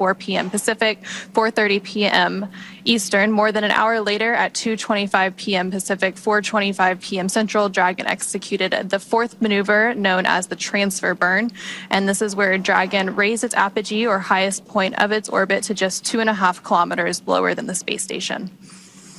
4 p.m. Pacific, 4:30 p.m. Eastern. More than an hour later, at 2:25 p.m. Pacific, 4:25 p.m. Central, Dragon executed the fourth maneuver known as the transfer burn. And this is where Dragon raised its apogee, or highest point of its orbit, to just 2.5 kilometers lower than the space station.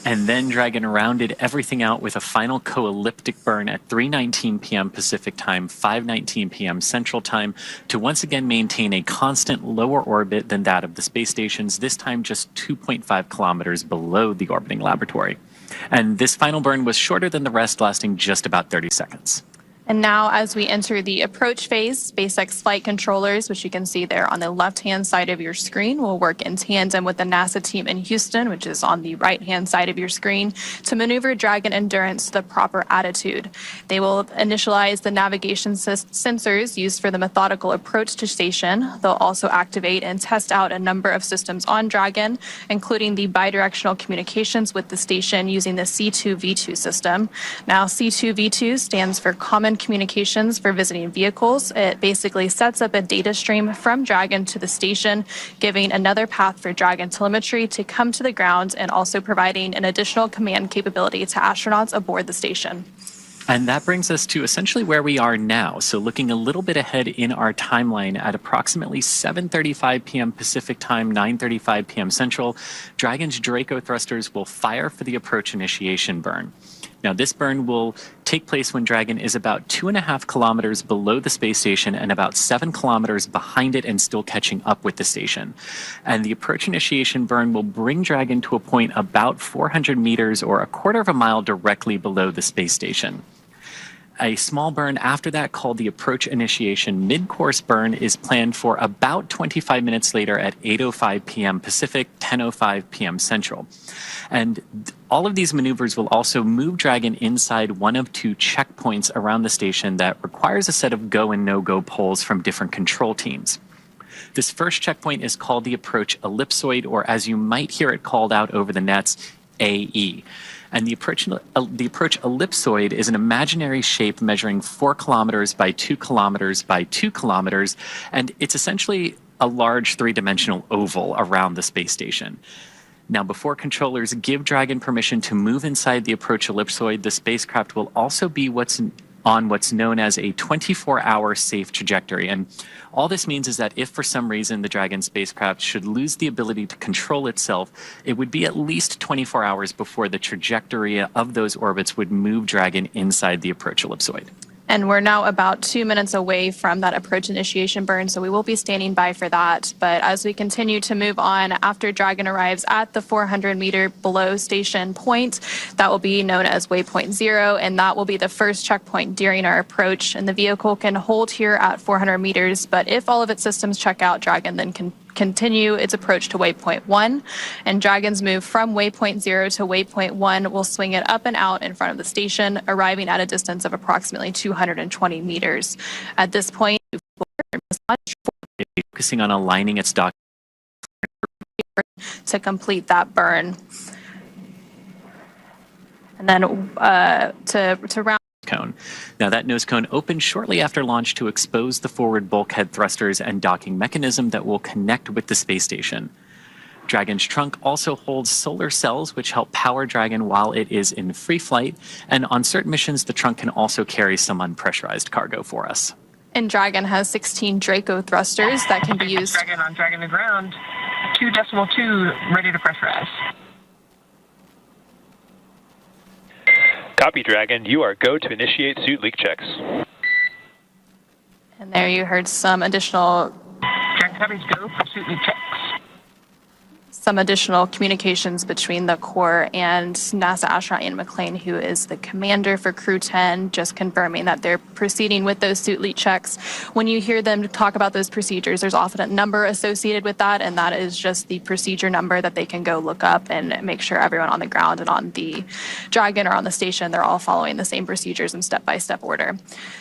And then Dragon rounded everything out with a final co-elliptic burn at 3:19 p.m. Pacific time, 5:19 p.m. Central time, to once again maintain a constant lower orbit than that of the space stations, this time just 2.5 kilometers below the orbiting laboratory. And this final burn was shorter than the rest, lasting just about 30 seconds. And now, as we enter the approach phase, SpaceX flight controllers, which you can see there on the left-hand side of your screen, will work in tandem with the NASA team in Houston, which is on the right-hand side of your screen, to maneuver Dragon Endurance to the proper attitude. They will initialize the navigation sensors used for the methodical approach to station. They'll also activate and test out a number of systems on Dragon, including the bidirectional communications with the station using the C2V2 system. Now, C2V2 stands for Common Communications for Visiting Vehicles. It basically sets up a data stream from Dragon to the station, giving another path for Dragon telemetry to come to the ground, and also providing an additional command capability to astronauts aboard the station. And that brings us to essentially where we are now. So looking a little bit ahead in our timeline, at approximately 7:35 p.m. Pacific time, 9:35 p.m. Central, Dragon's Draco thrusters will fire for the approach initiation burn. Now, this burn will take place when Dragon is about 2.5 kilometers below the space station and about 7 kilometers behind it and still catching up with the station. And the approach initiation burn will bring Dragon to a point about 400 meters or a quarter of a mile directly below the space station. A small burn after that, called the approach initiation mid-course burn, is planned for about 25 minutes later at 8:05 p.m. Pacific, 10:05 p.m. Central. And all of these maneuvers will also move Dragon inside one of two checkpoints around the station that requires a set of go and no-go polls from different control teams. This first checkpoint is called the approach ellipsoid, or as you might hear it called out over the nets, AE. And the approach ellipsoid is an imaginary shape measuring 4 kilometers by 2 kilometers by 2 kilometers, and it's essentially a large three-dimensional oval around the space station. Now, before controllers give Dragon permission to move inside the approach ellipsoid, the spacecraft will also be on what's known as a 24-hour safe trajectory. And all this means is that if for some reason the Dragon spacecraft should lose the ability to control itself, it would be at least 24 hours before the trajectory of those orbits would move Dragon inside the approach ellipsoid. And we're now about 2 minutes away from that approach initiation burn, so we will be standing by for that. But as we continue to move on, after Dragon arrives at the 400-meter below station point, that will be known as waypoint 0, and that will be the first checkpoint during our approach. And the vehicle can hold here at 400 meters, but if all of its systems check out, Dragon then can continue its approach to waypoint 1, and Dragon's move from waypoint 0 to waypoint 1 will swing it up and out in front of the station, arriving at a distance of approximately 220 meters. At this point, focusing on aligning its dock to complete that burn. And then to round cone. Now, that nose cone opened shortly after launch to expose the forward bulkhead thrusters and docking mechanism that will connect with the space station. Dragon's trunk also holds solar cells which help power Dragon while it is in free flight, and on certain missions the trunk can also carry some unpressurized cargo for us. And Dragon has 16 Draco thrusters that can be used. Dragon on Dragon to ground, 2.2 ready to pressurize. Copy, Dragon. You are go to initiate suit leak checks. And there you heard some additional... Dragon copies, go for suit leak checks. Some additional communications between the Corps and NASA astronaut Ian McLean, who is the commander for Crew-10, just confirming that they're proceeding with those suit leak checks. When you hear them talk about those procedures, there's often a number associated with that, and that is just the procedure number that they can go look up and make sure everyone on the ground and on the Dragon or on the station, they're all following the same procedures in step-by-step order.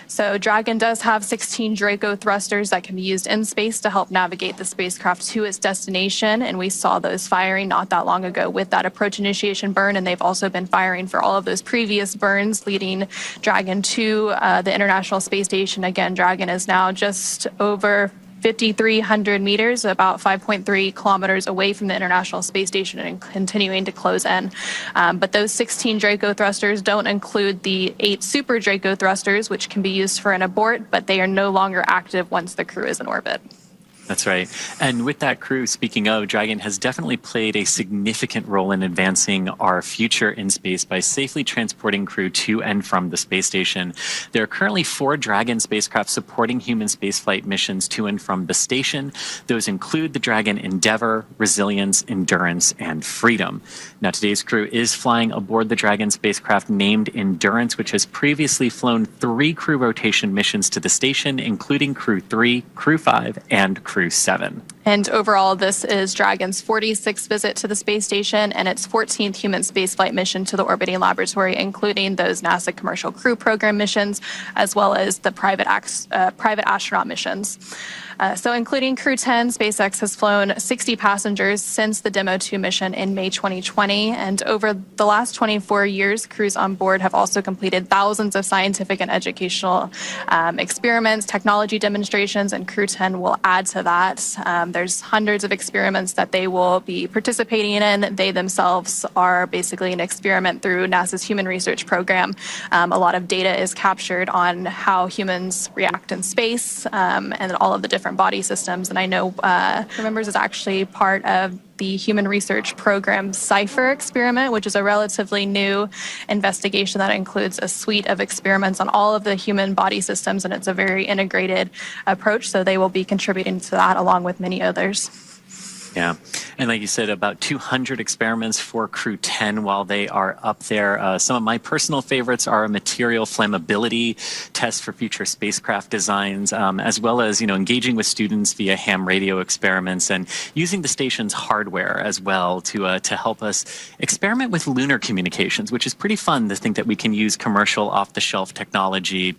So Dragon does have 16 Draco thrusters that can be used in space to help navigate the spacecraft to its destination, and we saw those firing not that long ago with that approach initiation burn, and they've also been firing for all of those previous burns leading Dragon to the International Space Station. Again, Dragon is now just over 5,300 meters, about 5.3 kilometers away from the International Space Station and continuing to close in. But those 16 Draco thrusters don't include the 8 Super Draco thrusters, which can be used for an abort, but they are no longer active once the crew is in orbit. That's right. And with that crew, speaking of, Dragon has definitely played a significant role in advancing our future in space by safely transporting crew to and from the space station. There are currently 4 Dragon spacecraft supporting human spaceflight missions to and from the station. Those include the Dragon Endeavour, Resilience, Endurance, and Freedom. Now, today's crew is flying aboard the Dragon spacecraft named Endurance, which has previously flown 3 crew rotation missions to the station, including Crew 3, Crew 5, and Crew-7. And overall, this is Dragon's 46th visit to the space station and its 14th human spaceflight mission to the orbiting laboratory, including those NASA Commercial Crew Program missions, as well as the private astronaut missions. So including Crew-10, SpaceX has flown 60 passengers since the Demo 2 mission in May 2020. And over the last 24 years, crews on board have also completed thousands of scientific and educational experiments, technology demonstrations, and Crew-10 will add to that. There's hundreds of experiments that they will be participating in. They themselves are basically an experiment through NASA's Human Research Program. A lot of data is captured on how humans react in space and all of the different body systems. And I know Remembers is actually part of the Human Research Program CIPHER experiment, which is a relatively new investigation that includes a suite of experiments on all of the human body systems, and it's a very integrated approach. So they will be contributing to that along with many others. Yeah. And like you said, about 200 experiments for Crew-10 while they are up there. Some of my personal favorites are a material flammability test for future spacecraft designs, as well as, engaging with students via ham radio experiments and using the station's hardware as well to help us experiment with lunar communications, which is pretty fun to think that we can use commercial off-the-shelf technology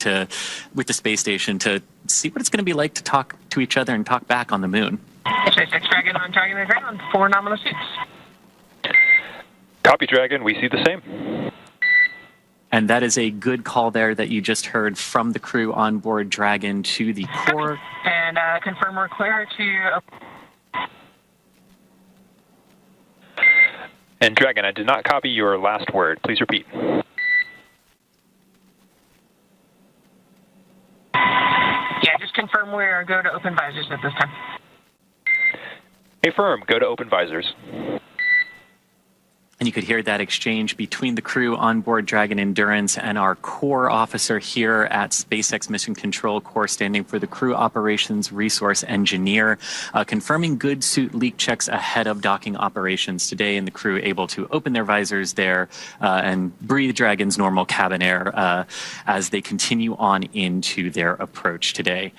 with the space station to see what it's going to be like to talk to each other and talk back on the moon. SpaceX Dragon on target and ground, 4 nominal suits. Copy, Dragon. We see the same. And that is a good call there that you just heard from the crew on board Dragon to the core. And confirm we're clear to... And Dragon, I did not copy your last word. Please repeat. Yeah, just confirm we're go to open visors at this time. Affirm. Go to open visors. And you could hear that exchange between the crew on board Dragon Endurance and our core officer here at SpaceX Mission Control, core standing for the Crew Operations Resource Engineer, confirming good suit leak checks ahead of docking operations today, and the crew able to open their visors there and breathe Dragon's normal cabin air as they continue on into their approach today.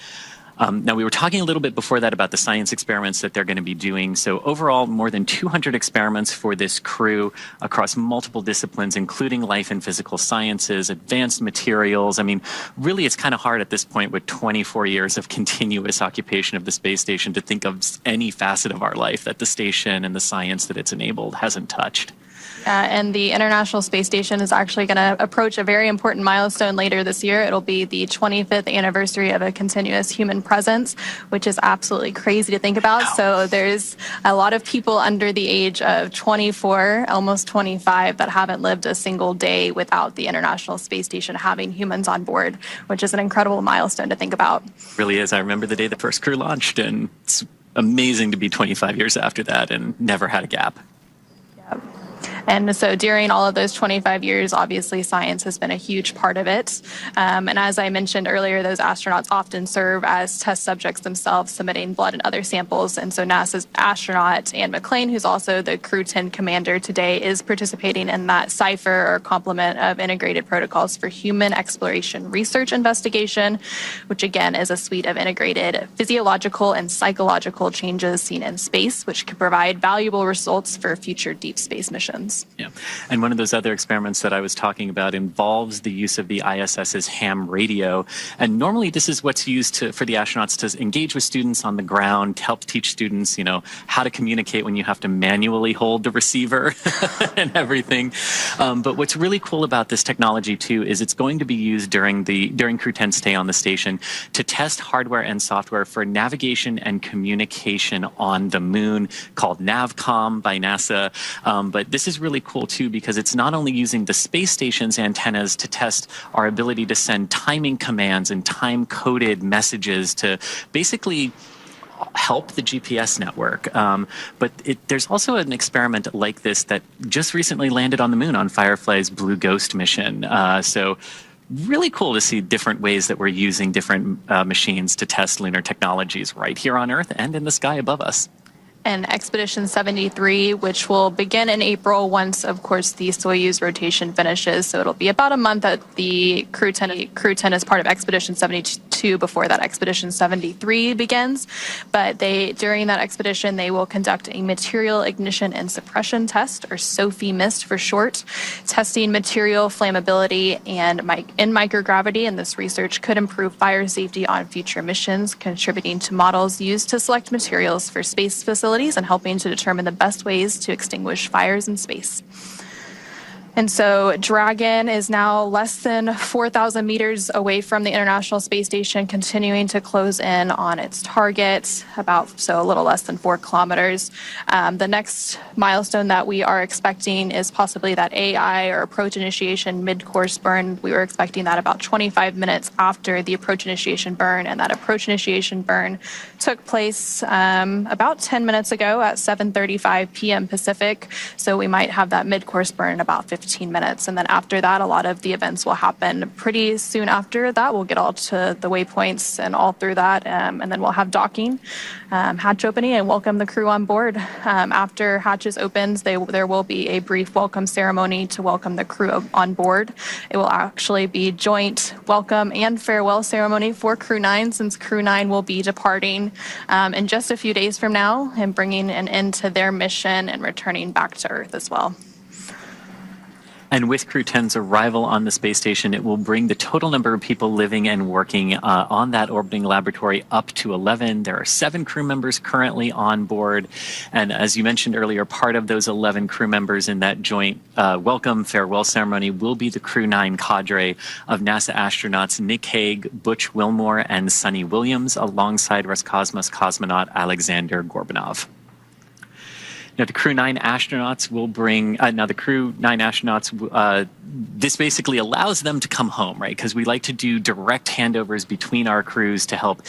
Now, we were talking a little bit before that about the science experiments that they're going to be doing. So overall, more than 200 experiments for this crew across multiple disciplines, including life and physical sciences, advanced materials. I mean, really, it's kind of hard at this point with 24 years of continuous occupation of the space station to think of any facet of our life that the station and the science that it's enabled hasn't touched. And the International Space Station is actually going to approach a very important milestone later this year. It'll be the 25th anniversary of a continuous human presence, which is absolutely crazy to think about. So there's a lot of people under the age of 24, almost 25, that haven't lived a single day without the International Space Station having humans on board, which is an incredible milestone to think about. It really is. I remember the day the first crew launched, and it's amazing to be 25 years after that and never had a gap. And so during all of those 25 years, obviously science has been a huge part of it. And as I mentioned earlier, those astronauts often serve as test subjects themselves, submitting blood and other samples. And so NASA's astronaut Anne McClain, who's also the Crew-10 commander today, is participating in that CIPHER, or complement of integrated protocols for human exploration research investigation, which again is a suite of integrated physiological and psychological changes seen in space, which could provide valuable results for future deep space missions. missions. Yeah. And one of those other experiments that I was talking about involves the use of the ISS's ham radio. And normally this is what's used for the astronauts to engage with students on the ground, to help teach students, how to communicate when you have to manually hold the receiver and everything. But what's really cool about this technology too is it's going to be used during Crew-10's stay on the station to test hardware and software for navigation and communication on the moon, called NavCom by NASA. But this is really cool too because it's not only using the space station's antennas to test our ability to send timing commands and time-coded messages to basically help the GPS network. But there's also an experiment like this that just recently landed on the moon on Firefly's Blue Ghost mission. So really cool to see different ways that we're using different machines to test lunar technologies right here on Earth and in the sky above us. And Expedition 73, which will begin in April once, of course, the Soyuz rotation finishes. So it'll be about a month that the Crew-10 is part of Expedition 72 before that Expedition 73 begins. But during that expedition, they will conduct a material ignition and suppression test, or SOFI-MIST for short, testing material flammability and in microgravity. And this research could improve fire safety on future missions, contributing to models used to select materials for space facilities and helping to determine the best ways to extinguish fires in space. And so Dragon is now less than 4,000 meters away from the International Space Station, continuing to close in on its target, a little less than 4 kilometers. The next milestone that we are expecting is possibly that AI, or approach initiation mid-course burn. We were expecting that about 25 minutes after the approach initiation burn, and that approach initiation burn took place about 10 minutes ago at 7:35 p.m. Pacific. So we might have that mid-course burn in about 15 minutes. And then after that, a lot of the events will happen pretty soon after that. We'll get all to the waypoints and all through that. And then we'll have docking, hatch opening, and welcome the crew on board. After hatches opens, there will be a brief welcome ceremony to welcome the crew on board. It will actually be joint welcome and farewell ceremony for Crew-9, since Crew-9 will be departing in just a few days from now and bringing an end to their mission and returning back to Earth as well. And with Crew-10's arrival on the space station, it will bring the total number of people living and working on that orbiting laboratory up to 11. There are 7 crew members currently on board. And as you mentioned earlier, part of those 11 crew members in that joint welcome farewell ceremony will be the Crew-9 cadre of NASA astronauts Nick Hague, Butch Wilmore, and Sunny Williams, alongside Roscosmos cosmonaut Alexander Gorbanov. Now, the Crew-9 astronauts will bring, the Crew-9 astronauts, this basically allows them to come home, right? Because we like to do direct handovers between our crews to help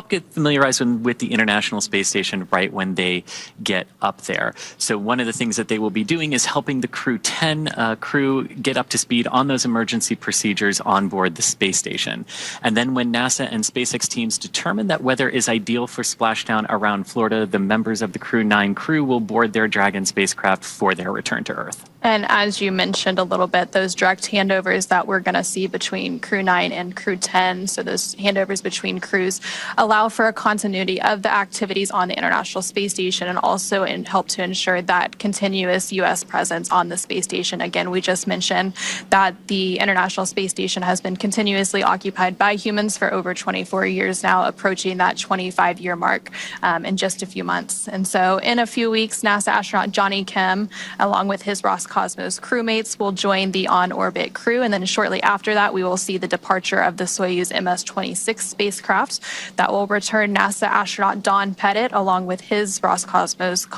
get familiarized with the International Space Station right when they get up there. So one of the things that they will be doing is helping the Crew-10 crew get up to speed on those emergency procedures on board the space station. And then when NASA and SpaceX teams determine that weather is ideal for splashdown around Florida, the members of the Crew-9 crew will board their Dragon spacecraft for their return to Earth. And as you mentioned a little bit, those direct handovers that we're going to see between Crew-9 and Crew-10, so those handovers between crews, allow for a continuity of the activities on the International Space Station and also help to ensure that continuous U.S. presence on the space station. Again, we just mentioned that the International Space Station has been continuously occupied by humans for over 24 years now, approaching that 25-year mark in just a few months. And so in a few weeks, NASA astronaut Johnny Kim, along with his Roscosmos crewmates, will join the on-orbit crew. And then shortly after that, we will see the departure of the Soyuz MS-26 spacecraft that will return NASA astronaut Don Pettit, along with his Roscosmos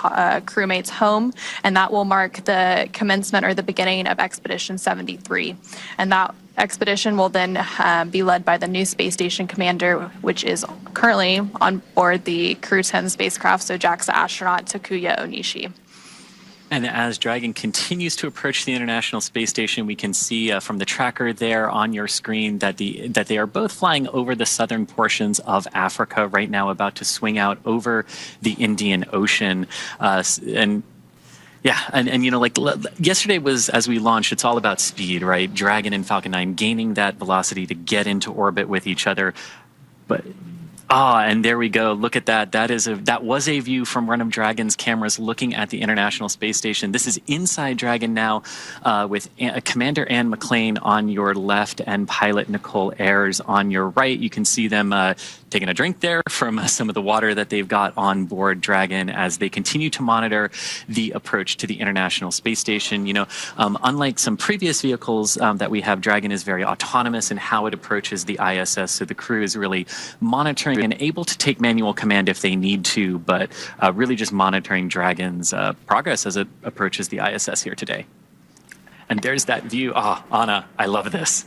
crewmates, home. And that will mark the commencement or the beginning of Expedition 73. And that expedition will then be led by the new space station commander, which is currently on board the Crew-10 spacecraft, so JAXA astronaut Takuya Onishi. And as Dragon continues to approach the International Space Station, we can see from the tracker there on your screen that they are both flying over the southern portions of Africa right now, about to swing out over the Indian Ocean. Yesterday was, as we launched, it's all about speed, right? Dragon and Falcon 9 gaining that velocity to get into orbit with each other. But Ah, and there we go. Look at that. That was a view from one of Dragon's cameras looking at the International Space Station. This is inside Dragon now, with Commander Anne McLean on your left and pilot Nicole Ayres on your right. You can see them taking a drink there from some of the water that they've got on board Dragon as they continue to monitor the approach to the International Space Station. You know, unlike some previous vehicles that we have, Dragon is very autonomous in how it approaches the ISS. So the crew is really monitoring and able to take manual command if they need to, but really just monitoring Dragon's progress as it approaches the ISS here today. And there's that view. Ah, Anna, I love this.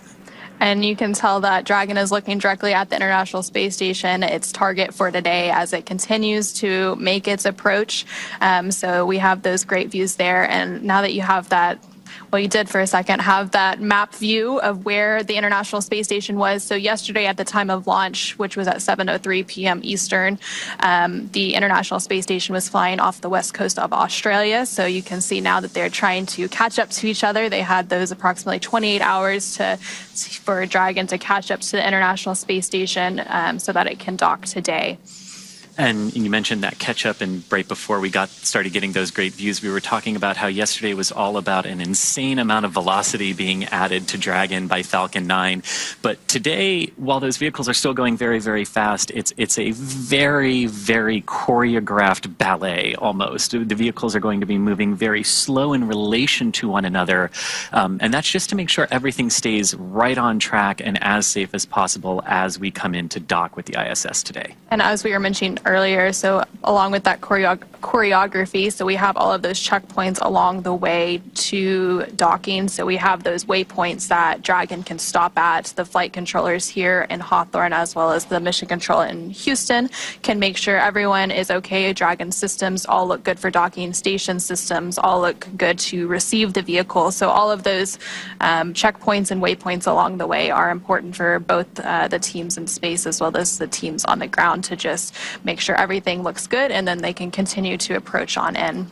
And you can tell that Dragon is looking directly at the International Space Station, its target for today, as it continues to make its approach. So we have those great views there. And now that you have that, well, you did for a second have that map view of where the International Space Station was. So yesterday at the time of launch, which was at 7:03 p.m. Eastern, the International Space Station was flying off the west coast of Australia. So you can see now that they're trying to catch up to each other. They had those approximately 28 hours for Dragon to catch up to the International Space Station so that it can dock today. And you mentioned that catch up, and right before we started getting those great views, we were talking about how yesterday was all about an insane amount of velocity being added to Dragon by Falcon 9. But today, while those vehicles are still going very, very fast, it's a very, very choreographed ballet almost. The vehicles are going to be moving very slow in relation to one another. And that's just to make sure everything stays right on track and as safe as possible as we come in to dock with the ISS today. And as we were mentioning earlier, so along with that choreography, so we have all of those checkpoints along the way to docking. So we have those waypoints that Dragon can stop at. The flight controllers here in Hawthorne, as well as the mission control in Houston, can make sure everyone is okay. Dragon systems all look good for docking. Station systems all look good to receive the vehicle. So all of those checkpoints and waypoints along the way are important for both the teams in space as well as the teams on the ground to just make sure everything looks good, and then they can continue to approach on in.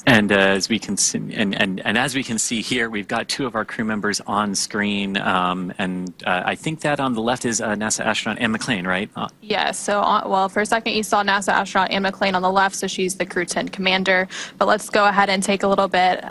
And as we can see, and as we can see here, we've got two of our crew members on screen, and I think that on the left is NASA astronaut Anne McLean, right? Yes. So, well, for a second you saw NASA astronaut Anne McLean on the left, so she's the Crew-10 commander. But let's go ahead and take a little bit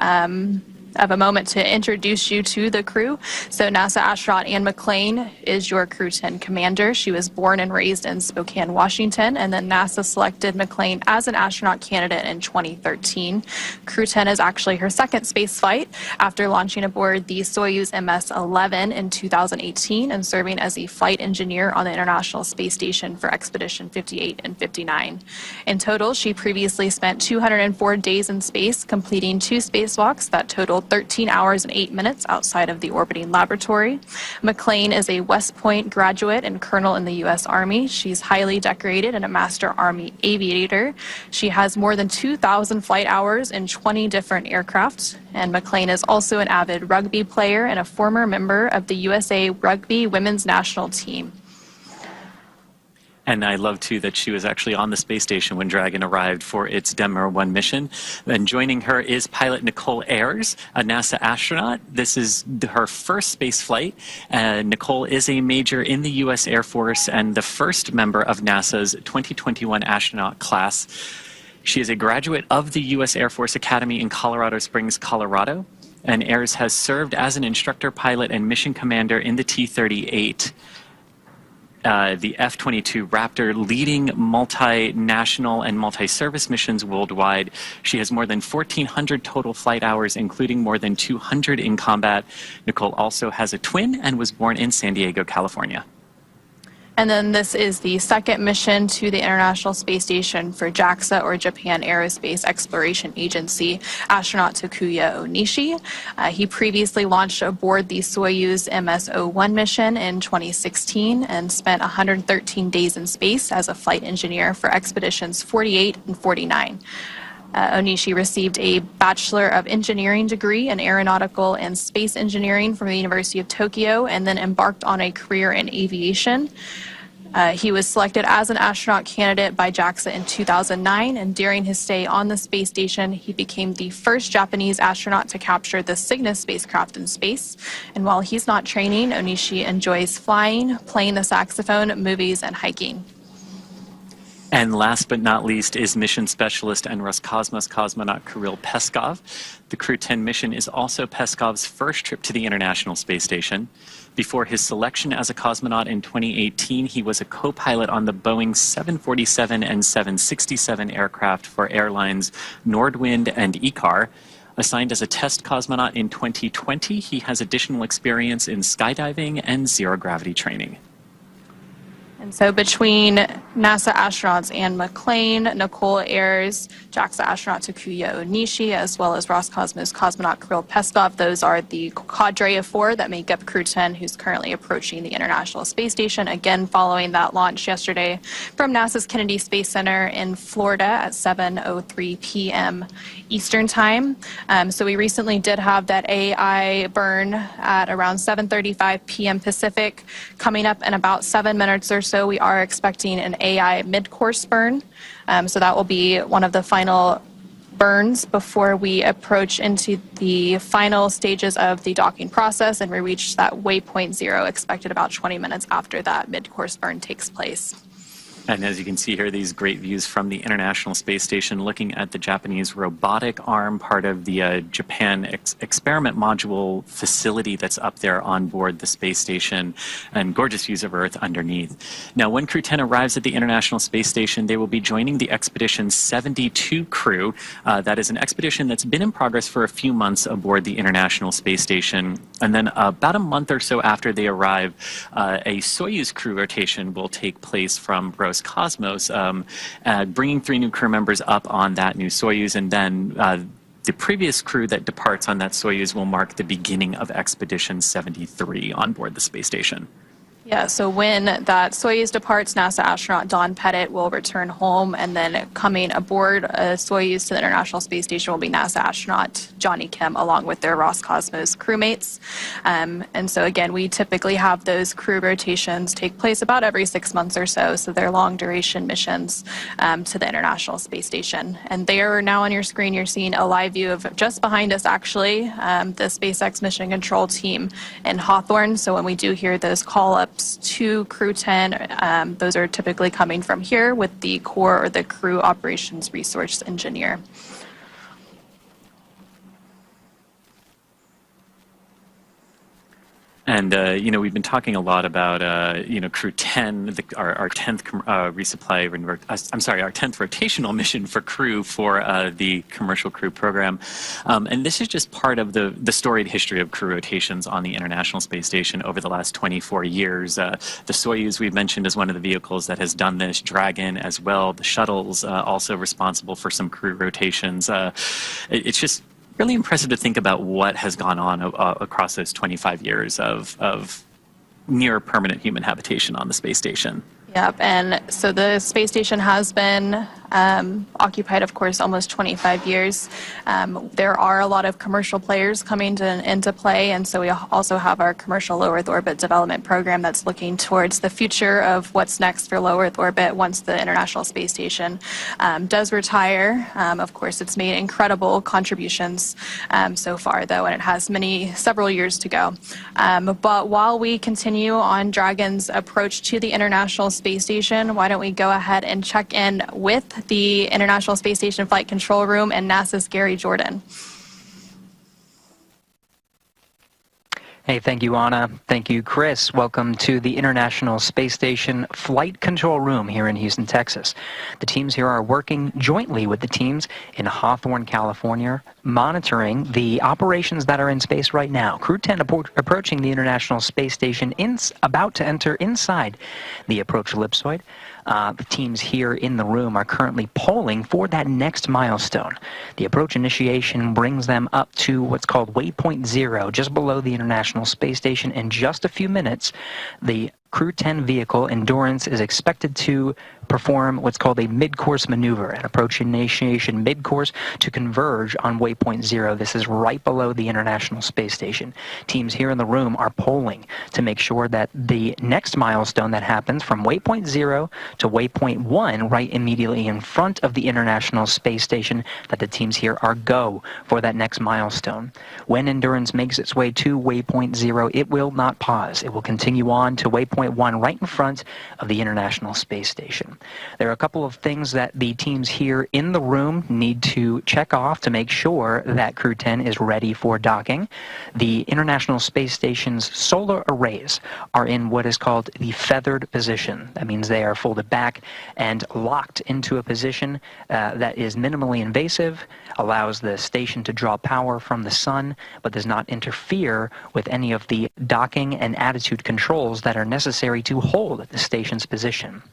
of a moment to introduce you to the crew. So NASA astronaut Anne McLean is your Crew-10 commander. She was born and raised in Spokane, Washington, and then NASA selected McLean as an astronaut candidate in 2013. Crew-10 is actually her second space flight after launching aboard the Soyuz MS-11 in 2018 and serving as a flight engineer on the International Space Station for Expedition 58 and 59. In total, she previously spent 204 days in space, completing 2 spacewalks that totaled 13 hours and 8 minutes outside of the orbiting laboratory. McLean is a West Point graduate and colonel in the U.S. Army. She's highly decorated and a Master Army aviator. She has more than 2,000 flight hours in 20 different aircraft. And McLean is also an avid rugby player and a former member of the USA Rugby Women's National Team. And I love, too, that she was actually on the space station when Dragon arrived for its Demo 1 mission. And joining her is pilot Nicole Ayres, a NASA astronaut. This is her first space flight. Nicole is a major in the U.S. Air Force and the first member of NASA's 2021 astronaut class. She is a graduate of the U.S. Air Force Academy in Colorado Springs, Colorado. And Ayres has served as an instructor pilot and mission commander in the T-38. The F-22 Raptor, leading multinational and multi-service missions worldwide. She has more than 1,400 total flight hours, including more than 200 in combat. Nicole also has a twin and was born in San Diego, California. And then this is the second mission to the International Space Station for JAXA, or Japan Aerospace Exploration Agency, astronaut Takuya Onishi. He previously launched aboard the Soyuz MS-01 mission in 2016 and spent 113 days in space as a flight engineer for expeditions 48 and 49. Onishi received a Bachelor of Engineering degree in Aeronautical and Space Engineering from the University of Tokyo and then embarked on a career in aviation. He was selected as an astronaut candidate by JAXA in 2009, and during his stay on the space station, he became the first Japanese astronaut to capture the Cygnus spacecraft in space. And while he's not training, Onishi enjoys flying, playing the saxophone, movies, and hiking. And last but not least is mission specialist and Roscosmos cosmonaut Kirill Peskov. The Crew-10 mission is also Peskov's first trip to the International Space Station. Before his selection as a cosmonaut in 2018, he was a co-pilot on the Boeing 747 and 767 aircraft for airlines Nordwind and ICAR. Assigned as a test cosmonaut in 2020, he has additional experience in skydiving and zero-gravity training. And so between NASA astronauts Anne McClain, Nicole Ayers, JAXA astronaut Takuya Onishi, as well as Roscosmos cosmonaut Kirill Peskov, those are the cadre of 4 that make up Crew-10, who's currently approaching the International Space Station, again following that launch yesterday from NASA's Kennedy Space Center in Florida at 7:03 p.m. Eastern Time. So we recently did have that AI burn at around 7:35 p.m. Pacific. Coming up in about 7 minutes or so, we are expecting an AI mid-course burn. So that will be one of the final burns before we approach into the final stages of the docking process, and we reach that waypoint 0 expected about 20 minutes after that mid-course burn takes place. And as you can see here, these great views from the International Space Station looking at the Japanese robotic arm, part of the Japan experiment module facility that's up there on board the space station, and gorgeous views of Earth underneath. Now, when Crew-10 arrives at the International Space Station, they will be joining the Expedition 72 crew. That is an expedition that's been in progress for a few months aboard the International Space Station. And then about a month or so after they arrive, a Soyuz crew rotation will take place from Roscosmos, bringing 3 new crew members up on that new Soyuz, and then the previous crew that departs on that Soyuz will mark the beginning of Expedition 73 on board the space station. Yeah, so when that Soyuz departs, NASA astronaut Don Pettit will return home, and then coming aboard a Soyuz to the International Space Station will be NASA astronaut Johnny Kim, along with their Roscosmos crewmates. And so again, we typically have those crew rotations take place about every 6 months or so, so they're long duration missions to the International Space Station. And there now on your screen, you're seeing a live view of just behind us, actually, the SpaceX mission control team in Hawthorne. So when we do hear those call-ups to Crew-10, those are typically coming from here with the core or the crew operations resource engineer. And, you know, we've been talking a lot about, you know, Crew-10, our 10th resupply, I'm sorry, our 10th rotational mission for Crew for the commercial crew program. And this is just part of the storied history of crew rotations on the International Space Station over the last 24 years. The Soyuz we've mentioned is one of the vehicles that has done this, Dragon as well. The shuttle's also responsible for some crew rotations. It's just really impressive to think about what has gone on across those 25 years of near permanent human habitation on the space station. Yep, and so the space station has been occupied, of course, almost 25 years. There are a lot of commercial players coming into play, and so we also have our commercial low Earth orbit development program that's looking towards the future of what's next for low Earth orbit once the International Space Station does retire. Of course, it's made incredible contributions so far, though, and it has several years to go. But while we continue on Dragon's approach to the International Space Station, why don't we go ahead and check in with the International Space Station Flight Control Room and NASA's Gary Jordan. Hey, thank you, Anna. Thank you, Chris. Welcome to the International Space Station Flight Control Room here in Houston, Texas. The teams here are working jointly with the teams in Hawthorne, California, monitoring the operations that are in space right now. Crew-10 approaching the International Space Station, about to enter inside the approach ellipsoid. The teams here in the room are currently polling for that next milestone. The approach initiation brings them up to what's called waypoint 0, just below the International Space Station. In just a few minutes, the Crew-10 vehicle, Endurance, is expected to perform what's called a mid-course maneuver, an approach initiation mid-course to converge on waypoint 0. This is right below the International Space Station. Teams here in the room are polling to make sure that the next milestone that happens from waypoint 0 to waypoint 1, right immediately in front of the International Space Station, that the teams here are go for that next milestone. When Endurance makes its way to waypoint 0, it will not pause. It will continue on to waypoint 1 right in front of the International Space Station. There are a couple of things that the teams here in the room need to check off to make sure that Crew-10 is ready for docking. The International Space Station's solar arrays are in what is called the feathered position. That means they are folded back and locked into a position that is minimally invasive, allows the station to draw power from the sun, but does not interfere with any of the docking and attitude controls that are necessary to hold the station's position.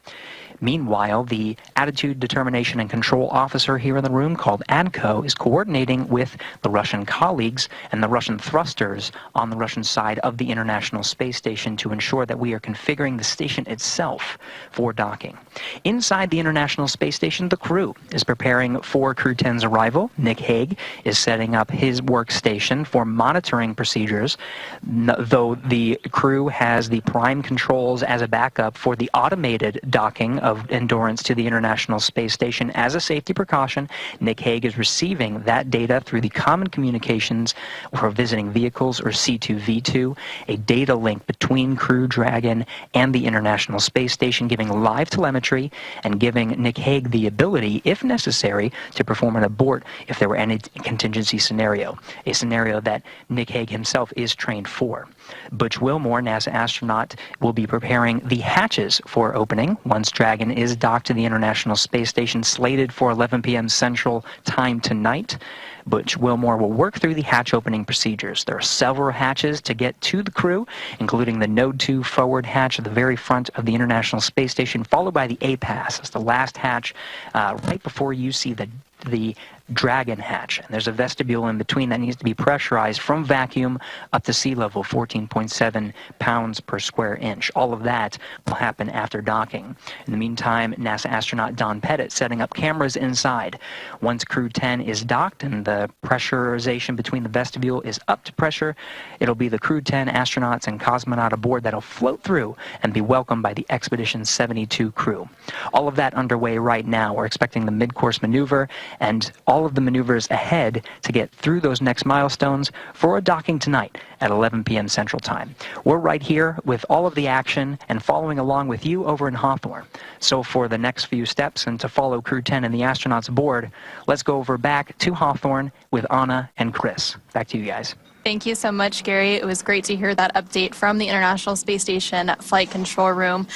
Meanwhile, the Attitude Determination and Control Officer here in the room, called ADCO, is coordinating with the Russian colleagues and the Russian thrusters on the Russian side of the International Space Station to ensure that we are configuring the station itself for docking. Inside the International Space Station, the crew is preparing for Crew-10's arrival. Nick Hague is setting up his workstation for monitoring procedures, though the crew has the prime controls as a backup for the automated docking of Endurance to the International Space Station. As a safety precaution, Nick Hague is receiving that data through the Common Communications for Visiting Vehicles, or C2V2, a data link between Crew Dragon and the International Space Station, giving live telemetry and giving Nick Hague the ability, if necessary, to perform an abort if there were any contingency scenario, a scenario that Nick Hague himself is trained for. Butch Wilmore, NASA astronaut, will be preparing the hatches for opening once Dragon is docked to the International Space Station, slated for 11 p.m. Central Time tonight. Butch Wilmore will work through the hatch opening procedures. There are several hatches to get to the crew, including the Node 2 forward hatch at the very front of the International Space Station, followed by the A-Pass. It's the last hatch right before you see the Dragon hatch, and there's a vestibule in between that needs to be pressurized from vacuum up to sea level, 14.7 pounds per square inch. All of that will happen after docking. In the meantime, NASA astronaut Don Pettit setting up cameras inside. Once Crew-10 is docked and the pressurization between the vestibule is up to pressure, it'll be the Crew-10 astronauts and cosmonaut aboard that'll float through and be welcomed by the Expedition 72 crew. All of that underway right now. We're expecting the mid-course maneuver and all of the maneuvers ahead to get through those next milestones for a docking tonight at 11 p.m. Central Time. We're right here with all of the action and following along with you over in Hawthorne. So for the next few steps and to follow Crew-10 and the astronauts aboard, let's go over back to Hawthorne with Anna and Chris. Back to you guys. Thank you so much, Gary. It was great to hear that update from the International Space Station Flight Control Room.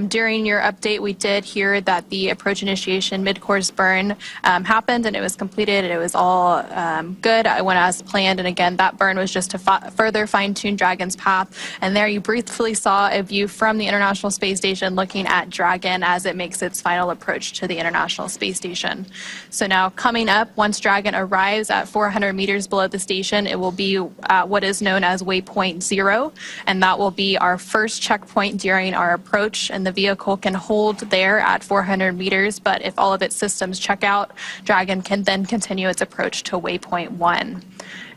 During your update, we did hear that the approach initiation mid-course burn happened and it was completed. It was all good. I went as planned, and again, that burn was just to further fine-tune Dragon's path. And there you briefly saw a view from the International Space Station looking at Dragon as it makes its final approach to the International Space Station. So now coming up, once Dragon arrives at 400 meters below the station, it will be what is known as waypoint 0, and that will be our first checkpoint during our approach, and the vehicle can hold there at 400 meters, but if all of its systems check out, Dragon can then continue its approach to waypoint 1.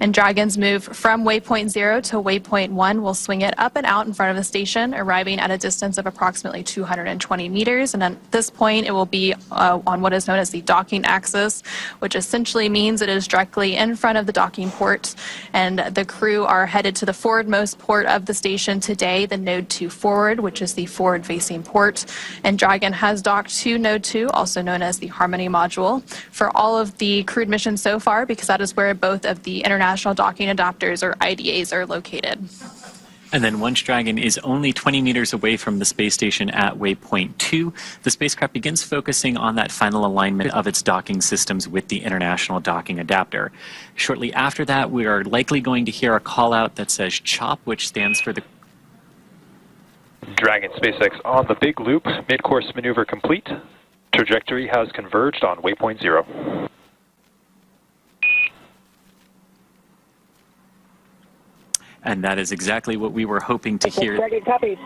And Dragon's move from waypoint 0 to waypoint 1 will swing it up and out in front of the station, arriving at a distance of approximately 220 meters. And at this point, it will be on what is known as the docking axis, which essentially means it is directly in front of the docking port. And the crew are headed to the forwardmost port of the station today, the Node 2 forward, which is the forward-facing port. And Dragon has docked to Node 2, also known as the Harmony module, for all of the crewed missions so far, because that is where both of the international docking adapters, or IDAs, are located. And then once Dragon is only 20 meters away from the space station at waypoint 2, the spacecraft begins focusing on that final alignment of its docking systems with the International Docking Adapter. Shortly after that, we are likely going to hear a call out that says CHOP, which stands for the Dragon SpaceX on the big loop, mid-course maneuver complete. Trajectory has converged on waypoint 0. And that is exactly what we were hoping to hear. Dragon, copy.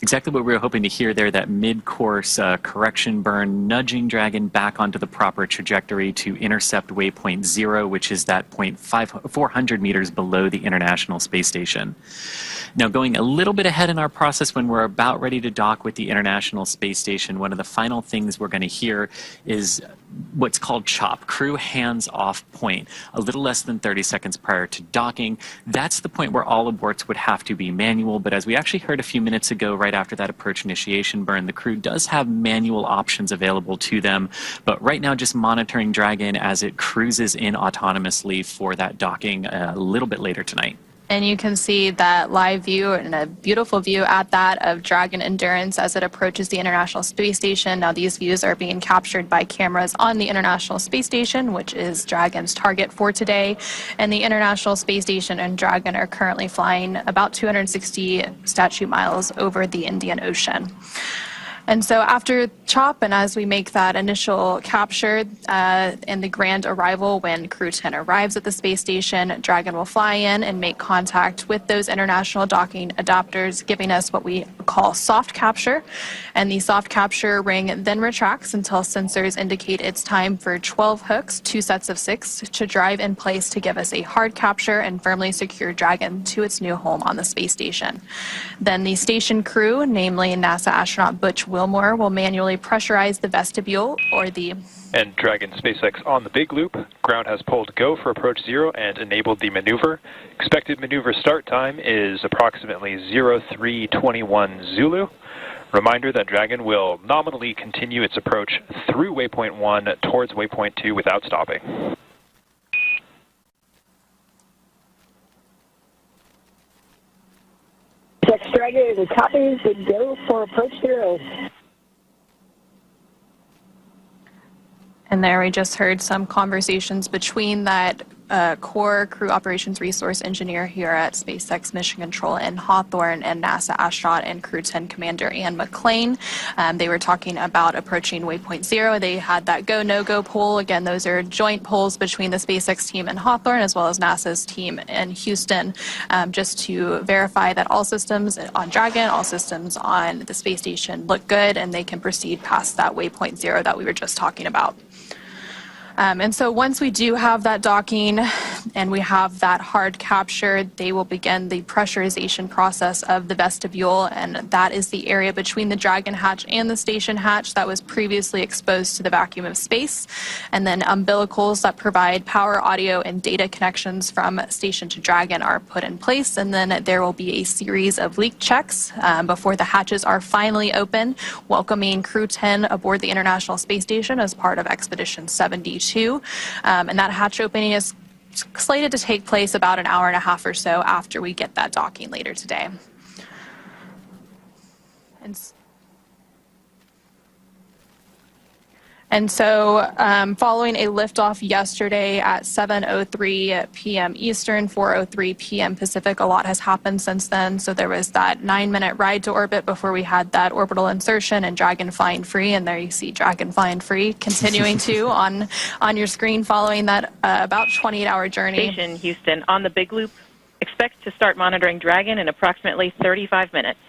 Exactly what we were hoping to hear there, that mid-course correction burn, nudging Dragon back onto the proper trajectory to intercept waypoint 0, which is that point 400 meters below the International Space Station. Now, going a little bit ahead in our process, when we're about ready to dock with the International Space Station, one of the final things we're going to hear is what's called CHOP, crew hands-off point, a little less than 30 seconds prior to docking. That's the point where all aborts would have to be manual, but as we actually heard a few minutes ago, right after that approach initiation burn, the crew does have manual options available to them, but right now just monitoring Dragon as it cruises in autonomously for that docking a little bit later tonight. And you can see that live view and a beautiful view at that of Dragon Endurance as it approaches the International Space Station. Now these views are being captured by cameras on the International Space Station, which is Dragon's target for today. And the International Space Station and Dragon are currently flying about 260 statute miles over the Indian Ocean. And so after CHOP, and as we make that initial capture and the grand arrival, when Crew-10 arrives at the space station, Dragon will fly in and make contact with those international docking adapters, giving us what we call soft capture. And the soft capture ring then retracts until sensors indicate it's time for 12 hooks, 2 sets of 6, to drive in place to give us a hard capture and firmly secure Dragon to its new home on the space station. Then the station crew, namely NASA astronaut Butch Wilmore, will manually pressurize the vestibule or the... And Dragon SpaceX on the big loop. Ground has pulled go for approach 0 and enabled the maneuver. Expected maneuver start time is approximately 0321 Zulu. Reminder that Dragon will nominally continue its approach through waypoint 1 towards waypoint 2 without stopping. Dragon copies the go for approach 0. And there we just heard some conversations between that core crew operations resource engineer here at SpaceX Mission Control in Hawthorne and NASA astronaut and Crew-10 commander Ann McClain. They were talking about approaching waypoint 0. They had that go, no-go poll. Again, those are joint polls between the SpaceX team in Hawthorne as well as NASA's team in Houston, just to verify that all systems on Dragon, all systems on the space station look good and they can proceed past that waypoint 0 that we were just talking about. And so once we do have that docking and we have that hard capture, they will begin the pressurization process of the vestibule, and that is the area between the Dragon hatch and the station hatch that was previously exposed to the vacuum of space. And then umbilicals that provide power, audio, and data connections from station to Dragon are put in place, and then there will be a series of leak checks before the hatches are finally open, welcoming Crew-10 aboard the International Space Station as part of Expedition 72. And that hatch opening is slated to take place about an hour and a half or so after we get that docking later today. And so following a liftoff yesterday at 7:03 p.m. Eastern, 4:03 p.m. Pacific, a lot has happened since then. So there was that 9-minute ride to orbit before we had that orbital insertion and Dragon flying free. And there you see Dragon flying free continuing to on your screen following that about 28-hour journey. Station Houston on the big loop. Expect to start monitoring Dragon in approximately 35 minutes.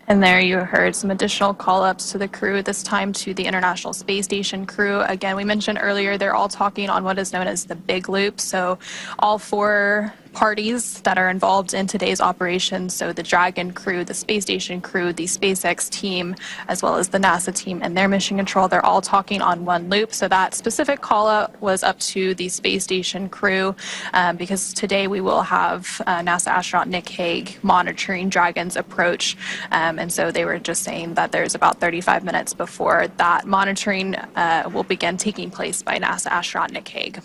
And there you heard some additional call-ups to the crew, this time to the International Space Station crew. Again, we mentioned earlier, they're all talking on what is known as the big loop. So all 4 parties that are involved in today's operation, so the Dragon crew, the space station crew, the SpaceX team, as well as the NASA team and their mission control, they're all talking on one loop. So that specific call-out was up to the space station crew because today we will have NASA astronaut Nick Hague monitoring Dragon's approach. And so they were just saying that there's about 35 minutes before that monitoring will begin taking place by NASA astronaut Nick Hague.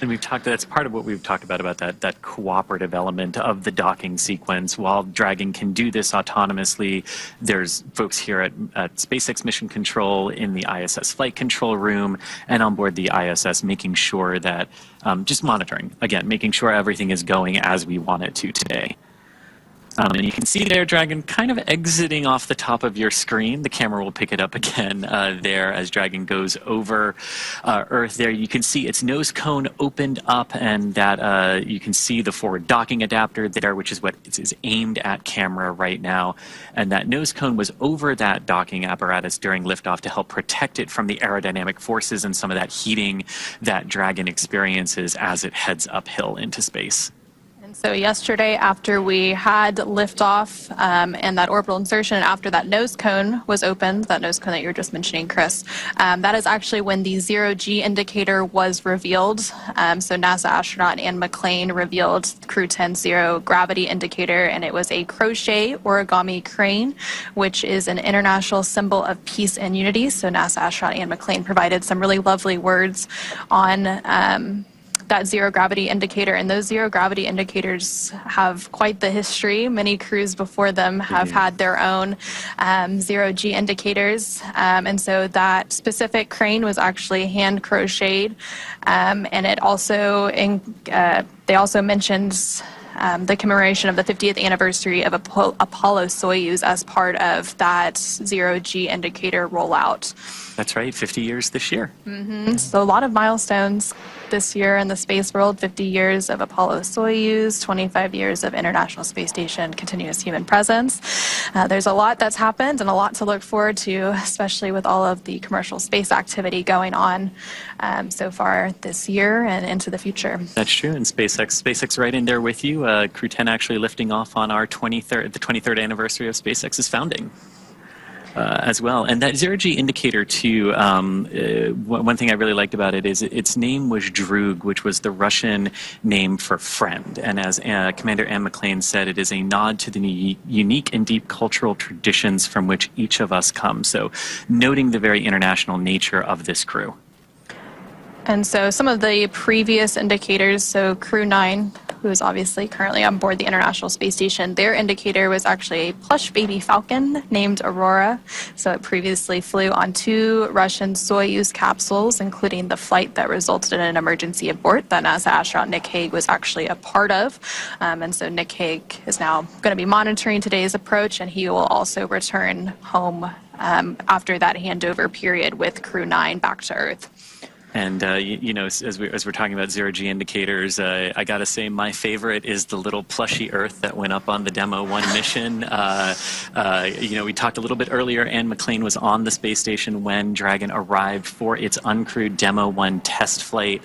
And we've talked, that's part of what we've talked about that cooperative element of the docking sequence. While Dragon can do this autonomously, there's folks here at SpaceX Mission Control in the ISS flight control room and on board the ISS, making sure that, just monitoring, again, making sure everything is going as we want it to today. And you can see there Dragon kind of exiting off the top of your screen. The camera will pick it up again there as Dragon goes over Earth there. You can see its nose cone opened up, and that you can see the forward docking adapter there, which is what is aimed at camera right now. And that nose cone was over that docking apparatus during liftoff to help protect it from the aerodynamic forces and some of that heating that Dragon experiences as it heads uphill into space. So yesterday, after we had liftoff and that orbital insertion, after that nose cone was opened, that nose cone that you were just mentioning, Chris, that is actually when the zero-G indicator was revealed. So NASA astronaut Anne McClain revealed Crew-10 zero gravity indicator, and it was a crochet origami crane, which is an international symbol of peace and unity. So NASA astronaut Anne McClain provided some really lovely words on that zero gravity indicator, and those zero gravity indicators have quite the history. Many crews before them have had their own zero-G indicators, and so that specific crane was actually hand crocheted, and it also they also mentioned the commemoration of the 50th anniversary of Apollo-Soyuz as part of that zero-G indicator rollout. That's right, 50 years this year. So a lot of milestones this year in the space world: 50 years of Apollo-Soyuz, 25 years of International Space Station continuous human presence. There's a lot that's happened and a lot to look forward to, especially with all of the commercial space activity going on so far this year and into the future. That's true, and SpaceX right in there with you. Crew-10 actually lifting off on our the 23rd anniversary of SpaceX's founding. As well. And that zero-G indicator, too, one thing I really liked about it is its name was Drug, which was the Russian name for friend. And as Commander Anne McClain said, it is a nod to the unique and deep cultural traditions from which each of us come. So noting the very international nature of this crew. And so some of the previous indicators, so Crew-9, who is obviously currently on board the International Space Station, their indicator was actually a plush baby falcon named Aurora. So it previously flew on 2 Russian Soyuz capsules, including the flight that resulted in an emergency abort that NASA astronaut Nick Hague was actually a part of. And so Nick Hague is now going to be monitoring today's approach, and he will also return home after that handover period with Crew-9 back to Earth. And, you know, as we're talking about zero-G indicators, I got to say my favorite is the little plushy Earth that went up on the Demo 1 mission. You know, we talked a little bit earlier, Anne McClain was on the space station when Dragon arrived for its uncrewed Demo 1 test flight,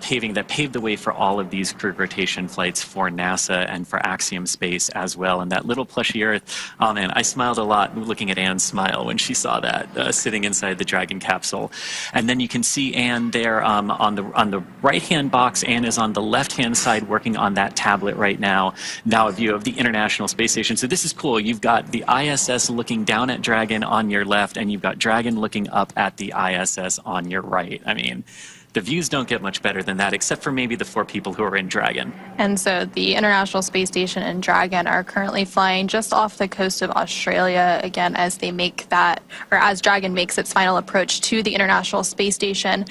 paved the way for all of these crewed rotation flights for NASA and for Axiom Space as well. And that little plushy Earth, oh man, I smiled a lot looking at Anne's smile when she saw that sitting inside the Dragon capsule. And then you can see Anne there on the right-hand box. Anne is on the left-hand side working on that tablet right now. Now a view of the International Space Station. So this is cool. You've got the ISS looking down at Dragon on your left, and you've got Dragon looking up at the ISS on your right. I mean, the views don't get much better than that, except for maybe the 4 people who are in Dragon. And so the International Space Station and Dragon are currently flying just off the coast of Australia, again, as they make that, or as Dragon makes its final approach to the International Space Station.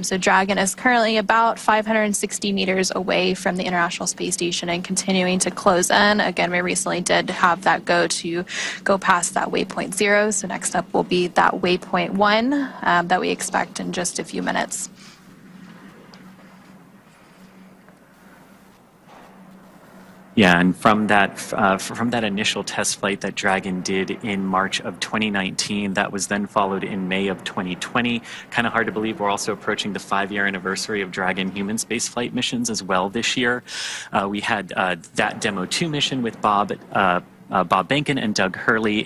So Dragon is currently about 560 meters away from the International Space Station and continuing to close in. Again, we recently did have that go past that waypoint 0. So next up will be that waypoint 1 that we expect in just a few minutes. Yeah, and from that initial test flight that Dragon did in March of 2019, that was then followed in May of 2020. Kind of hard to believe we're also approaching the 5-year anniversary of Dragon human spaceflight missions as well this year. We had that Demo 2 mission with Bob Behnken and Doug Hurley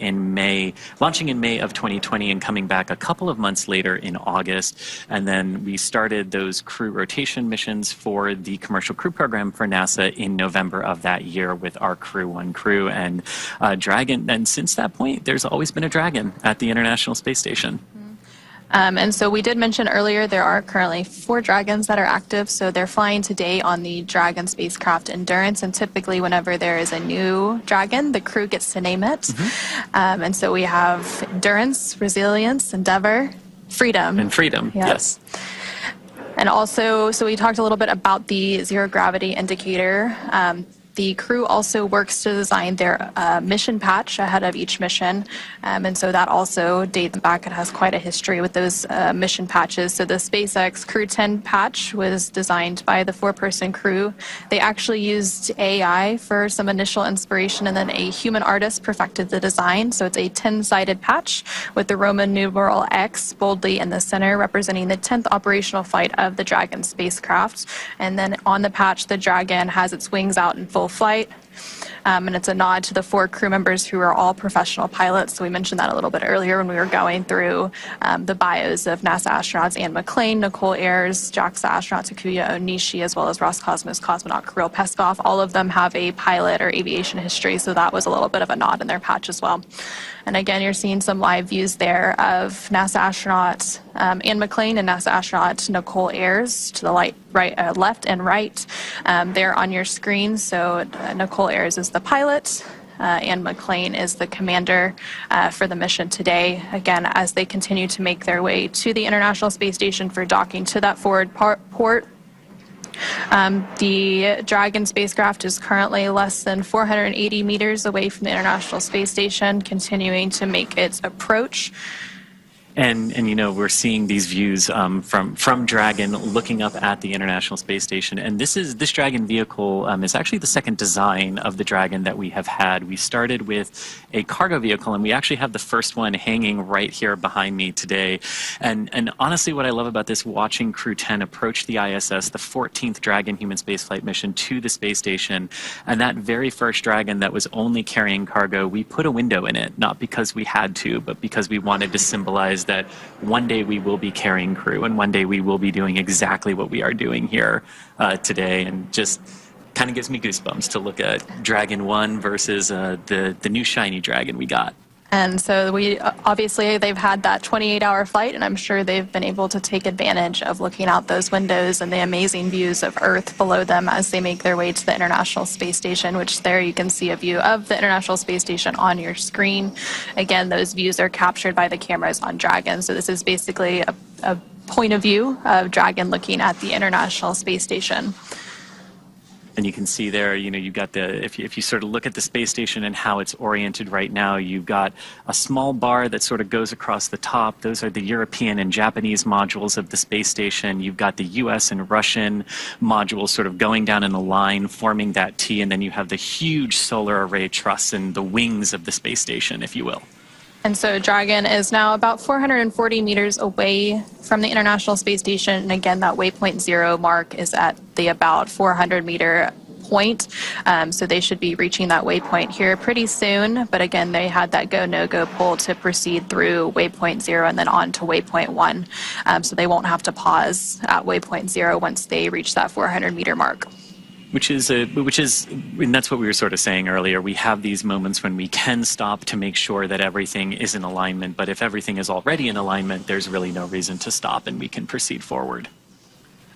launching in May of 2020 and coming back a couple of months later in August. And then we started those crew rotation missions for the Commercial Crew Program for NASA in November of that year with our Crew-1 crew and Dragon. And since that point, there's always been a Dragon at the International Space Station. And so we did mention earlier there are currently 4 Dragons that are active. So they're flying today on the Dragon spacecraft Endurance. And typically whenever there is a new Dragon, the crew gets to name it. And so we have Endurance, Resilience, Endeavor, Freedom. And Freedom, yes. And also, so we talked a little bit about the zero gravity indicator. the crew also works to design their mission patch ahead of each mission. And so that also dates back. It has quite a history with those mission patches. So the SpaceX Crew-10 patch was designed by the 4-person crew. They actually used AI for some initial inspiration, and then a human artist perfected the design. So it's a 10-sided patch with the Roman numeral X boldly in the center, representing the 10th operational flight of the Dragon spacecraft. And then on the patch, the Dragon has its wings out in full flight. And it's a nod to the 4 crew members who are all professional pilots. So we mentioned that a little bit earlier when we were going through the bios of NASA astronauts Anne McClain, Nicole Ayers, JAXA astronaut Takuya Onishi, as well as Roscosmos cosmonaut Kirill Peskov. All of them have a pilot or aviation history, so that was a little bit of a nod in their patch as well. And again, you're seeing some live views there of NASA astronaut Anne McClain and NASA astronaut Nicole Ayers to the left and right there on your screen. So Nicole Ayers is the pilot. Anne McClain is the commander for the mission today. Again, as they continue to make their way to the International Space Station for docking to that forward port. The Dragon spacecraft is currently less than 480 meters away from the International Space Station, continuing to make its approach. And you know, we're seeing these views from Dragon looking up at the International Space Station. And this Dragon vehicle is actually the second design of the Dragon that we have had. We started with a cargo vehicle, and we actually have the first one hanging right here behind me today. And honestly, what I love about this, watching Crew-10 approach the ISS, the 14th Dragon human spaceflight mission to the space station, and that very first Dragon that was only carrying cargo, we put a window in it, not because we had to, but because we wanted to symbolize that one day we will be carrying crew, and one day we will be doing exactly what we are doing here today. And just kind of gives me goosebumps to look at Dragon 1 versus the new shiny Dragon we got. And so obviously they've had that 28-hour flight, and I'm sure they've been able to take advantage of looking out those windows and the amazing views of Earth below them as they make their way to the International Space Station, which there you can see a view of the International Space Station on your screen. Again, those views are captured by the cameras on Dragon. So this is basically a point of view of Dragon looking at the International Space Station. And you can see there, you know, you've got if you sort of look at the space station and how it's oriented right now, you've got a small bar that sort of goes across the top. Those are the European and Japanese modules of the space station. You've got the US and Russian modules sort of going down in a line, forming that T, and then you have the huge solar array truss and the wings of the space station, if you will. And so Dragon is now about 440 meters away from the International Space Station. And again, that waypoint 0 mark is at the about 400-meter point. So they should be reaching that waypoint here pretty soon. But again, they had that go, no-go pull to proceed through waypoint 0 and then on to waypoint 1. So they won't have to pause at waypoint 0 once they reach that 400-meter mark. And that's what we were sort of saying earlier. We have these moments when we can stop to make sure that everything is in alignment. But if everything is already in alignment, there's really no reason to stop, and we can proceed forward.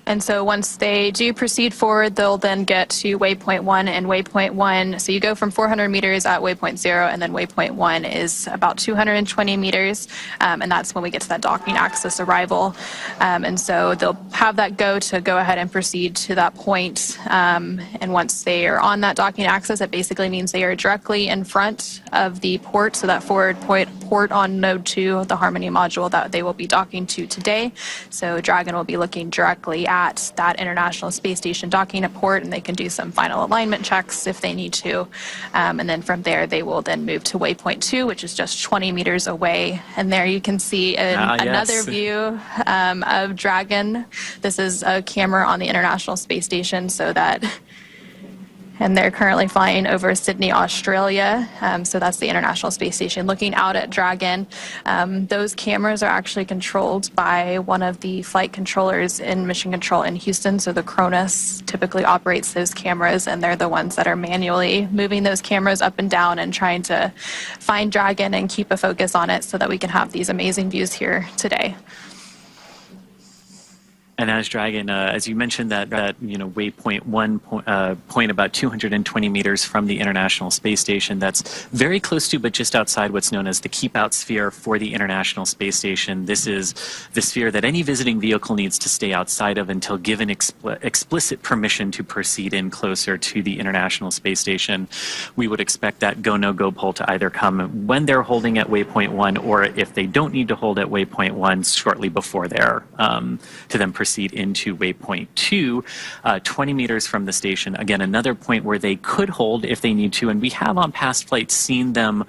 And so once they do proceed forward, they'll then get to waypoint 1 and waypoint 1. So you go from 400 meters at waypoint 0, and then waypoint 1 is about 220 meters. And that's when we get to that docking axis arrival. And so they'll have that go ahead and proceed to that point. And once they are on that docking axis, it basically means they are directly in front of the port. So that forward port on node 2, the Harmony module that they will be docking to today. So Dragon will be looking directly at that International Space Station docking port, and they can do some final alignment checks if they need to. And then from there, they will then move to waypoint 2, which is just 20 meters away. And there you can see another view of Dragon. This is a camera on the International Space Station, and they're currently flying over Sydney, Australia. So that's the International Space Station looking out at Dragon. Those cameras are actually controlled by one of the flight controllers in Mission Control in Houston. So the Cronus typically operates those cameras, and they're the ones that are manually moving those cameras up and down and trying to find Dragon and keep a focus on it so that we can have these amazing views here today. And as Dragon, as you mentioned, that waypoint one point about 220 meters from the International Space Station, that's very close to, but just outside what's known as the keep-out sphere for the International Space Station. This is the sphere that any visiting vehicle needs to stay outside of until given explicit permission to proceed in closer to the International Space Station. We would expect that go, no-go poll to either come when they're holding at waypoint 1, or if they don't need to hold at waypoint 1, shortly before they're to then proceed into waypoint 2, 20 meters from the station. Again, another point where they could hold if they need to, and we have on past flights seen them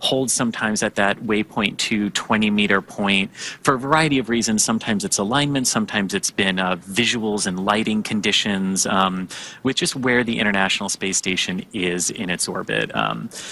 hold sometimes at that waypoint 2 20-meter point for a variety of reasons. Sometimes it's alignment, sometimes it's been visuals and lighting conditions, with just where the International Space Station is in its orbit.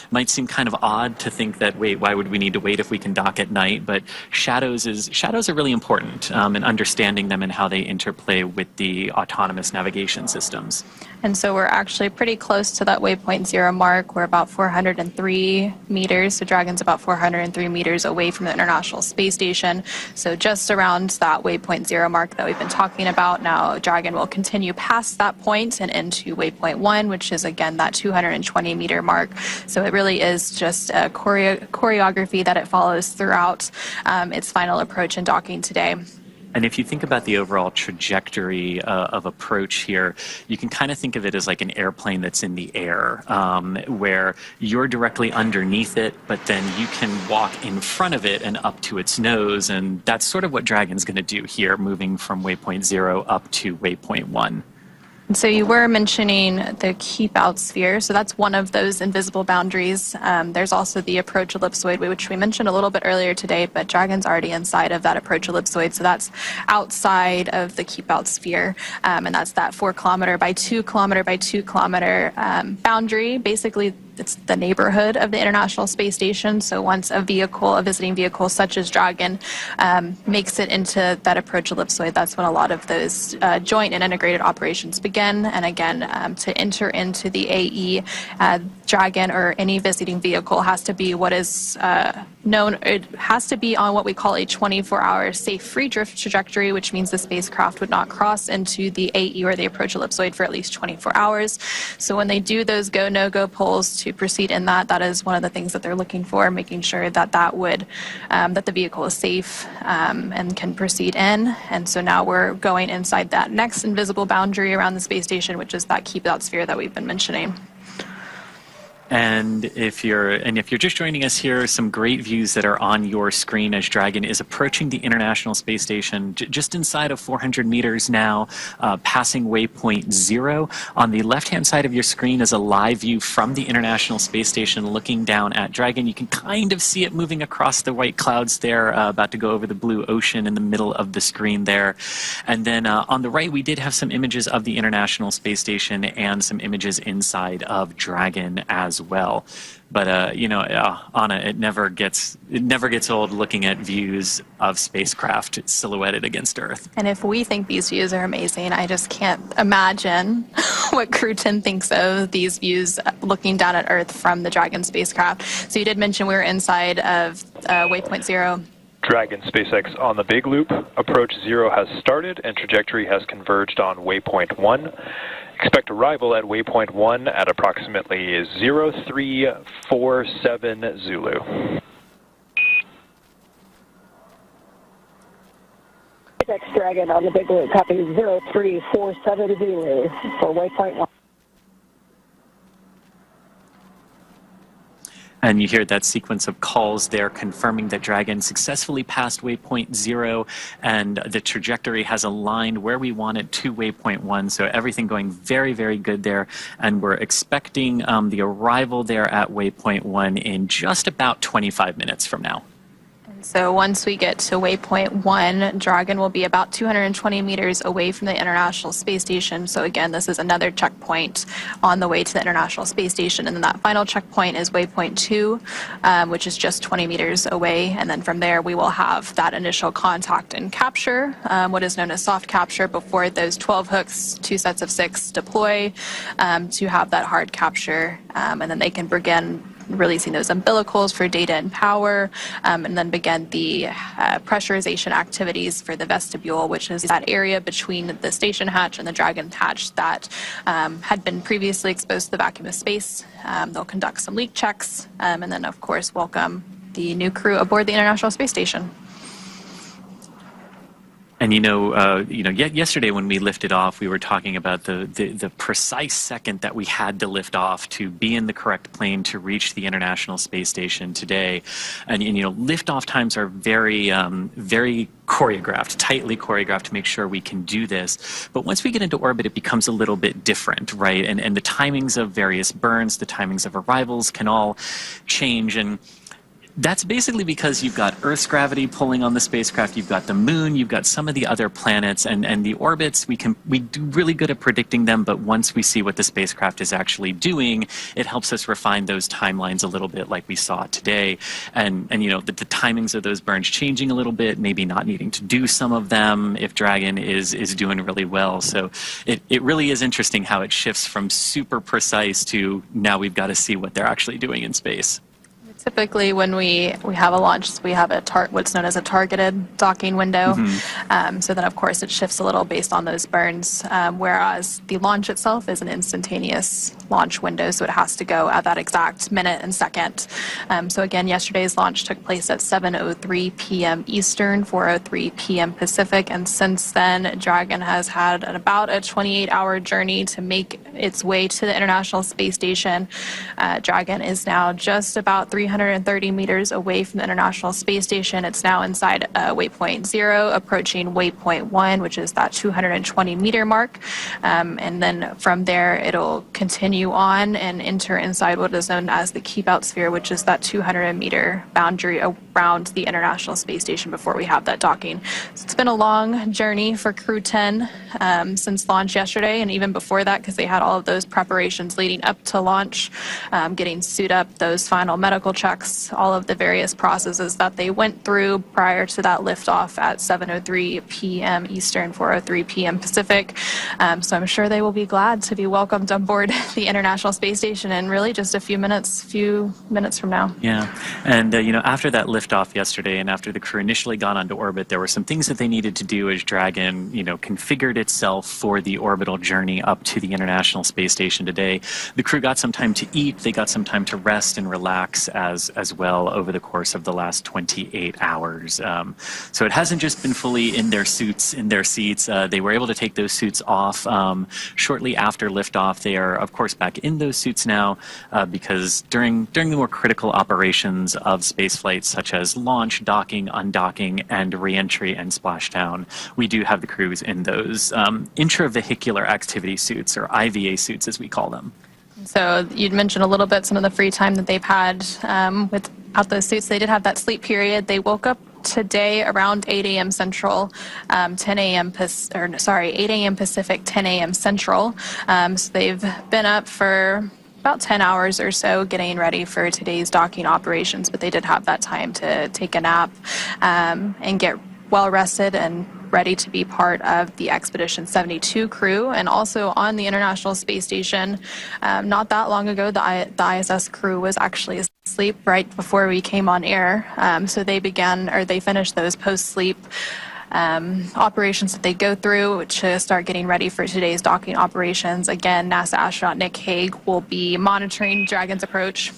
Might seem kind of odd to think that, wait, why would we need to wait if we can dock at night? But shadows are really important in understanding them and how they interplay with the autonomous navigation systems. And so we're actually pretty close to that waypoint 0 mark. We're about 403 meters. So Dragon's about 403 meters away from the International Space Station. So just around that waypoint 0 mark that we've been talking about. Now Dragon will continue past that point and into waypoint 1, which is again that 220 meter mark. So it really is just a choreography that it follows throughout its final approach and docking today. And if you think about the overall trajectory of approach here, you can kind of think of it as like an airplane that's in the air, where you're directly underneath it, but then you can walk in front of it and up to its nose. And that's sort of what Dragon's going to do here, moving from waypoint 0 up to waypoint 1. So you were mentioning the keep-out sphere. So that's one of those invisible boundaries. There's also the approach ellipsoid, which we mentioned a little bit earlier today, but Dragon's already inside of that approach ellipsoid. So that's outside of the keep-out sphere. And that's that 4 kilometer by 2 kilometer by 2 kilometer boundary. Basically, it's the neighborhood of the International Space Station. So once a visiting vehicle such as Dragon, makes it into that approach ellipsoid, that's when a lot of those joint and integrated operations begin. And again, to enter into the AE, Dragon or any visiting vehicle has to be what is known, it has to be on what we call a 24-hour safe free drift trajectory, which means the spacecraft would not cross into the AE or the approach ellipsoid for at least 24 hours. So when they do those go, no-go polls to proceed in that is one of the things that they're looking for, making sure that that the vehicle is safe and can proceed in. And so now we're going inside that next invisible boundary around the space station, which is that keep-out sphere that we've been mentioning. And if you're just joining us here, some great views that are on your screen as Dragon is approaching the International Space Station, just inside of 400 meters now, passing waypoint 0. On the left-hand side of your screen is a live view from the International Space Station looking down at Dragon. You can kind of see it moving across the white clouds there, about to go over the blue ocean in the middle of the screen there. And then on the right, we did have some images of the International Space Station and some images inside of Dragon as well. But Anna, it never gets old looking at views of spacecraft silhouetted against Earth. And if we think these views are amazing, I just can't imagine what Crew-10 thinks of these views looking down at Earth from the Dragon spacecraft. So you did mention we were inside of waypoint 0. Dragon SpaceX on the big loop. Approach 0 has started and trajectory has converged on waypoint 1. Expect arrival at waypoint 1 at approximately 0347 Zulu. SpaceX Dragon on the big loop, copy 0347 Zulu for waypoint 1. And you hear that sequence of calls there confirming that Dragon successfully passed waypoint 0 and the trajectory has aligned where we want it to waypoint 1. So everything going very, very good there. And we're expecting the arrival there at waypoint 1 in just about 25 minutes from now. So once we get to waypoint 1, Dragon will be about 220 meters away from the International Space Station. So again, this is another checkpoint on the way to the International Space Station. And then that final checkpoint is waypoint 2, which is just 20 meters away. And then from there, we will have that initial contact and capture, what is known as soft capture, before those 12 hooks, 2 sets of 6 deploy to have that hard capture. And then they can begin releasing those umbilicals for data and power, and then began the pressurization activities for the vestibule, which is that area between the station hatch and the Dragon hatch that had been previously exposed to the vacuum of space. They'll conduct some leak checks, and then, of course, welcome the new crew aboard the International Space Station. And yesterday when we lifted off, we were talking about the precise second that we had to lift off to be in the correct plane to reach the International Space Station today. And liftoff times are very, very choreographed, tightly choreographed to make sure we can do this. But once we get into orbit, it becomes a little bit different, right? And the timings of various burns, the timings of arrivals can all change. And that's basically because you've got Earth's gravity pulling on the spacecraft, you've got the moon, you've got some of the other planets, and the orbits, we do really good at predicting them, but once we see what the spacecraft is actually doing, it helps us refine those timelines a little bit like we saw today. And the timings of those burns changing a little bit, maybe not needing to do some of them if Dragon is doing really well. So it really is interesting how it shifts from super precise to now we've got to see what they're actually doing in space. Typically, when we have a launch, we have what's known as a targeted docking window. So then, of course, it shifts a little based on those burns, whereas the launch itself is an instantaneous launch window, so it has to go at that exact minute and second. So again, yesterday's launch took place at 7:03 p.m. Eastern, 4:03 p.m. Pacific, and since then, Dragon has had about a 28-hour journey to make its way to the International Space Station. Dragon is now just about 330 meters away from the International Space Station. It's now inside waypoint 0, approaching waypoint 1, which is that 220-meter mark. And then from there, it'll continue on and enter inside what is known as the keep-out sphere, which is that 200-meter boundary around the International Space Station before we have that docking. So it's been a long journey for Crew-10 since launch yesterday, and even before that, because they had all of those preparations leading up to launch, getting suited up, those final medical checks, all of the various processes that they went through prior to that liftoff at 7:03 p.m. Eastern, 4:03 p.m. Pacific. So I'm sure they will be glad to be welcomed on board the International Space Station in really just a few minutes from now. Yeah, and after that liftoff yesterday, and after the crew initially got onto orbit, there were some things that they needed to do as Dragon, configured itself for the orbital journey up to the International Space Station today. The crew got some time to eat, they got some time to rest and relax as well over the course of the last 28 hours. So it hasn't just been fully in their suits, in their seats. They were able to take those suits off shortly after liftoff. They are, of course, back in those suits now because during the more critical operations of spaceflight, such as launch, docking, undocking, and reentry and splashdown, we do have the crews in those intravehicular activity suits, or IVA suits as we call them. So you'd mentioned a little bit some of the free time that they've had without those suits. They did have that sleep period. They woke up today around 8 a.m. Central, 8 a.m. Pacific, 10 a.m. Central. So they've been up for about 10 hours or so getting ready for today's docking operations, but they did have that time to take a nap and get well rested and ready to be part of the Expedition 72 crew. And also on the International Space Station, not that long ago, the ISS crew was actually asleep right before we came on air. So they finished those post-sleep operations that they go through to start getting ready for today's docking operations. Again, NASA astronaut Nick Hague will be monitoring Dragon's approach.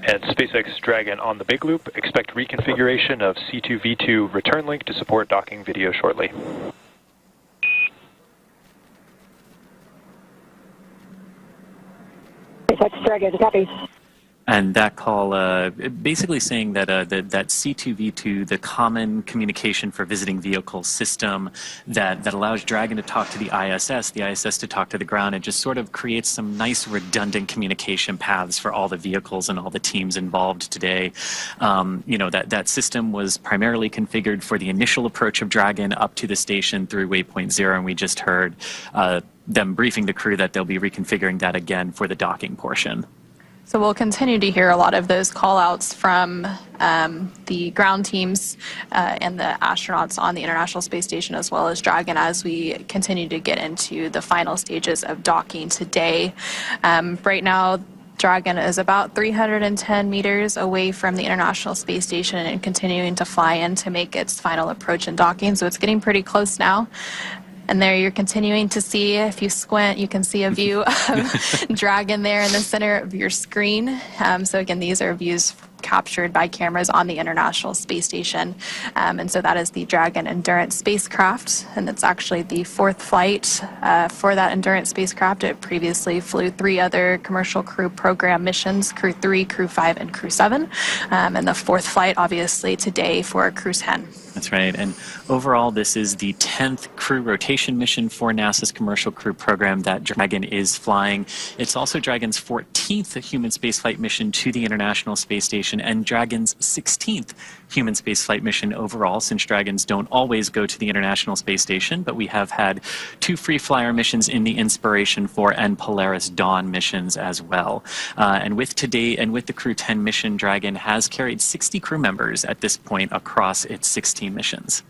And SpaceX Dragon on the big loop. Expect reconfiguration of C2V2 return link to support docking video shortly. SpaceX Dragon, copy. And that call basically saying that that C2V2, the common communication for visiting vehicle system that allows Dragon to talk to the ISS to talk to the ground, it just sort of creates some nice redundant communication paths for all the vehicles and all the teams involved today. That system was primarily configured for the initial approach of Dragon up to the station through waypoint 0, and we just heard them briefing the crew that they'll be reconfiguring that again for the docking portion. So we'll continue to hear a lot of those call-outs from the ground teams and the astronauts on the International Space Station, as well as Dragon, as we continue to get into the final stages of docking today. Right now, Dragon is about 310 meters away from the International Space Station and continuing to fly in to make its final approach and docking. So it's getting pretty close now. And there you're continuing to see, if you squint, you can see a view of Dragon there in the center of your screen. So again, these are views captured by cameras on the International Space Station. And so that is the Dragon Endurance spacecraft, and it's actually the fourth flight for that Endurance spacecraft. It previously flew 3 other commercial crew program missions, Crew-3, Crew-5, and Crew-7, and the fourth flight, obviously, today for Crew-10. That's right. And overall, this is the 10th crew rotation mission for NASA's Commercial Crew Program that Dragon is flying. It's also Dragon's 14th human spaceflight mission to the International Space Station and Dragon's 16th human spaceflight mission overall, since Dragons don't always go to the International Space Station, but we have had 2 free flyer missions in the Inspiration 4 and Polaris Dawn missions as well. And with today and with the Crew-10 mission, Dragon has carried 60 crew members at this point across its 16 missions.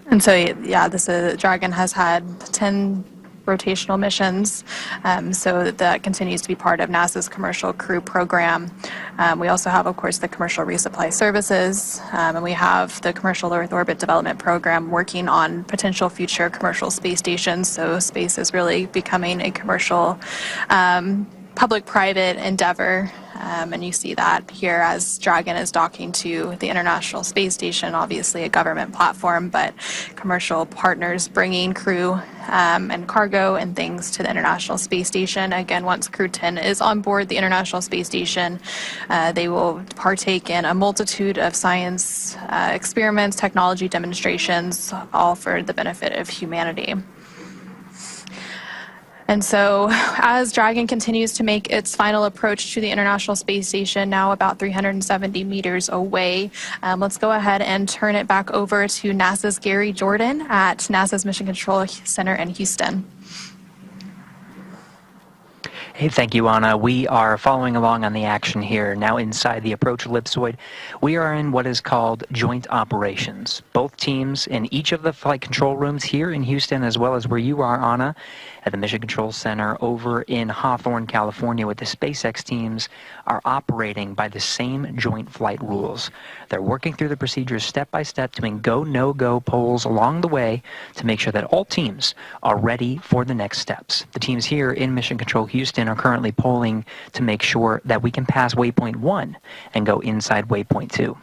And so, yeah, Dragon has had 10 rotational missions, so that continues to be part of NASA's Commercial Crew Program. We also have, of course, the Commercial Resupply Services, and we have the Commercial Earth Orbit Development Program working on potential future commercial space stations. So space is really becoming a commercial public-private endeavor. And you see that here as Dragon is docking to the International Space Station, obviously a government platform, but commercial partners bringing crew and cargo and things to the International Space Station. Again, once Crew-10 is on board the International Space Station, they will partake in a multitude of science experiments, technology demonstrations, all for the benefit of humanity. And so as Dragon continues to make its final approach to the International Space Station, now about 370 meters away, let's go ahead and turn it back over to NASA's Gary Jordan at NASA's Mission Control Center in Houston. Hey, thank you, Anna. We are following along on the action here. Now inside the approach ellipsoid, we are in what is called joint operations. Both teams in each of the flight control rooms here in Houston, as well as where you are, Anna, at the Mission Control Center over in Hawthorne, California, with the SpaceX teams, are operating by the same joint flight rules. They're working through the procedures step by step, doing go, no-go polls along the way to make sure that all teams are ready for the next steps. The teams here in Mission Control Houston are currently polling to make sure that we can pass waypoint 1 and go inside waypoint 2.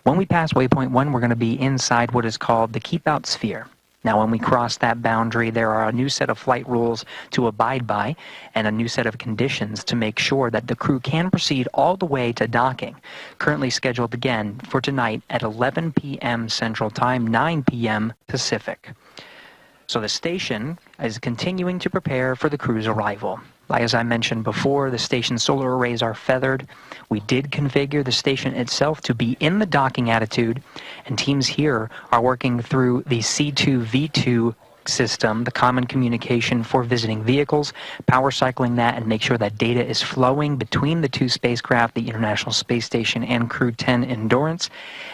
When we pass waypoint 1, we're going to be inside what is called the keep out sphere. Now, when we cross that boundary, there are a new set of flight rules to abide by and a new set of conditions to make sure that the crew can proceed all the way to docking, currently scheduled again for tonight at 11 p.m. Central Time, 9 p.m. Pacific. So the station is continuing to prepare for the crew's arrival. Like as I mentioned before, the station's solar arrays are feathered. We did configure the station itself to be in the docking attitude, and teams here are working through the C2V2 system, the common communication for visiting vehicles, power cycling that and make sure that data is flowing between the 2 spacecraft, the International Space Station and Crew-10 Endurance,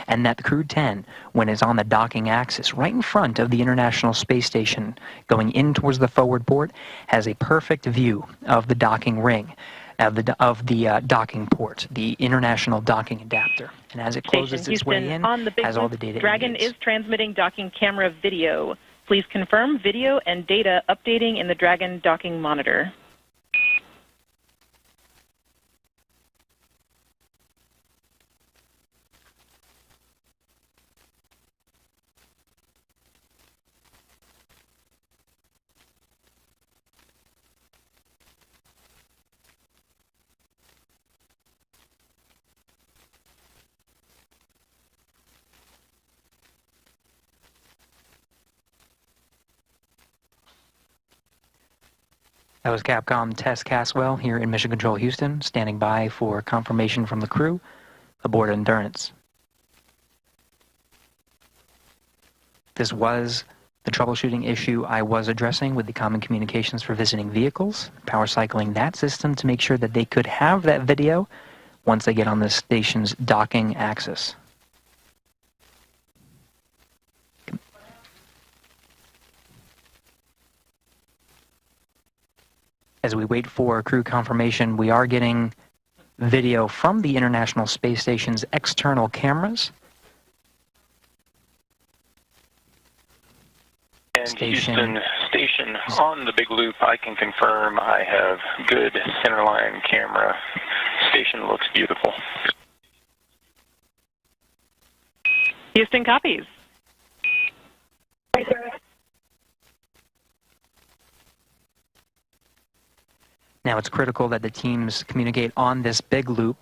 and that Crew-10, when it's on the docking axis right in front of the International Space Station going in towards the forward port, has a perfect view of the docking ring, of the docking port, the International Docking Adapter. And as it closes its way in, has all the data. Dragon is transmitting docking camera video. Please confirm video and data updating in the Dragon docking monitor. That was Capcom Tess Caswell here in Mission Control Houston, standing by for confirmation from the crew aboard Endurance. This was the troubleshooting issue I was addressing with the common communications for visiting vehicles, power cycling that system to make sure that they could have that video once they get on the station's docking axis. As we wait for crew confirmation, we are getting video from the International Space Station's external cameras. And Houston Station on the big loop, I can confirm I have good centerline camera. Station looks beautiful. Houston copies. Now, it's critical that the teams communicate on this big loop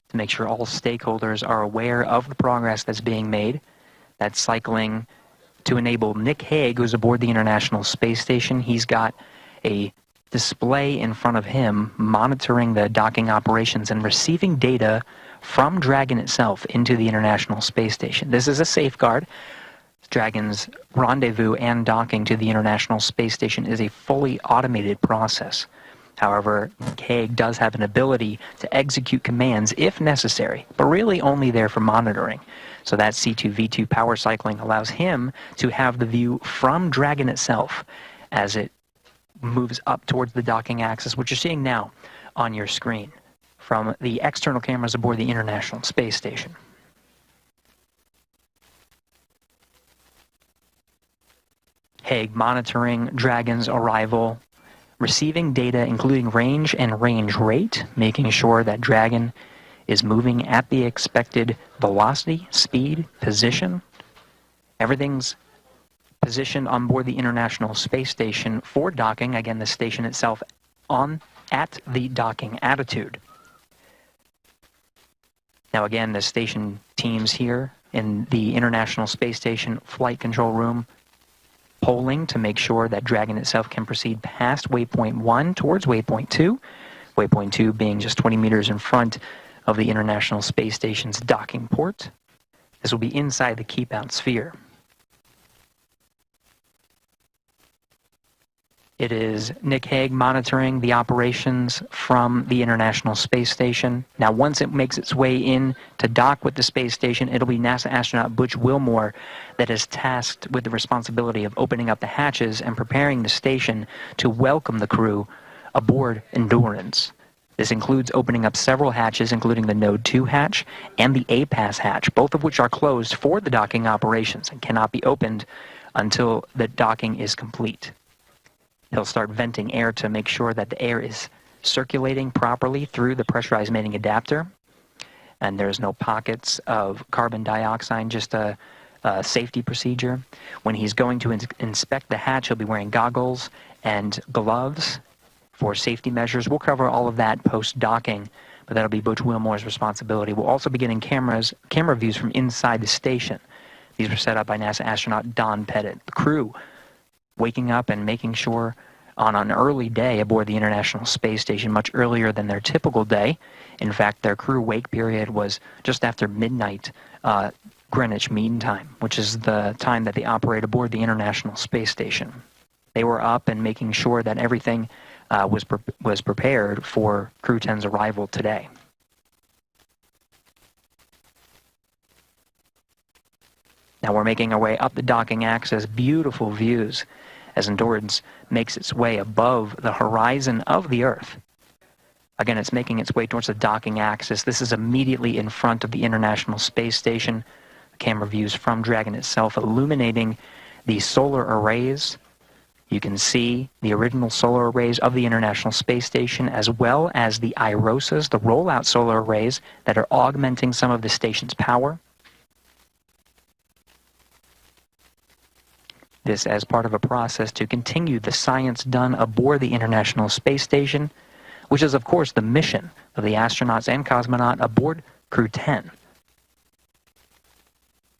to make sure all stakeholders are aware of the progress that's being made. That's cycling to enable Nick Hague, who's aboard the International Space Station. He's got a display in front of him monitoring the docking operations and receiving data from Dragon itself into the International Space Station. This is a safeguard. Dragon's rendezvous and docking to the International Space Station is a fully automated process. However, Hague does have an ability to execute commands if necessary, but really only there for monitoring. So that C2V2 power cycling allows him to have the view from Dragon itself as it moves up towards the docking axis, which you're seeing now on your screen from the external cameras aboard the International Space Station. Hague monitoring Dragon's arrival, receiving data including range and range rate, making sure that Dragon is moving at the expected velocity, speed, position. Everything's positioned on board the International Space Station for docking. Again, the station itself at the docking attitude. Now again, the station teams here in the International Space Station flight control room polling to make sure that Dragon itself can proceed past waypoint 1 towards waypoint 2. Waypoint 2 being just 20 meters in front of the International Space Station's docking port. This will be inside the keep-out sphere. It is Nick Hague monitoring the operations from the International Space Station. Now, once it makes its way in to dock with the space station, it'll be NASA astronaut Butch Wilmore that is tasked with the responsibility of opening up the hatches and preparing the station to welcome the crew aboard Endurance. This includes opening up several hatches, including the Node 2 hatch and the APAS hatch, both of which are closed for the docking operations and cannot be opened until the docking is complete. He'll start venting air to make sure that the air is circulating properly through the pressurized mating adapter, and there's no pockets of carbon dioxide, just a safety procedure. When he's going to inspect the hatch, he'll be wearing goggles and gloves for safety measures. We'll cover all of that post-docking, but that'll be Butch Wilmore's responsibility. We'll also be getting camera views from inside the station. These were set up by NASA astronaut Don Pettit. The crew waking up and making sure on an early day aboard the International Space Station, much earlier than their typical day. In fact, their crew wake period was just after midnight Greenwich Mean Time, which is the time that they operate aboard the International Space Station. They were up and making sure that everything was prepared for Crew-10's arrival today. Now we're making our way up the docking axis, beautiful views as Endurance makes its way above the horizon of the Earth. Again, it's making its way towards the docking axis. This is immediately in front of the International Space Station. The camera views from Dragon itself illuminating the solar arrays. You can see the original solar arrays of the International Space Station, as well as the IROSAs, the rollout solar arrays that are augmenting some of the station's power. This as part of a process to continue the science done aboard the International Space Station, which is, of course, the mission of the astronauts and cosmonaut aboard Crew-10.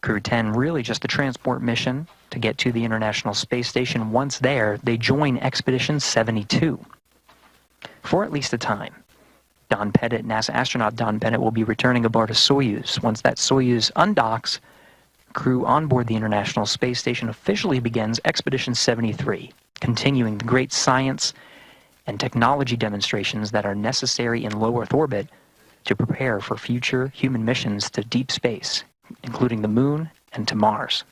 Crew-10 really just a transport mission to get to the International Space Station. Once there, they join Expedition 72 for at least a time. Don Pettit, NASA astronaut Don Pettit, will be returning aboard a Soyuz. Once that Soyuz undocks, crew on board the International Space Station officially begins Expedition 73, continuing the great science and technology demonstrations that are necessary in low Earth orbit to prepare for future human missions to deep space, including the Moon and to Mars.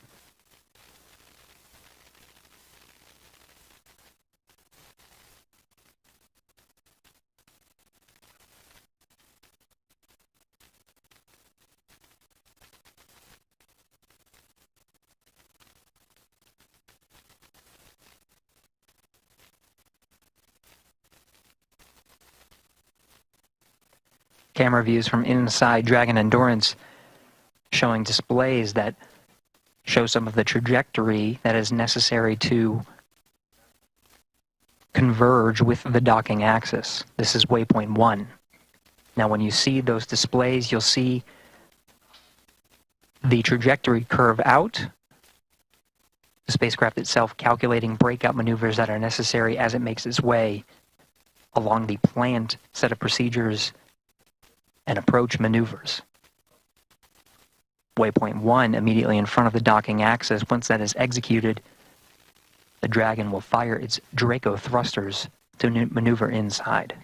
camera views from inside Dragon Endurance, showing displays that show some of the trajectory that is necessary to converge with the docking axis. This is waypoint 1. Now when you see those displays, you'll see the trajectory curve out, the spacecraft itself calculating breakout maneuvers that are necessary as it makes its way along the planned set of procedures and approach maneuvers. Waypoint 1, immediately in front of the docking axis, once that is executed, the Dragon will fire its Draco thrusters to maneuver inside.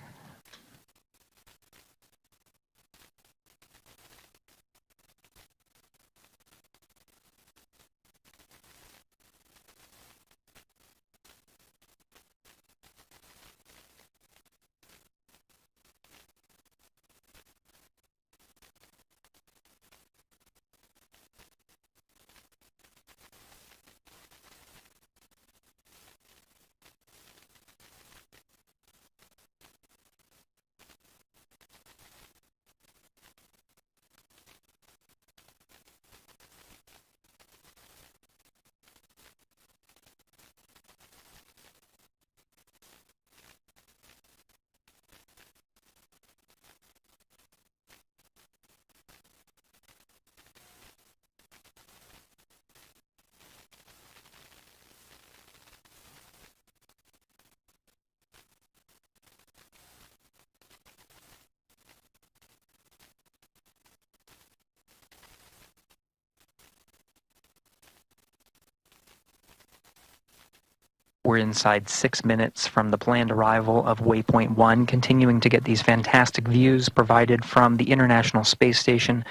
We're inside 6 minutes from the planned arrival of Waypoint 1, continuing to get these fantastic views provided from the International Space Station,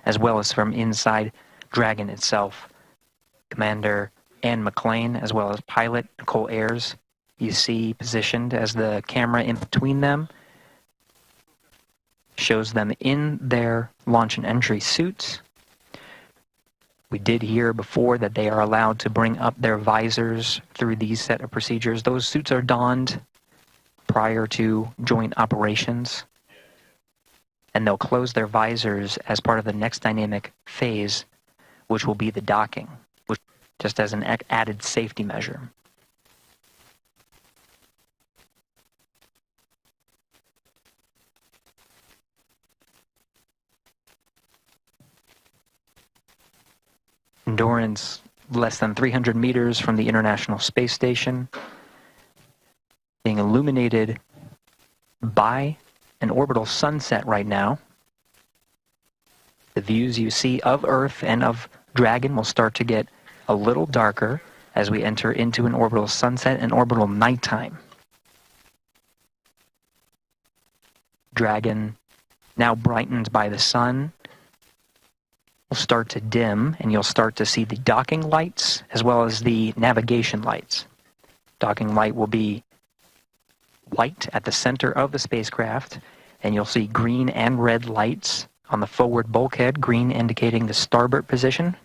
as well as from inside Dragon itself. Commander Anne McLean, as well as pilot Nicole Ayers, you see positioned as the camera in between them, shows them in their launch and entry suits. We did hear before that they are allowed to bring up their visors through these set of procedures. Those suits are donned prior to joint operations, and they'll close their visors as part of the next dynamic phase, which will be the docking, which just as an added safety measure. Endurance less than 300 meters from the International Space Station, being illuminated by an orbital sunset right now. The views you see of Earth and of Dragon will start to get a little darker as we enter into an orbital sunset and orbital nighttime. Dragon, now brightened by the sun, will start to dim, and you'll start to see the docking lights as well as the navigation lights. Docking light will be white at the center of the spacecraft, and you'll see green and red lights on the forward bulkhead, green indicating the starboard position,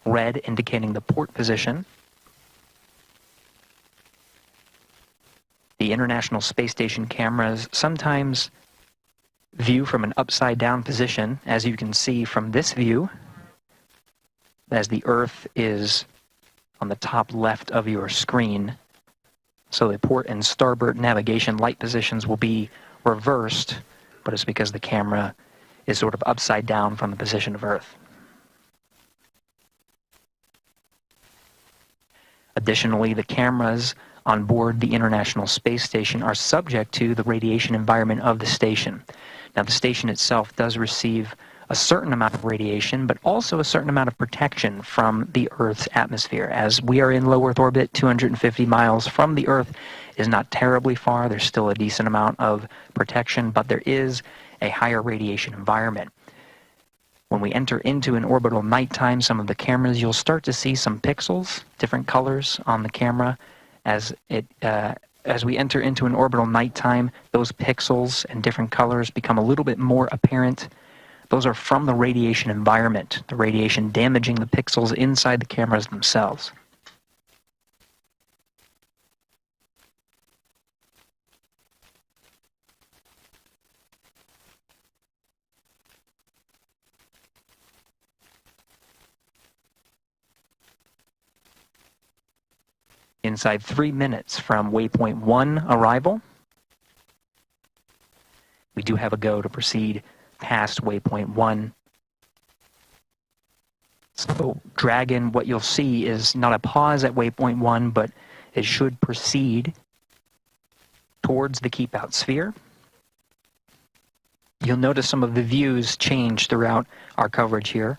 red indicating the port position. The International Space Station cameras sometimes view from an upside down position, as you can see from this view, as the Earth is on the top left of your screen. So the port and starboard navigation light positions will be reversed, but it's because the camera is sort of upside down from the position of Earth. Additionally, the cameras on board the International Space Station are subject to the radiation environment of the station. Now, the station itself does receive a certain amount of radiation, but also a certain amount of protection from the Earth's atmosphere. As we are in low Earth orbit, 250 miles from the Earth is not terribly far. There's still a decent amount of protection, but there is a higher radiation environment. When we enter into an orbital nighttime, some of the cameras, you'll start to see some pixels, different colors on the camera. As we enter into an orbital nighttime, those pixels and different colors become a little bit more apparent. Those are from the radiation environment, the radiation damaging the pixels inside the cameras themselves. inside 3 minutes from waypoint 1 arrival. We do have a go to proceed past waypoint 1. So Dragon, what you'll see is not a pause at waypoint 1, but it should proceed towards the keep out sphere. You'll notice some of the views change throughout our coverage here.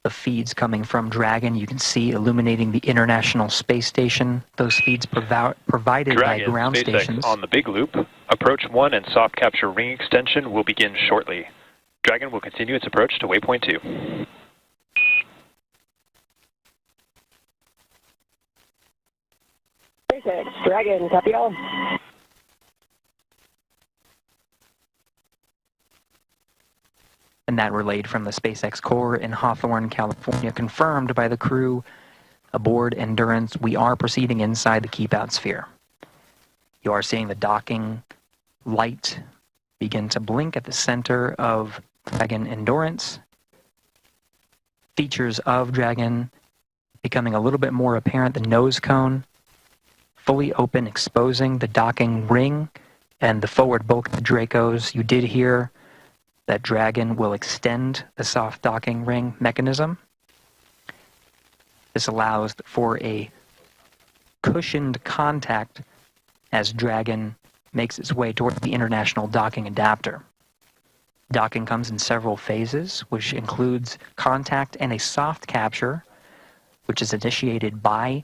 The feeds coming from Dragon, you can see illuminating the International Space Station. Those feeds provided by ground SpaceX stations. On the big loop, approach 1 and soft capture ring extension will begin shortly. Dragon will continue its approach to waypoint 2. SpaceX, Dragon, copy all. And that relayed from the SpaceX core in Hawthorne, California, confirmed by the crew aboard Endurance. We are proceeding inside the keep out sphere. You are seeing the docking light begin to blink at the center of Dragon Endurance. Features of Dragon becoming a little bit more apparent. The nose cone fully open, exposing the docking ring and the forward bulk of the Dracos. You did hear that Dragon will extend the soft docking ring mechanism. This allows for a cushioned contact as Dragon makes its way toward the International Docking Adapter. Docking comes in several phases, which includes contact and a soft capture, which is initiated by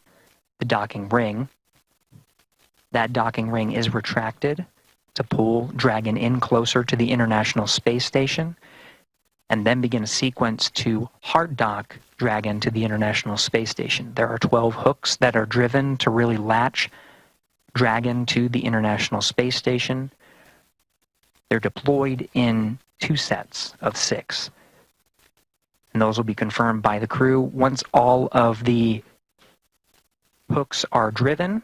the docking ring. That docking ring is retracted to pull Dragon in closer to the International Space Station, and then begin a sequence to hard dock Dragon to the International Space Station. There are 12 hooks that are driven to really latch Dragon to the International Space Station. They're deployed in 2 sets of 6. And those will be confirmed by the crew. Once all of the hooks are driven,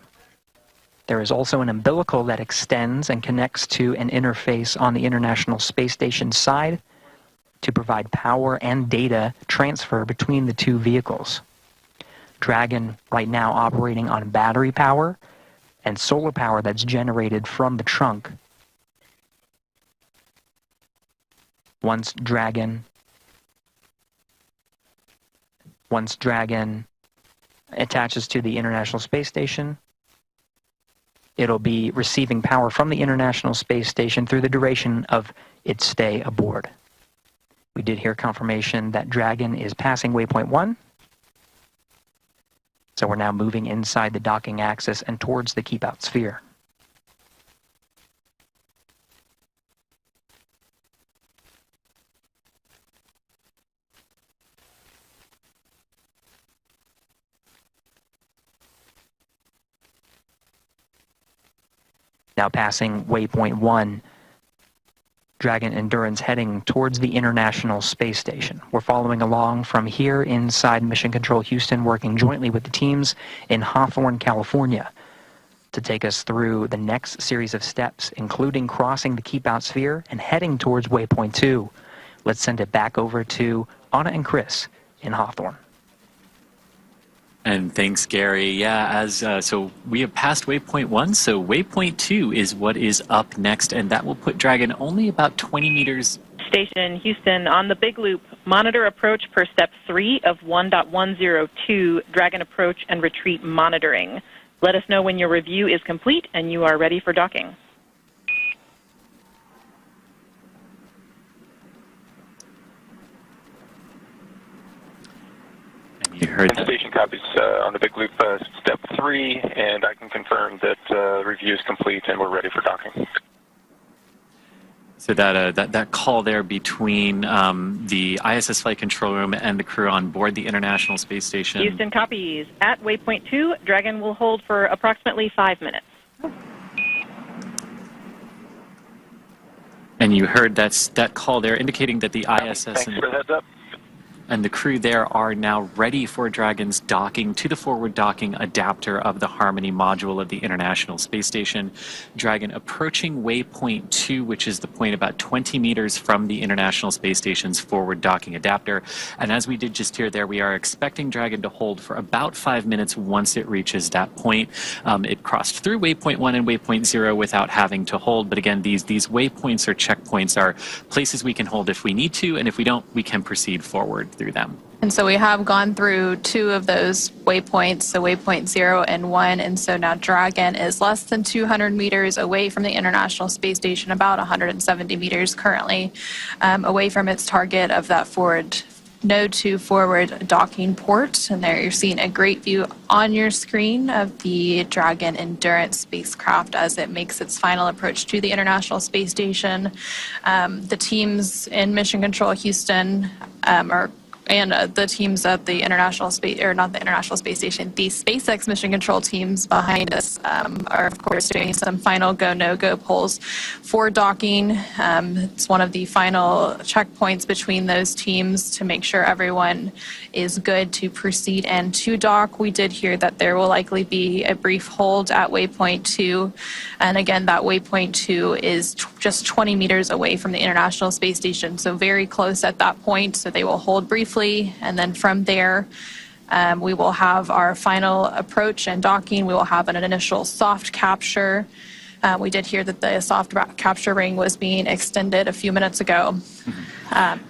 there is also an umbilical that extends and connects to an interface on the International Space Station side to provide power and data transfer between the 2 vehicles. Dragon right now operating on battery power and solar power that's generated from the trunk. Once Dragon attaches to the International Space Station, it'll be receiving power from the International Space Station through the duration of its stay aboard. We did hear confirmation that Dragon is passing waypoint 1. So we're now moving inside the docking axis and towards the keep out sphere. Now passing waypoint 1, Dragon Endurance heading towards the International Space Station. We're following along from here inside Mission Control Houston, working jointly with the teams in Hawthorne, California, to take us through the next series of steps, including crossing the keep out sphere and heading towards waypoint 2. Let's send it back over to Anna and Chris in Hawthorne. And thanks, Gary. Yeah, so we have passed waypoint 1, so waypoint 2 is what is up next, and that will put Dragon only about 20 meters. Station Houston on the big loop. Monitor approach per step 3 of 1.102, Dragon approach and retreat monitoring. Let us know when your review is complete and you are ready for docking. You heard that. Station copies on the big loop step 3, and I can confirm that review is complete and we're ready for docking. So that call there between the ISS flight control room and the crew on board the International Space Station. Houston copies. At waypoint 2, Dragon will hold for approximately 5 minutes. And you heard that call there indicating that the ISS... Thanks for the heads up. And the crew there are now ready for Dragon's docking to the forward docking adapter of the Harmony module of the International Space Station. Dragon approaching waypoint 2, which is the point about 20 meters from the International Space Station's forward docking adapter. And as we did just hear there, we are expecting Dragon to hold for about 5 minutes once it reaches that point. It crossed through waypoint 1 and waypoint 0 without having to hold. But again, these waypoints or checkpoints are places we can hold if we need to, and if we don't, we can proceed forward through them. And so we have gone through 2 of those waypoints, so waypoint 0 and 1, and so now Dragon is less than 200 meters away from the International Space Station, about 170 meters currently away from its target of that forward Node 2 forward docking port. And there you're seeing a great view on your screen of the Dragon Endurance spacecraft as it makes its final approach to the International Space Station. The teams in Mission Control Houston the teams at the International Space, or not the International Space Station, the SpaceX Mission Control teams behind us are, of course, doing some final go, no-go polls for docking. It's one of the final checkpoints between those teams to make sure everyone is good to proceed and to dock. We did hear that there will likely be a brief hold at waypoint 2. And again, that waypoint 2 is just 20 meters away from the International Space Station, so very close at that point. So they will hold briefly. And then from there, we will have our final approach and docking. We will have an initial soft capture. We did hear that the soft capture ring was being extended a few minutes ago. And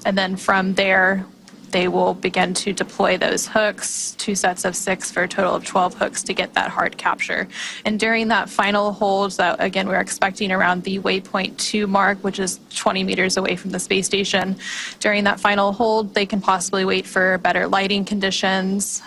then from there, they will begin to deploy those hooks, 2 sets of 6 for a total of 12 hooks to get that hard capture. And during that final hold, that again, we're expecting around the waypoint 2 mark, which is 20 meters away from the space station. During that final hold, they can possibly wait for better lighting conditions.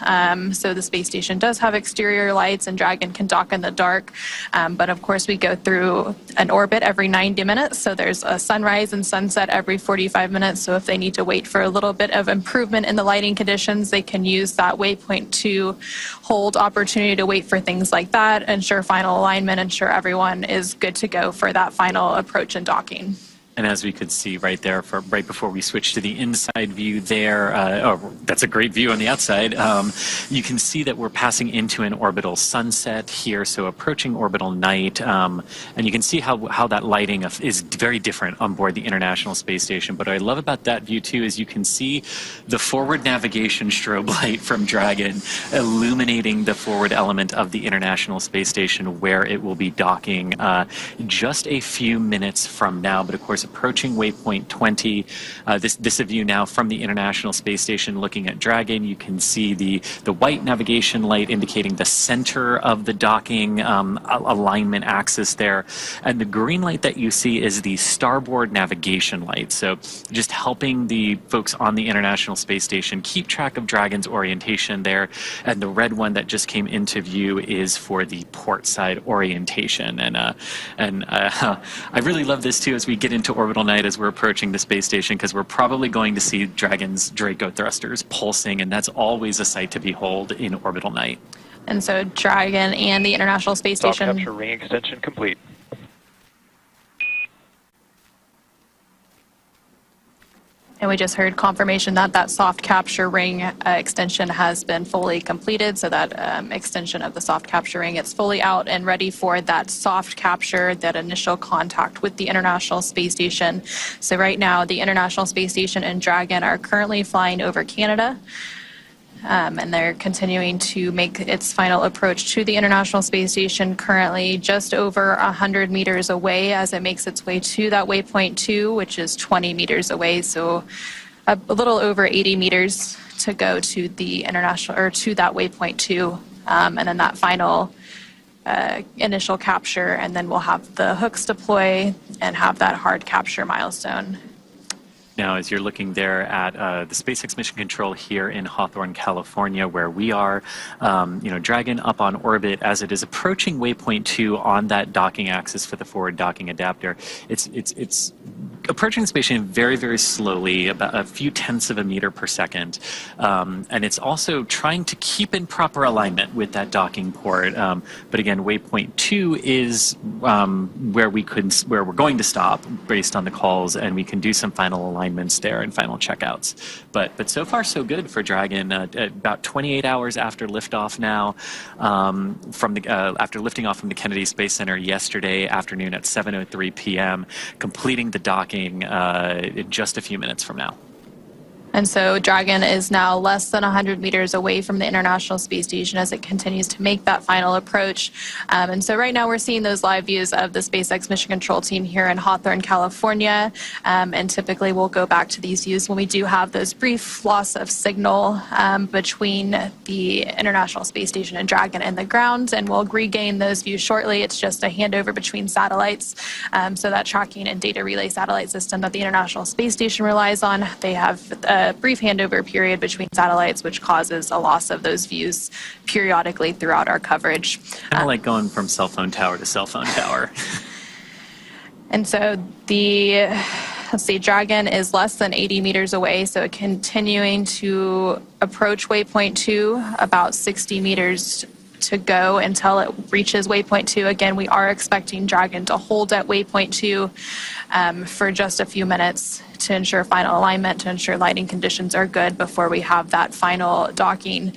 So the space station does have exterior lights and Dragon can dock in the dark. But of course, we go through an orbit every 90 minutes. So there's a sunrise and sunset every 45 minutes. So if they need to wait for a little bit of improvement in the lighting conditions, they can use that waypoint 2 hold opportunity to wait for things like that, ensure final alignment, ensure everyone is good to go for that final approach and docking. And as we could see right there, right before we switch to the inside view there, that's a great view on the outside. You can see that we're passing into an orbital sunset here, so approaching orbital night. And you can see how that lighting is very different on board the International Space Station. But what I love about that view too is you can see the forward navigation strobe light from Dragon illuminating the forward element of the International Space Station where it will be docking just a few minutes from now. But of course, approaching waypoint 20. This is a view now from the International Space Station looking at Dragon. You can see the white navigation light indicating the center of the docking alignment axis there. And the green light that you see is the starboard navigation light. So just helping the folks on the International Space Station keep track of Dragon's orientation there. And the red one that just came into view is for the port side orientation. And I really love this too as we get into orbital night as we're approaching the space station, because we're probably going to see Dragon's Draco thrusters pulsing, and that's always a sight to behold in orbital night. And so Dragon and the International Space Station. Soft capture ring extension complete. And we just heard confirmation that that soft capture ring extension has been fully completed. So that extension of the soft capture ring, it's fully out and ready for that soft capture, that initial contact with the International Space Station. So right now, the International Space Station and Dragon are currently flying over Canada. And they're continuing to make its final approach to the International Space Station, currently just over 100 meters away as it makes its way to that waypoint 2, which is 20 meters away. So a little over 80 meters to go to the international, or to that waypoint 2. And then that final initial capture, and then we'll have the hooks deploy and have that hard capture milestone. Now, as you're looking there at the SpaceX Mission Control here in Hawthorne, California, where we are, Dragon up on orbit as it is approaching waypoint 2 on that docking axis for the forward docking adapter. It's approaching the space station very, very slowly, about a few tenths of a meter per second. And it's also trying to keep in proper alignment with that docking port. But again, waypoint 2 is where we're going to stop based on the calls, and we can do some final alignments there and final checkouts. But so far so good for Dragon. About 28 hours after liftoff now, after lifting off from the Kennedy Space Center yesterday afternoon at 7:03 p.m., completing the docking in just a few minutes from now. And so Dragon is now less than 100 meters away from the International Space Station as it continues to make that final approach. And so right now we're seeing those live views of the SpaceX mission control team here in Hawthorne, California. And typically we'll go back to these views when we do have those brief loss of signal between the International Space Station and Dragon and the ground. And we'll regain those views shortly. It's just a handover between satellites. So that tracking and data relay satellite system that the International Space Station relies on, they have a brief handover period between satellites, which causes a loss of those views periodically throughout our coverage. Kind of like going from cell phone tower to cell phone tower. And so Dragon is less than 80 meters away, so continuing to approach waypoint 2, about 60 meters to go until it reaches waypoint 2. Again, we are expecting Dragon to hold at waypoint 2 for just a few minutes to ensure final alignment, to ensure lighting conditions are good before we have that final docking.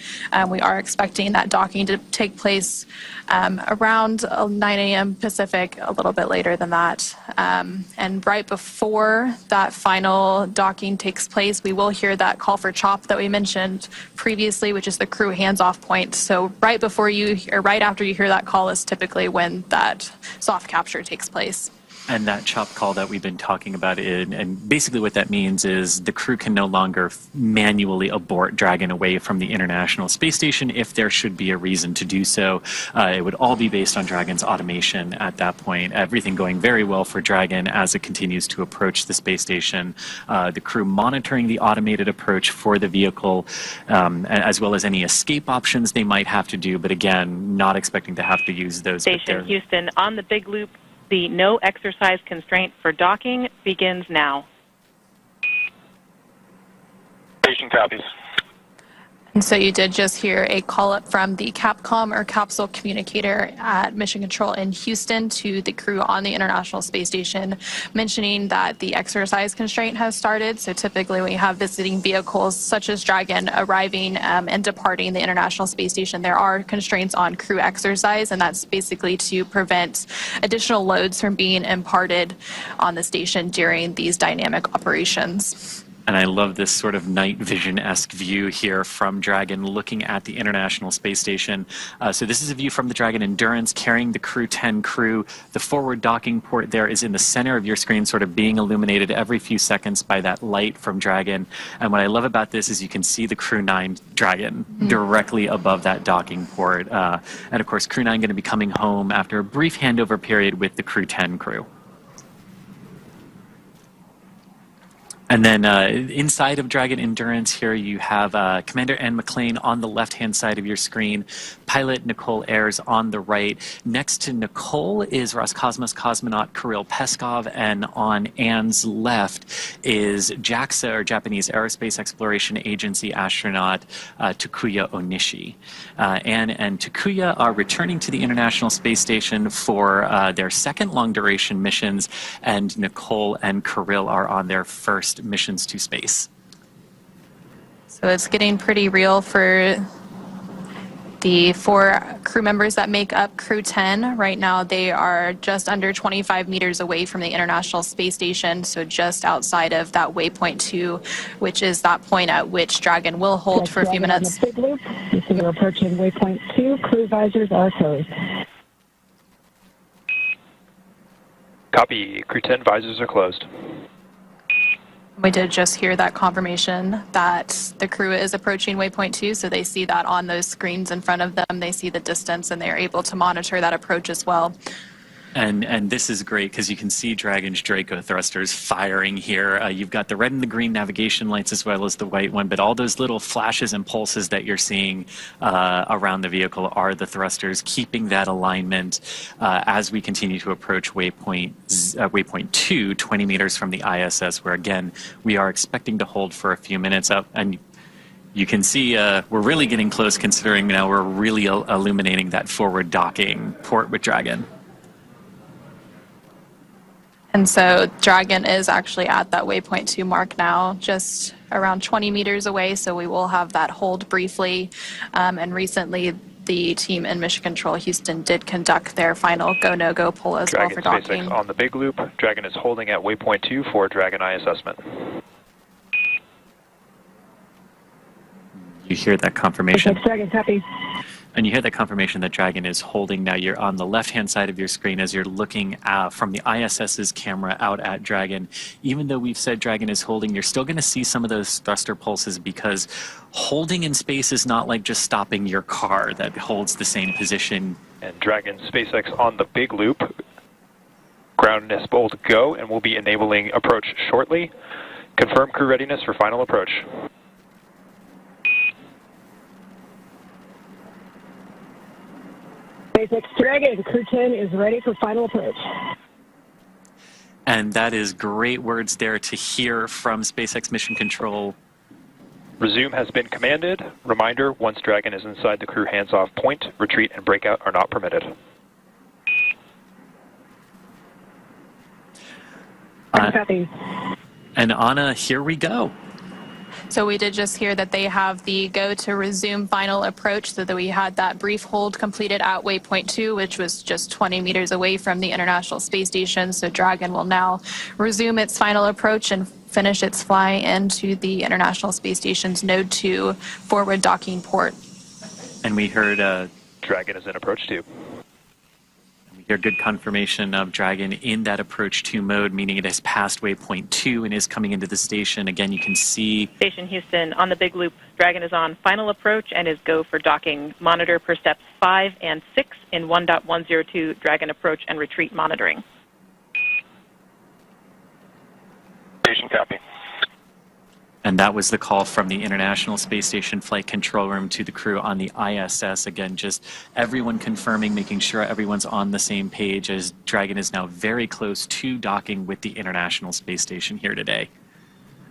We are expecting that docking to take place around 9 a.m. Pacific, a little bit later than that. And right before that final docking takes place, we will hear that call for CHOP that we mentioned previously, which is the crew hands-off point. So right after you hear that call is typically when that soft capture takes place. And that CHOP call that we've been talking about, and basically what that means is the crew can no longer manually abort Dragon away from the International Space Station if there should be a reason to do so. It would all be based on Dragon's automation at that point. Everything going very well for Dragon as it continues to approach the space station. The crew monitoring the automated approach for the vehicle, as well as any escape options they might have to do, but again, not expecting to have to use those. Station Houston, on the big loop, the no exercise constraint for docking begins now. Station copies. And so you did just hear a call up from the Capcom or capsule communicator at Mission Control in Houston to the crew on the International Space Station, mentioning that the exercise constraint has started. So typically when you have visiting vehicles such as Dragon arriving and departing the International Space Station, there are constraints on crew exercise, and that's basically to prevent additional loads from being imparted on the station during these dynamic operations. And I love this sort of night vision-esque view here from Dragon looking at the International Space Station. So this is a view from the Dragon Endurance carrying the Crew-10 crew. The forward docking port there is in the center of your screen, sort of being illuminated every few seconds by that light from Dragon. And what I love about this is you can see the Crew-9 Dragon directly above that docking port. And of course, Crew-9 going to be coming home after a brief handover period with the Crew-10 crew. And then inside of Dragon Endurance here, you have Commander Ann McLean on the left-hand side of your screen, pilot Nicole Ayers on the right. Next to Nicole is Roscosmos cosmonaut Kirill Peskov, and on Ann's left is JAXA, or Japanese Aerospace Exploration Agency astronaut Takuya Onishi. Ann and Takuya are returning to the International Space Station for their second long-duration missions, and Nicole and Kirill are on their first missions to space. So it's getting pretty real for the 4 crew members that make up Crew-10. Right now they are just under 25 meters away from the International Space Station, so just outside of that waypoint 2, which is that point at which Dragon will hold for a few minutes. Big loop. You see we're approaching waypoint 2. Crew visors are closed. Copy. Crew-10 visors are closed. We did just hear that confirmation that the crew is approaching waypoint 2, so they see that on those screens in front of them. They see the distance, and they're able to monitor that approach as well. And this is great because you can see Dragon's Draco thrusters firing here. You've got the red and the green navigation lights as well as the white one, but all those little flashes and pulses that you're seeing around the vehicle are the thrusters, keeping that alignment as we continue to approach waypoint 2, 20 meters from the ISS, where again, we are expecting to hold for a few minutes up. And you can see we're really getting close considering now we're really illuminating that forward docking port with Dragon. And so Dragon is actually at that waypoint 2 mark now, just around 20 meters away, so we will have that hold briefly. And recently, the team in Mission Control Houston did conduct their final go-no-go pull as well for docking. SpaceX on the big loop. Dragon is holding at waypoint 2 for Dragon eye assessment. You hear that confirmation. Dragon, copy. And you hear that confirmation that Dragon is holding. Now you're on the left-hand side of your screen as you're looking from the ISS's camera out at Dragon. Even though we've said Dragon is holding, you're still going to see some of those thruster pulses because holding in space is not like just stopping your car that holds the same position. And Dragon SpaceX on the big loop. Ground is bold to go and will be enabling approach shortly. Confirm crew readiness for final approach. SpaceX Dragon, Crew-10 is ready for final approach. And that is great words there to hear from SpaceX Mission Control. Resume has been commanded. Reminder, once Dragon is inside the crew hands-off point, retreat and breakout are not permitted. Copy. And Anna, here we go. So we did just hear that they have the go to resume final approach, so that we had that brief hold completed at waypoint 2, which was just 20 meters away from the International Space Station. So Dragon will now resume its final approach and finish its fly into the International Space Station's Node 2 forward docking port. And we heard Dragon is in approach 2. Your good confirmation of Dragon in that approach 2 mode, meaning it has passed waypoint 2 and is coming into the station. Again, you can see... Station Houston, on the big loop, Dragon is on final approach and is go for docking. Monitor per steps 5 and 6 in 1.102 Dragon approach and retreat monitoring. Station copy. And that was the call from the International Space Station Flight Control Room to the crew on the ISS. Again, just everyone confirming, making sure everyone's on the same page as Dragon is now very close to docking with the International Space Station here today.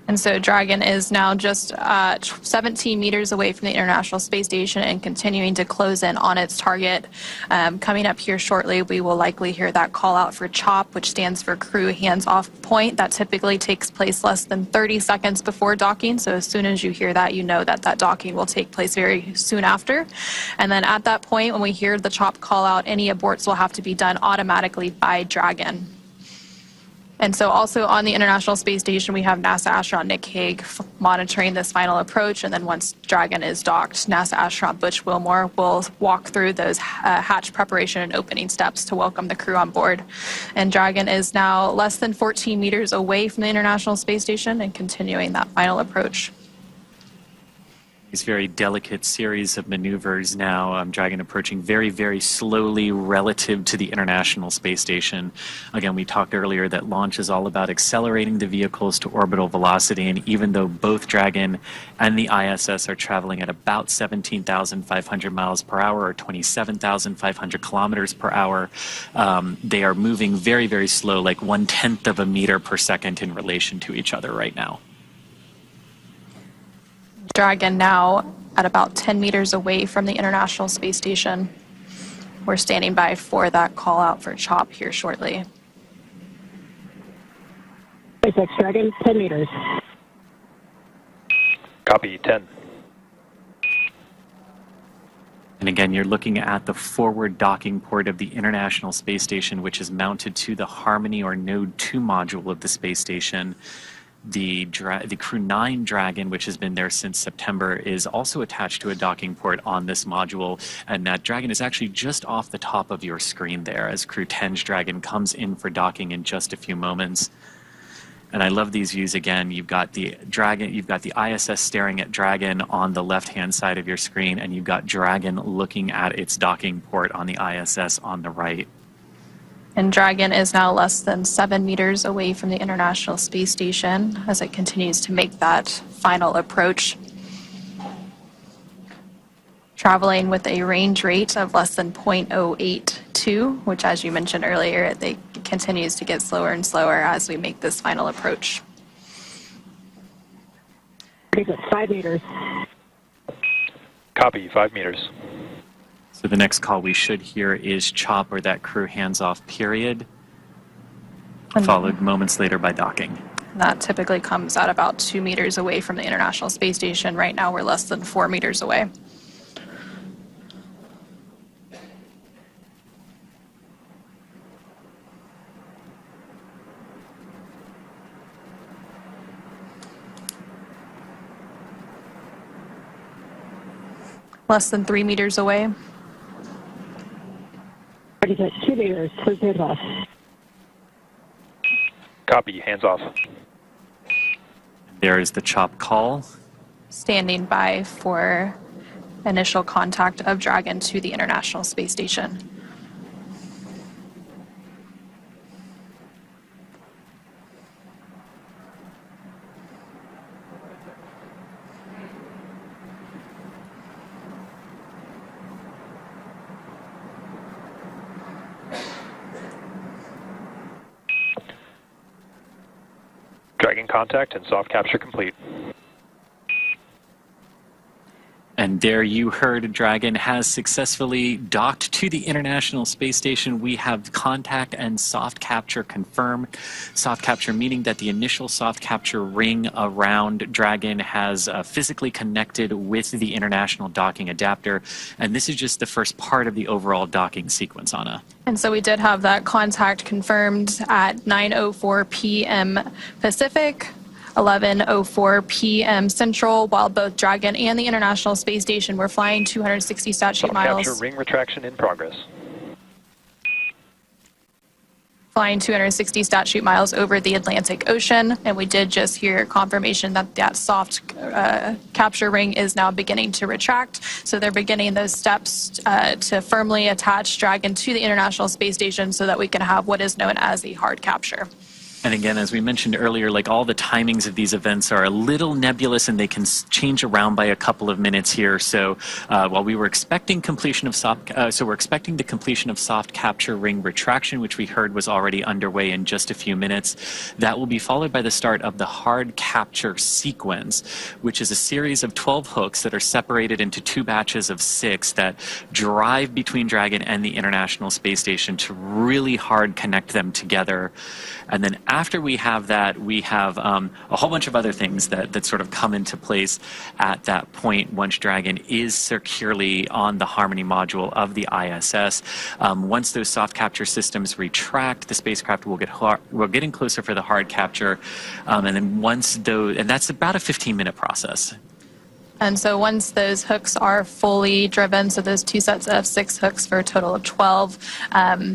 And so Dragon is now just 17 meters away from the International Space Station and continuing to close in on its target. Coming up here shortly, we will likely hear that call out for CHOP, which stands for Crew Hands Off Point. That typically takes place less than 30 seconds before docking. So as soon as you hear that, you know that that docking will take place very soon after. And then at that point, when we hear the CHOP call out, any aborts will have to be done automatically by Dragon. And so also on the International Space Station, we have NASA astronaut Nick Hague monitoring this final approach. And then once Dragon is docked, NASA astronaut Butch Wilmore will walk through those hatch preparation and opening steps to welcome the crew on board. And Dragon is now less than 14 meters away from the International Space Station and continuing that final approach. These very delicate series of maneuvers now. Dragon approaching very, very slowly relative to the International Space Station. Again, we talked earlier that launch is all about accelerating the vehicles to orbital velocity, and even though both Dragon and the ISS are traveling at about 17,500 miles per hour or 27,500 kilometers per hour, they are moving very, very slow, like 1/10 of a meter per second in relation to each other right now. Dragon now at about 10 meters away from the International Space Station. We're standing by for that call out for CHOP here shortly. SpaceX Dragon, 10 meters. Copy, 10. And again, you're looking at the forward docking port of the International Space Station, which is mounted to the Harmony or Node 2 module of the space station. The Crew-9 Dragon, which has been there since September, is also attached to a docking port on this module, and that Dragon is actually just off the top of your screen there as Crew-10's Dragon comes in for docking in just a few moments. And I love these views again. You've got the Dragon, you've got the ISS staring at Dragon on the left-hand side of your screen, and you've got Dragon looking at its docking port on the ISS on the right. And Dragon is now less than 7 meters away from the International Space Station as it continues to make that final approach. Traveling with a range rate of less than 0.082, which, as you mentioned earlier, it continues to get slower and slower as we make this final approach. 5 meters. Copy, 5 meters. So the next call we should hear is CHOP, or that crew hands-off period, followed moments later by docking. That typically comes at about 2 meters away from the International Space Station. Right now, we're less than 4 meters away. Less than 3 meters away. 2 meters. Please hands off. Copy, hands off. There is the CHOP call. Standing by for initial contact of Dragon to the International Space Station. Dragon contact and soft capture complete. And there you heard Dragon has successfully docked to the International Space Station. We have contact and soft capture confirmed. Soft capture meaning that the initial soft capture ring around Dragon has physically connected with the International Docking Adapter. And this is just the first part of the overall docking sequence, Anna. And so we did have that contact confirmed at 9:04 p.m. Pacific, 11:04 p.m. Central, while both Dragon and the International Space Station were flying 260 statute miles. Capture ring retraction in progress. Flying 260 statute miles over the Atlantic Ocean, and we did just hear confirmation that that soft capture ring is now beginning to retract. So they're beginning those steps to firmly attach Dragon to the International Space Station so that we can have what is known as a hard capture. And again, as we mentioned earlier, like all the timings of these events are a little nebulous and they can change around by a couple of minutes here. So while we were expecting completion of we're expecting the completion of soft capture ring retraction, which we heard was already underway in just a few minutes. That will be followed by the start of the hard capture sequence, which is a series of 12 hooks that are separated into 2 batches of 6 that drive between Dragon and the International Space Station to really hard connect them together. And then after we have that, we have a whole bunch of other things that sort of come into place at that point once Dragon is securely on the Harmony module of the ISS. Once those soft capture systems retract, the spacecraft will we're getting closer for the hard capture. And then once those, and that's about a 15-minute process. And so once those hooks are fully driven, so those 2 sets of 6 hooks for a total of 12,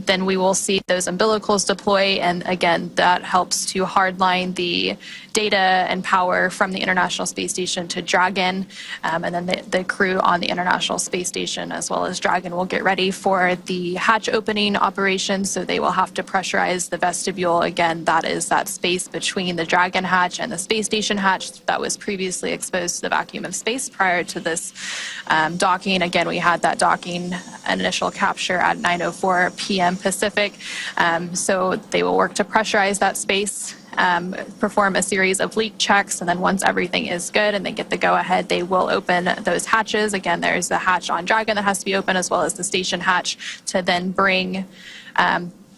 then we will see those umbilicals deploy. And again, that helps to hardline the data and power from the International Space Station to Dragon. And then the crew on the International Space Station as well as Dragon will get ready for the hatch opening operation. So they will have to pressurize the vestibule. Again, that is that space between the Dragon hatch and the Space Station hatch that was previously exposed to the vacuum of space prior to this docking. Again, we had that docking initial capture at 9:04 p.m. Pacific. So they will work to pressurize that space, perform a series of leak checks, and then once everything is good and they get the go-ahead, they will open those hatches. Again, there's the hatch on Dragon that has to be open as well as the station hatch to then bring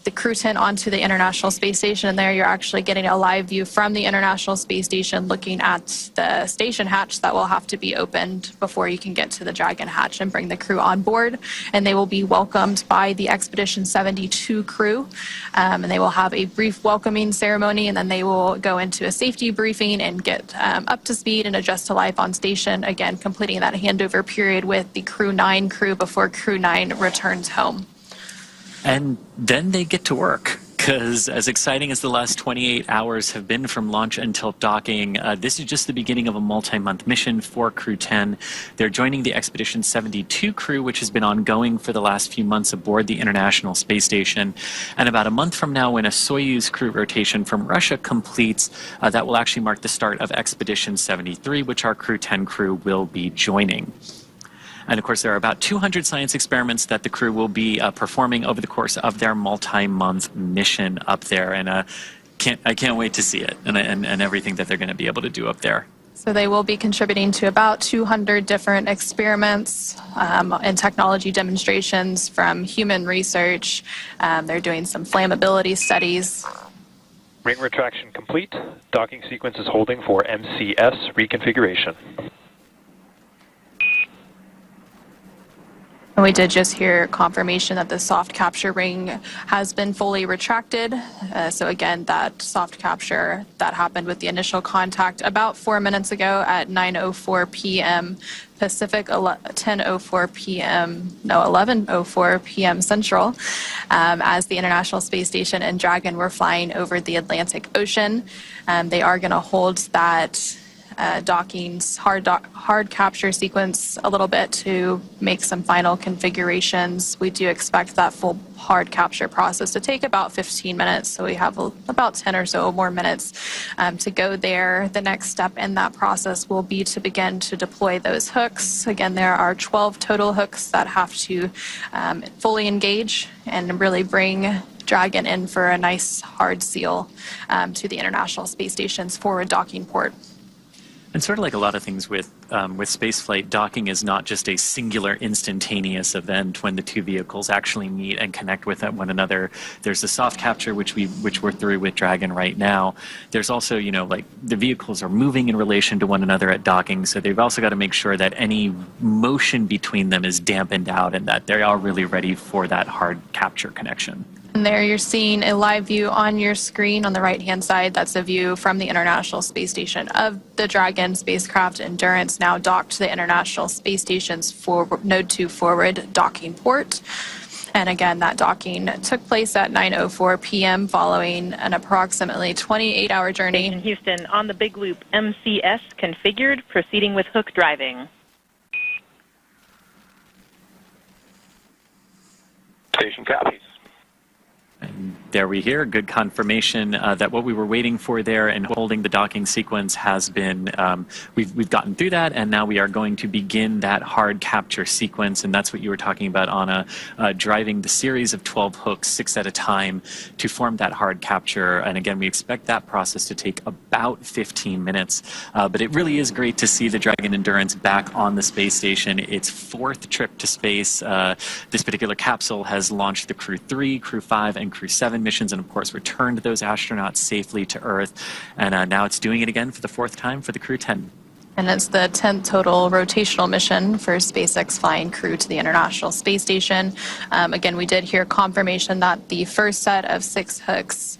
the Crew-10 onto the International Space Station. And there you're actually getting a live view from the International Space Station looking at the station hatch that will have to be opened before you can get to the Dragon hatch and bring the crew on board. And they will be welcomed by the Expedition 72 crew. And they will have a brief welcoming ceremony, and then they will go into a safety briefing and get up to speed and adjust to life on station. Again, completing that handover period with the Crew-9 crew before Crew-9 returns home. And then they get to work, because as exciting as the last 28 hours have been from launch until docking, this is just the beginning of a multi-month mission for Crew-10. They're joining the Expedition 72 crew, which has been ongoing for the last few months aboard the International Space Station. And about a month from now, when a Soyuz crew rotation from Russia completes, that will actually mark the start of Expedition 73, which our Crew-10 crew will be joining. And of course, there are about 200 science experiments that the crew will be performing over the course of their multi-month mission up there. And I can't wait to see it and everything that they're going to be able to do up there. So they will be contributing to about 200 different experiments and technology demonstrations from human research. They're doing some flammability studies. Ring retraction complete. Docking sequence is holding for MCS reconfiguration. And we did just hear confirmation that the soft capture ring has been fully retracted. So again, that soft capture that happened with the initial contact about 4 minutes ago at 9:04 p.m. Pacific, 11:04 p.m. Central, as the International Space Station and Dragon were flying over the Atlantic Ocean. They are going to hold that docking's hard capture sequence a little bit to make some final configurations. We do expect that full hard capture process to take about 15 minutes, so we have about 10 or so more minutes to go there. The next step in that process will be to begin to deploy those hooks. Again, there are 12 total hooks that have to fully engage and really bring Dragon in for a nice hard seal to the International Space Station's forward docking port. And sort of like a lot of things with spaceflight, docking is not just a singular instantaneous event when the two vehicles actually meet and connect with one another. There's the soft capture, which we're through with Dragon right now. There's also, like the vehicles are moving in relation to one another at docking, so they've also got to make sure that any motion between them is dampened out and that they're all really ready for that hard capture connection. And there you're seeing a live view on your screen on the right-hand side. That's a view from the International Space Station of the Dragon spacecraft Endurance, now docked to the International Space Station's Node 2 forward docking port. And again, that docking took place at 9:04 p.m. following an approximately 28-hour journey. In Houston, on the Big Loop, MCS configured, proceeding with hook driving. Station copies. And there we hear good confirmation that what we were waiting for there and holding the docking sequence has been, we've gotten through that, and now we are going to begin that hard capture sequence, and that's what you were talking about, Anna, driving the series of 12 hooks, 6 at a time, to form that hard capture. And again, we expect that process to take about 15 minutes, but it really is great to see the Dragon Endurance back on the space station. Its 4th trip to space. This particular capsule has launched the Crew-3, Crew-5, and Crew-7 missions, and of course returned those astronauts safely to Earth. And now it's doing it again for the 4th time for the Crew-10. And it's the 10th total rotational mission for SpaceX flying crew to the International Space Station. Again, we did hear confirmation that the first set of 6 hooks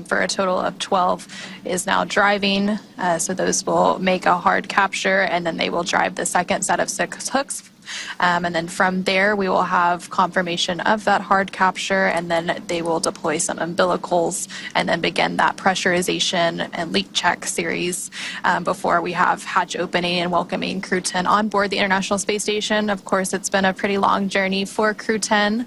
for a total of 12 is now driving. So those will make a hard capture, and then they will drive the second set of 6 hooks. And then from there, we will have confirmation of that hard capture, and then they will deploy some umbilicals and then begin that pressurization and leak check series before we have hatch opening and welcoming Crew-10 on board the International Space Station. Of course, it's been a pretty long journey for Crew-10.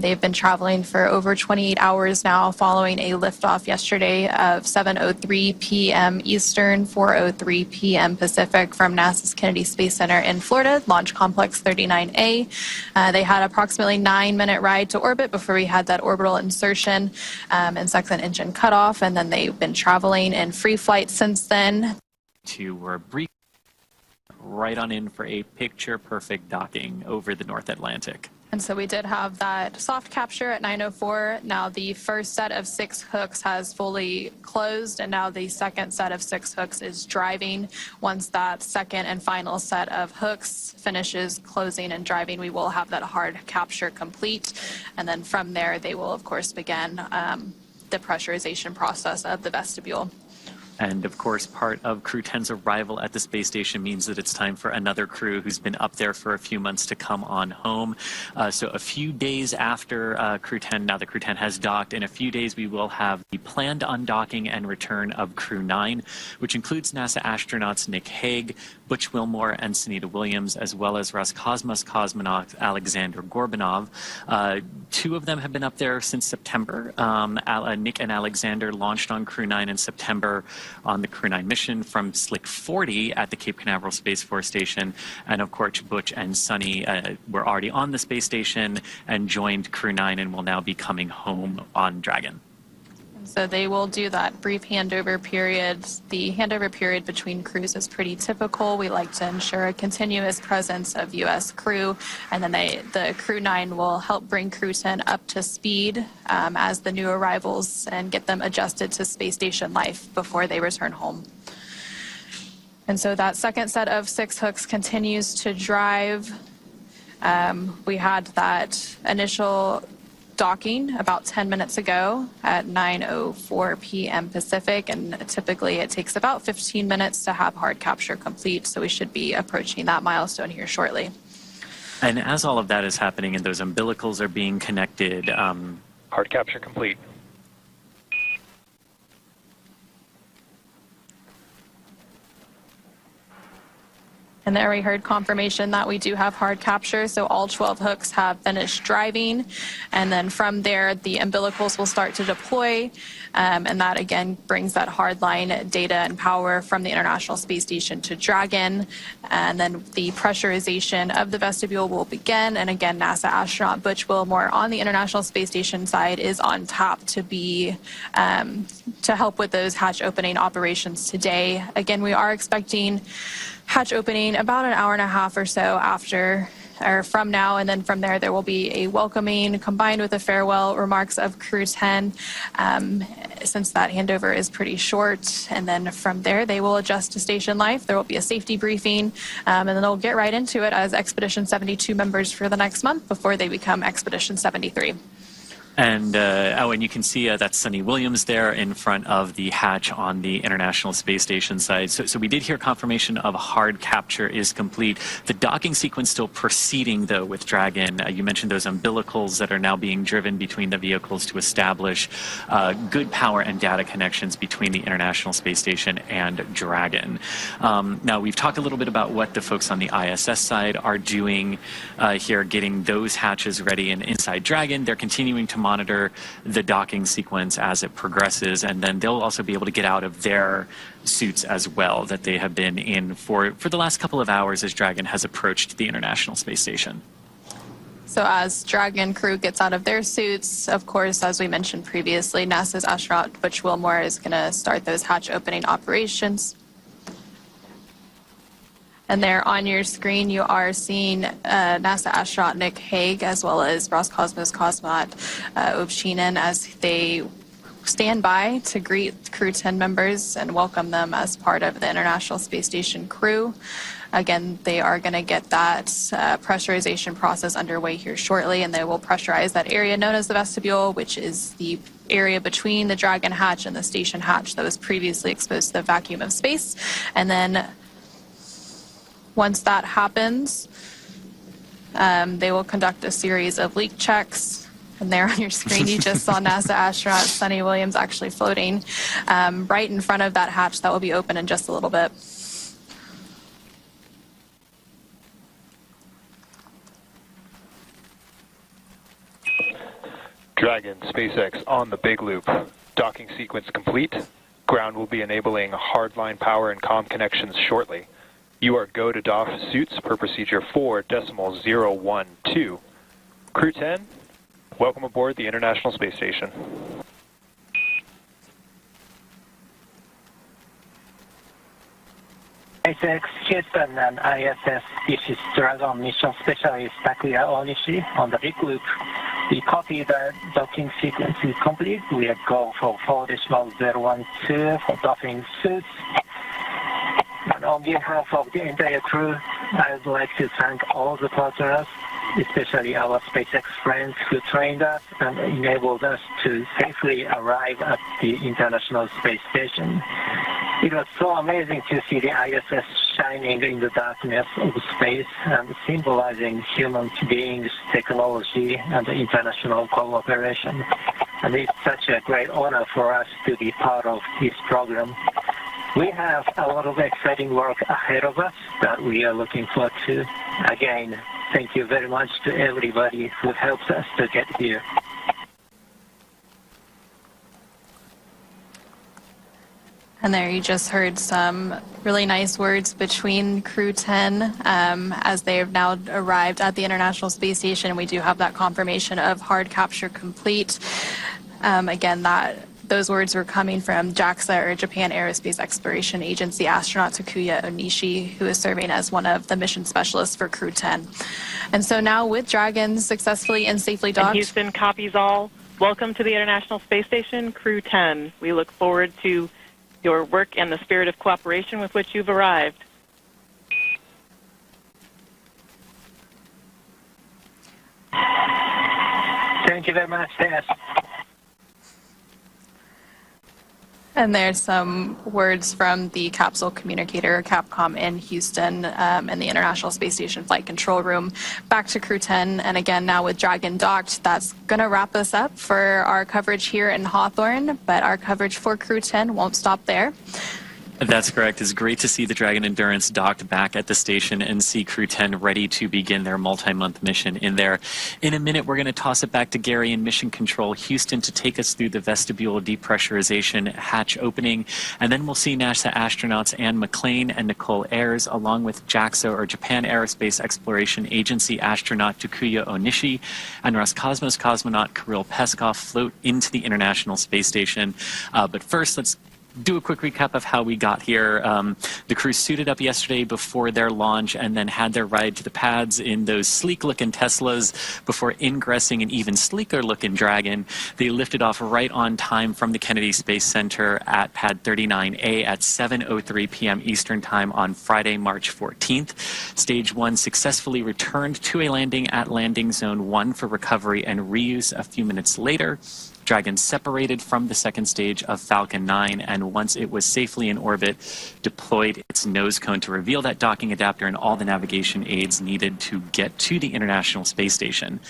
They've been traveling for over 28 hours now, following a liftoff yesterday of 7:03 p.m. Eastern, 4:03 p.m. Pacific from NASA's Kennedy Space Center in Florida, Launch Complex 39A. They had approximately 9-minute ride to orbit before we had that orbital insertion and second engine cutoff, and then they've been traveling in free flight since then. We're brief right on in for a picture-perfect docking over the North Atlantic. And so we did have that soft capture at 9:04. Now the first set of 6 hooks has fully closed, and now the second set of 6 hooks is driving. Once that second and final set of hooks finishes closing and driving, we will have that hard capture complete. And then from there, they will, of course, begin the pressurization process of the vestibule. And of course, part of Crew-10's arrival at the space station means that it's time for another crew who's been up there for a few months to come on home. So a few days after Crew-10, now that Crew-10 has docked, in a few days we will have the planned undocking and return of Crew-9, which includes NASA astronauts Nick Hague, Butch Wilmore, and Sunita Williams, as well as Roscosmos cosmonaut Alexander Gorbanov. Two of them have been up there since September. Nick and Alexander launched on Crew-9 in September on the Crew-9 mission from Slick 40 at the Cape Canaveral Space Force Station. And of course, Butch and Sunny were already on the space station and joined Crew-9 and will now be coming home on Dragon. So they will do that brief handover period. The handover period between crews is pretty typical. We like to ensure a continuous presence of U.S. crew, and then the Crew-9 will help bring Crew-10 up to speed as the new arrivals and get them adjusted to space station life before they return home. And so that second set of 6 hooks continues to drive. We had that initial docking about 10 minutes ago at 9:04 p.m. Pacific, and typically it takes about 15 minutes to have hard capture complete, so we should be approaching that milestone here shortly. And as all of that is happening and those umbilicals are being connected, hard capture complete. And there we heard confirmation that we do have hard capture, so all 12 hooks have finished driving. And then from there, the umbilicals will start to deploy, and that again brings that hardline data and power from the International Space Station to Dragon. And then the pressurization of the vestibule will begin. And again, NASA astronaut Butch Wilmore on the International Space Station side is on tap to be to help with those hatch opening operations today. Again, we are expecting hatch opening about an hour and a half or so after or from now, and then from there will be a welcoming combined with the farewell remarks of Crew-10 since that handover is pretty short. And then from there they will adjust to station life. There will be a safety briefing, and then they'll get right into it as Expedition 72 members for the next month before they become Expedition 73. And and you can see that's Sunny Williams there in front of the hatch on the International Space Station side. So we did hear confirmation of hard capture is complete. The docking sequence still proceeding, though, with Dragon. You mentioned those umbilicals that are now being driven between the vehicles to establish good power and data connections between the International Space Station and Dragon. Now, we've talked a little bit about what the folks on the ISS side are doing here, getting those hatches ready. And inside Dragon, they're continuing to monitor the docking sequence as it progresses, and then they'll also be able to get out of their suits as well that they have been in for the last couple of hours as Dragon has approached the International Space Station. So as Dragon crew gets out of their suits, of course, as we mentioned previously, NASA's astronaut Butch Wilmore is going to start those hatch opening operations. And there on your screen, you are seeing NASA astronaut Nick Hague as well as Roscosmos cosmonaut Ovchinin as they stand by to greet Crew-10 members and welcome them as part of the International Space Station crew. Again, they are going to get that pressurization process underway here shortly, and they will pressurize that area known as the vestibule, which is the area between the Dragon hatch and the station hatch that was previously exposed to the vacuum of space. And then once that happens, they will conduct a series of leak checks. And there on your screen, you just saw NASA astronaut Sunny Williams actually floating right in front of that hatch that will be open in just a little bit. Dragon, SpaceX on the big loop. Docking sequence complete. Ground will be enabling hardline power and comm connections shortly. You are go to doff suits per procedure 4.012. Crew-10, welcome aboard the International Space Station. SpaceX, Houston, and ISS. This is Dragon mission specialist Takuya Onishi on the big loop. We copy the docking sequence is complete. We are go for 4.012 for doffing suits. And on behalf of the entire crew, I would like to thank all the partners, especially our SpaceX friends who trained us and enabled us to safely arrive at the International Space Station. It was so amazing to see the ISS shining in the darkness of space and symbolizing human beings, technology, and international cooperation. And it's such a great honor for us to be part of this program. We have a lot of exciting work ahead of us that we are looking forward to. Again, thank you very much to everybody who helps us to get here. And there you just heard some really nice words between Crew-10 as they have now arrived at the International Space Station. We do have that confirmation of hard capture complete. Again, those words were coming from JAXA, or Japan Aerospace Exploration Agency astronaut Takuya Onishi, who is serving as one of the mission specialists for Crew-10. And so now with Dragon successfully and safely docked. And Houston copies all. Welcome to the International Space Station, Crew-10. We look forward to your work and the spirit of cooperation with which you've arrived. Thank you very much, Tess. And there's some words from the capsule communicator, Capcom, in Houston and the International Space Station Flight Control Room. Back to Crew-10, and again, now with Dragon docked, that's going to wrap us up for our coverage here in Hawthorne, but our coverage for Crew-10 won't stop there. That's correct. It's great to see the Dragon Endurance docked back at the station and see Crew-10 ready to begin their multi-month mission in there. In a minute, we're going to toss it back to Gary in Mission Control Houston to take us through the Vestibule depressurization hatch opening, and then we'll see NASA astronauts Anne McLean and Nicole Ayers, along with JAXA, or Japan Aerospace Exploration Agency astronaut Takuya Onishi and Roscosmos cosmonaut Kirill Peskov float into the International Space Station. But first, let's do a quick recap of how we got here. The crew suited up yesterday before their launch and then had their ride to the pads in those sleek-looking Teslas before ingressing an even sleeker-looking Dragon. They lifted off right on time from the Kennedy Space Center at Pad 39A at 7:03 p.m. Eastern Time on Friday, March 14th. Stage 1 successfully returned to a landing at Landing Zone 1 for recovery and reuse a few minutes later. Dragon separated from the second stage of Falcon 9, and once it was safely in orbit, deployed its nose cone to reveal that docking adapter and all the navigation aids needed to get to the International Space Station.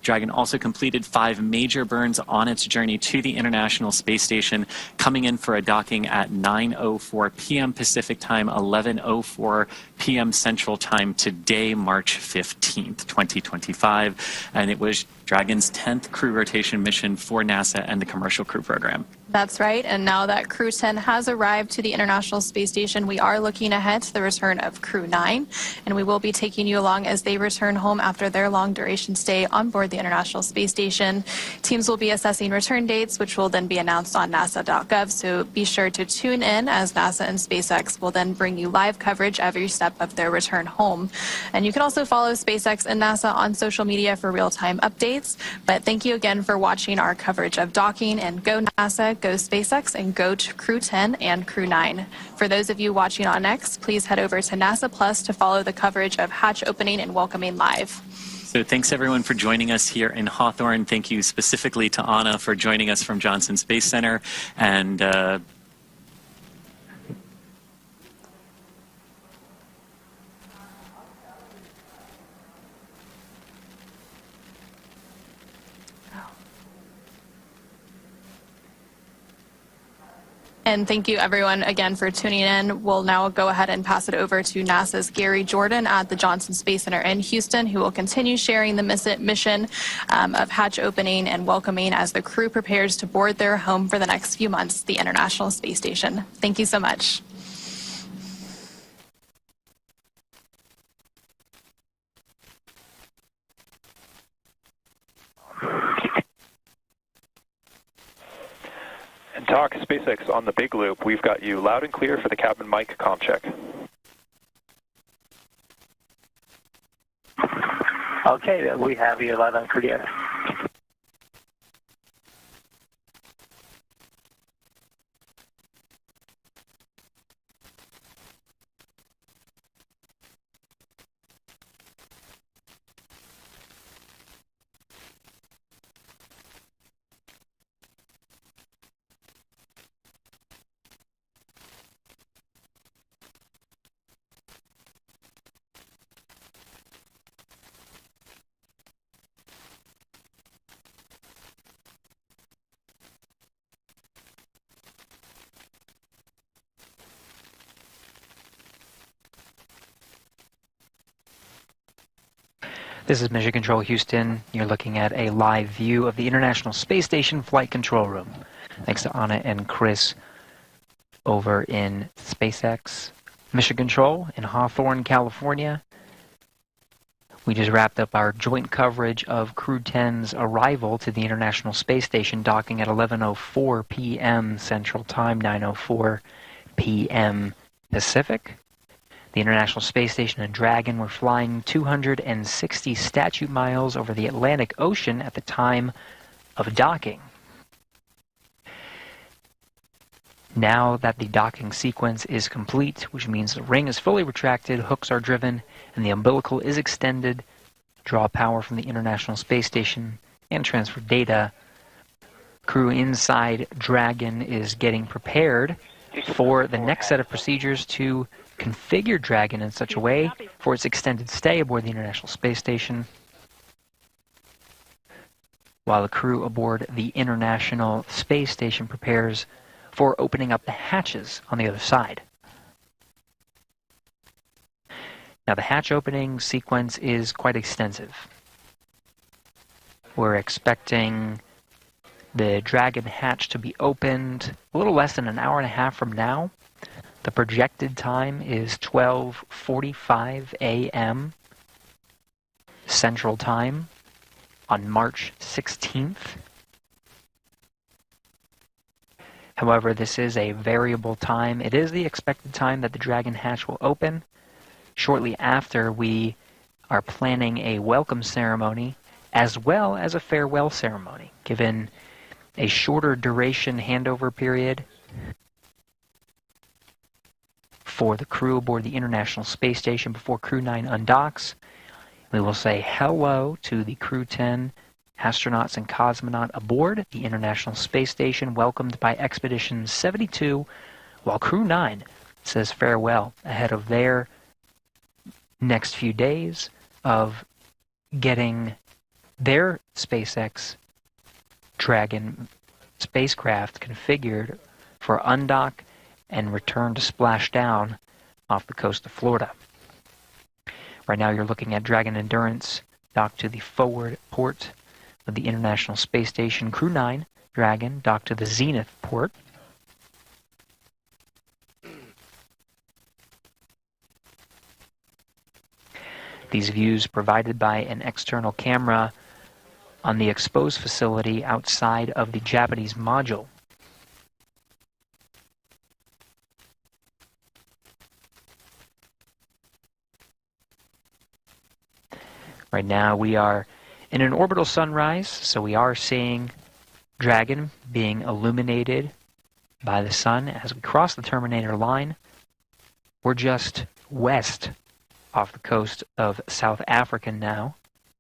Dragon also completed 5 major burns on its journey to the International Space Station, coming in for a docking at 9:04 p.m. Pacific Time, 11:04 p.m. Central Time today, March 15th, 2025. And it was Dragon's 10th crew rotation mission for NASA and the Commercial Crew Program. That's right. And now that Crew-10 has arrived to the International Space Station, we are looking ahead to the return of Crew-9, and we will be taking you along as they return home after their long-duration stay on board the International Space Station. Teams will be assessing return dates, which will then be announced on nasa.gov, so be sure to tune in as NASA and SpaceX will then bring you live coverage every step of their return home. And you can also follow SpaceX and NASA on social media for real-time updates. But thank you again for watching our coverage of docking, and go NASA, go SpaceX, and go to Crew-10 and Crew-9. For those of you watching on X, please head over to NASA Plus to follow the coverage of hatch opening and welcoming live. So thanks everyone for joining us here in Hawthorne. Thank you specifically to Anna for joining us from Johnson Space Center. And And thank you, everyone, again for tuning in. We'll now go ahead and pass it over to NASA's Gary Jordan at the Johnson Space Center in Houston, who will continue sharing the mission of hatch opening and welcoming as the crew prepares to board their home for the next few months, the International Space Station. Thank you so much. And talk SpaceX on the big loop. We've got you loud and clear for the cabin mic comm check. Okay, we have you loud and clear. This is Mission Control Houston. You're looking at a live view of the International Space Station Flight Control Room. Thanks to Anna and Chris over in SpaceX Mission Control in Hawthorne, California. We just wrapped up our joint coverage of Crew-10's arrival to the International Space Station, docking at 11:04 p.m. Central Time, 9:04 p.m. Pacific. The International Space Station and Dragon were flying 260 statute miles over the Atlantic Ocean at the time of docking. Now that the docking sequence is complete, which means the ring is fully retracted, hooks are driven, and the umbilical is extended, draw power from the International Space Station, and transfer data, crew inside Dragon is getting prepared for the next set of procedures to configure Dragon in such a way for its extended stay aboard the International Space Station, while the crew aboard the International Space Station prepares for opening up the hatches on the other side. Now, the hatch opening sequence is quite extensive. We're expecting the Dragon hatch to be opened a little less than an hour and a half from now. The projected time is 12:45 a.m. Central Time on March 16th. However, this is a variable time. It is the expected time that the Dragon hatch will open. Shortly after, we are planning a welcome ceremony as well as a farewell ceremony, given a shorter duration handover period for the crew aboard the International Space Station before Crew-9 undocks. We will say hello to the Crew-10 astronauts and cosmonaut aboard the International Space Station, welcomed by Expedition 72, while Crew-9 says farewell ahead of their next few days of getting their SpaceX Dragon spacecraft configured for undock and return to splash down off the coast of Florida. Right now you're looking at Dragon Endurance docked to the forward port of the International Space Station. Crew-9 Dragon docked to the Zenith port. These views provided by an external camera on the exposed facility outside of the Japanese module. Right now we are in an orbital sunrise, so we are seeing Dragon being illuminated by the sun as we cross the Terminator line. We're just west off the coast of South Africa now,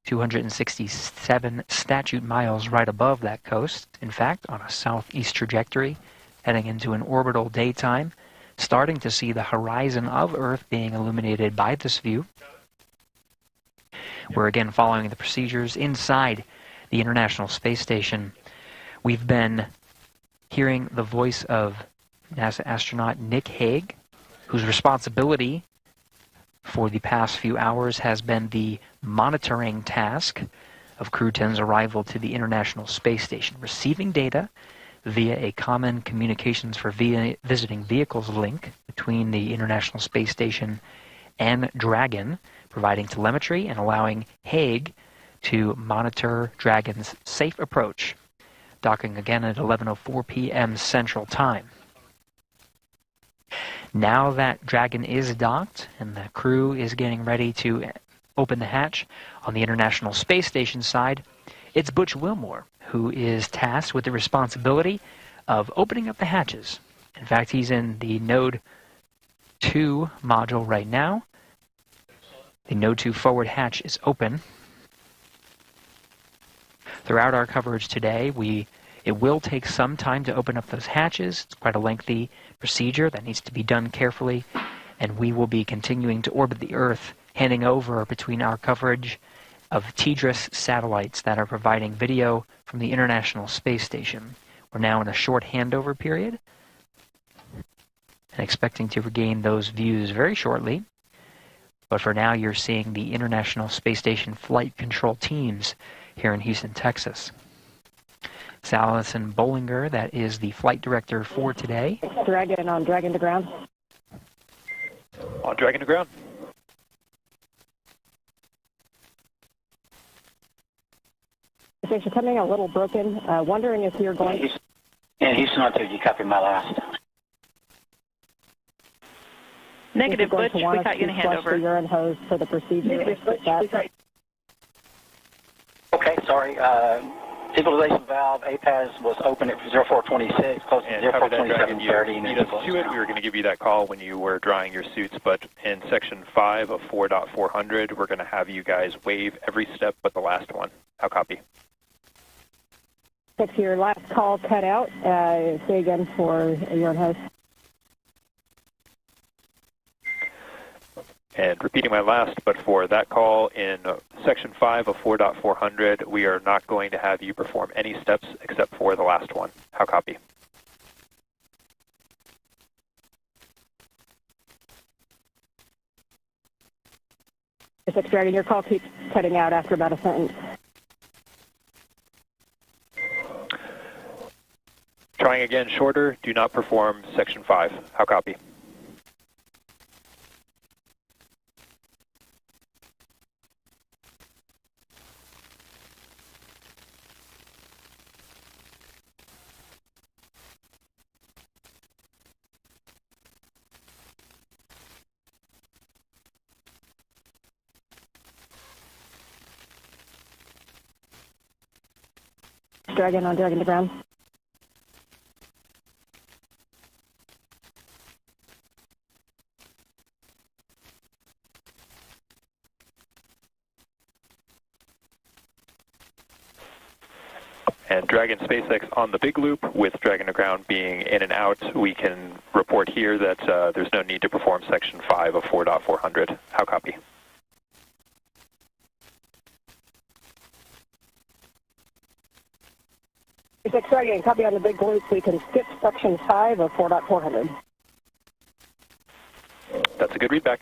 267 statute miles right above that coast, in fact, on a southeast trajectory, heading into an orbital daytime, starting to see the horizon of Earth being illuminated by this view. We're again following the procedures inside the International Space Station. We've been hearing the voice of NASA astronaut Nick Hague, whose responsibility for the past few hours has been the monitoring task of Crew-10's arrival to the International Space Station, receiving data via a common communications for visiting vehicles link between the International Space Station and Dragon, providing telemetry and allowing Hague to monitor Dragon's safe approach, docking again at 11:04 p.m. Central Time. Now that Dragon is docked and the crew is getting ready to open the hatch on the International Space Station side, it's Butch Wilmore who is tasked with the responsibility of opening up the hatches. In fact, he's in the Node 2 module right now. The Node 2 forward hatch is open. Throughout our coverage today, it will take some time to open up those hatches. It's quite a lengthy procedure that needs to be done carefully, and we will be continuing to orbit the Earth, handing over between our coverage of TDRS satellites that are providing video from the International Space Station. We're now in a short handover period and expecting to regain those views very shortly. But for now, you're seeing the International Space Station flight control teams here in Houston, Texas. It's Allison Bollinger, that is the flight director for today. Dragon on Dragon to ground. On Dragon to ground. Station coming a little broken. Wondering if you're going. And Houston on 2, you copy my last. Negative, Butch. We got you in a handover. The urine hose for the procedure. Negative, Butch. Okay, sorry. Stabilization valve, APAS was open at 0426, close to 042730. Need us to it. We were going to give you that call when you were drying your suits, but in section 5 of 4.400, we're going to have you guys waive every step but the last one. How copy? If your last call cut out, say again for urine hose. And repeating my last, but for that call in section 5 of 4.400, we are not going to have you perform any steps except for the last one. How copy? SpaceX Dragon, your call keeps cutting out after about a sentence. Trying again shorter, do not perform section 5. How copy? Dragon on Dragon to ground. And Dragon SpaceX on the big loop, with Dragon to ground being in and out, we can report here that there's no need to perform section 5 of 4.400. How copy? SpaceX Dragon, copy on the big loop. We can skip section 5 of 4.400. That's a good readback.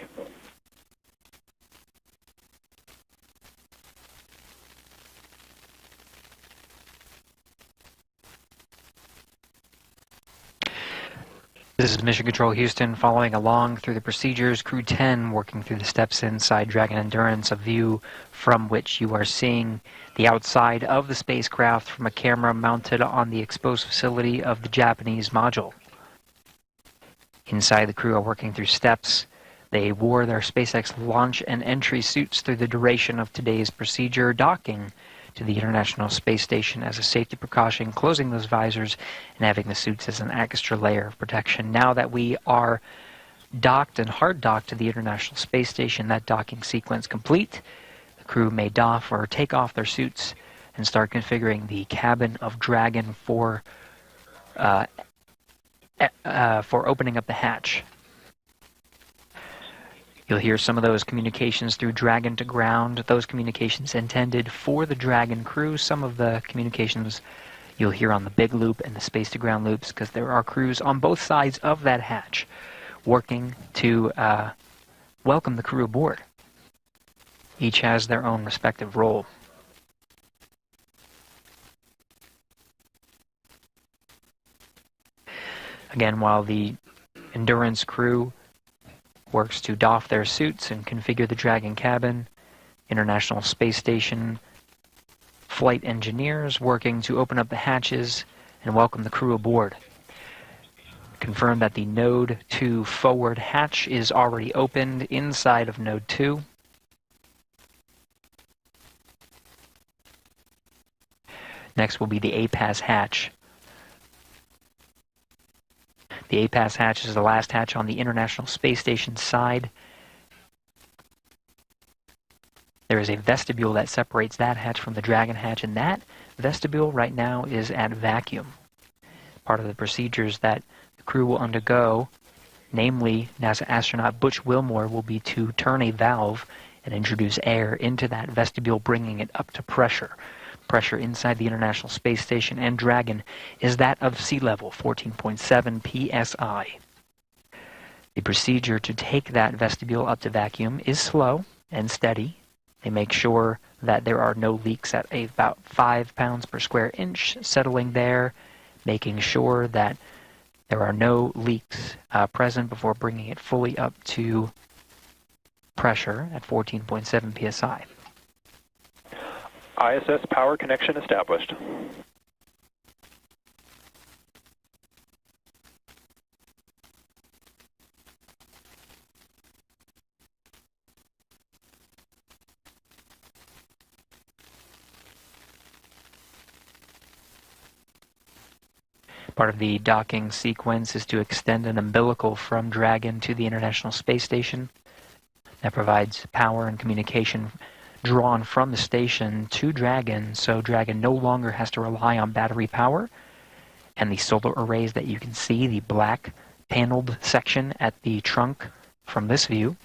This is Mission Control Houston following along through the procedures. Crew-10 working through the steps inside Dragon Endurance, a view from which you are seeing the outside of the spacecraft from a camera mounted on the exposed facility of the Japanese module. Inside, the crew are working through steps. They wore their SpaceX launch and entry suits through the duration of today's procedure, docking to the International Space Station as a safety precaution, closing those visors and having the suits as an extra layer of protection. Now that we are docked and hard docked to the International Space Station, that docking sequence complete, the crew may doff or take off their suits and start configuring the cabin of Dragon for opening up the hatch. You'll hear some of those communications through Dragon to ground, those communications intended for the Dragon crew. Some of the communications you'll hear on the big loop and the space to ground loops, because there are crews on both sides of that hatch working to welcome the crew aboard. Each has their own respective role. Again, while the Endurance crew works to doff their suits and configure the Dragon cabin, International Space Station flight engineers working to open up the hatches and welcome the crew aboard. Confirm that the Node 2 forward hatch is already opened inside of Node 2. Next will be the APAS hatch. The APAS hatch is the last hatch on the International Space Station side. There is a vestibule that separates that hatch from the Dragon hatch, and that vestibule right now is at vacuum. Part of the procedures that the crew will undergo, namely NASA astronaut Butch Wilmore, will be to turn a valve and introduce air into that vestibule, bringing it up to pressure. Pressure inside the International Space Station and Dragon is that of sea level, 14.7 psi. The procedure to take that vestibule up to vacuum is slow and steady. They make sure that there are no leaks at about 5 pounds per square inch, settling there, making sure that there are no leaks present before bringing it fully up to pressure at 14.7 psi. ISS power connection established. Part of the docking sequence is to extend an umbilical from Dragon to the International Space Station. That provides power and communication drawn from the station to Dragon, so Dragon no longer has to rely on battery power. And the solar arrays that you can see, the black paneled section at the trunk from this view,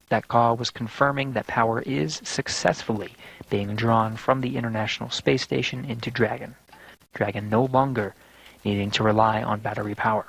that call was confirming that power is successfully being drawn from the International Space Station into Dragon. Dragon no longer needing to rely on battery power.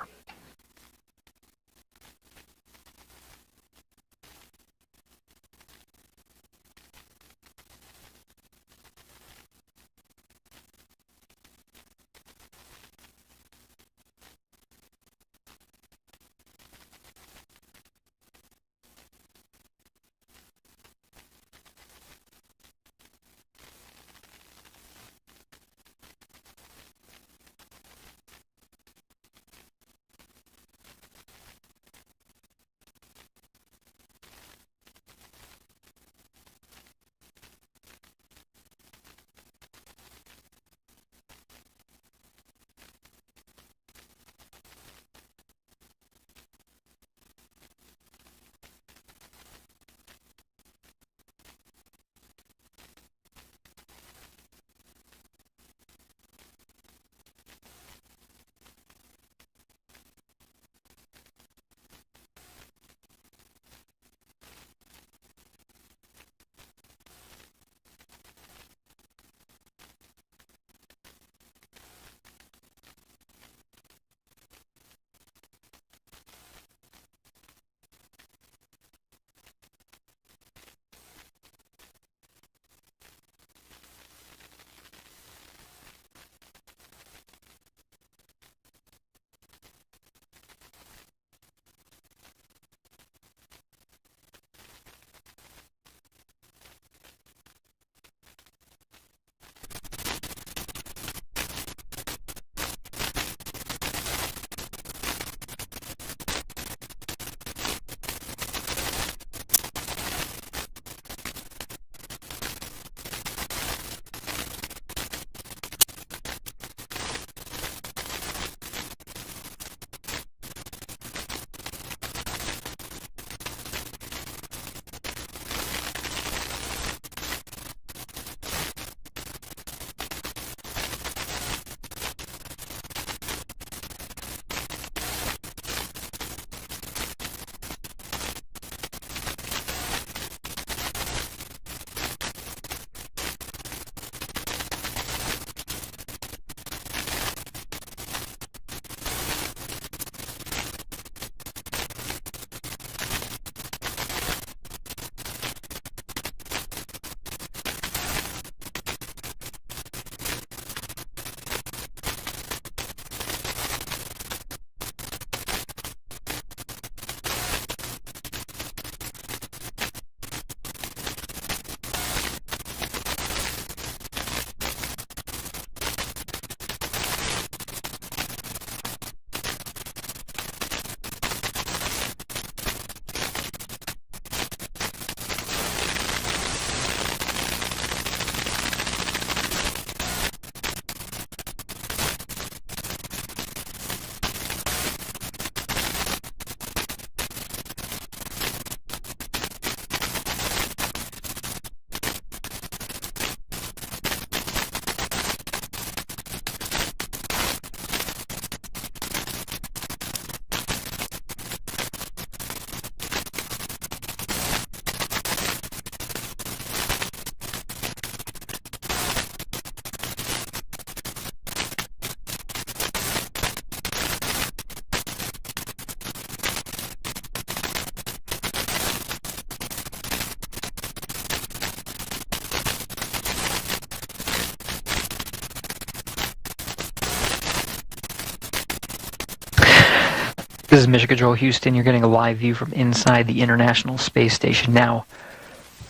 This is Mission Control Houston. You're getting a live view from inside the International Space Station. Now,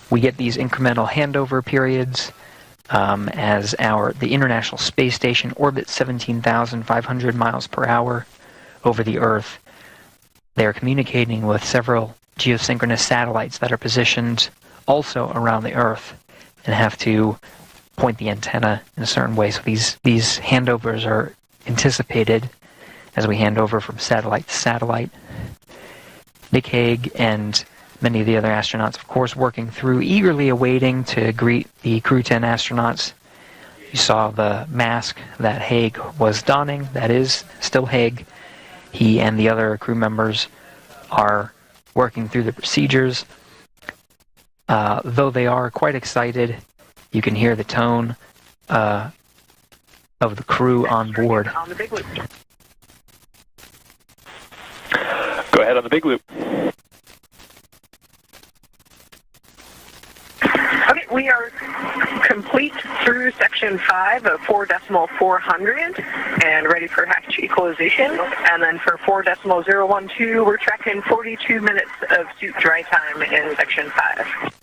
we get these incremental handover periods as the International Space Station orbits 17,500 miles per hour over the Earth. They're communicating with several geosynchronous satellites that are positioned also around the Earth and have to point the antenna in a certain way. So these handovers are anticipated as we hand over from satellite to satellite. Nick Hague and many of the other astronauts, of course, working through, eagerly awaiting to greet the Crew-10 astronauts. You saw the mask that Hague was donning. That is still Hague. He and the other crew members are working through the procedures. Though they are quite excited, you can hear the tone of the crew on board. Go ahead on the big loop. Okay, we are complete through section 5 of 4.400 and ready for hatch equalization. And then for 4.012, we're tracking 42 minutes of suit dry time in section 5.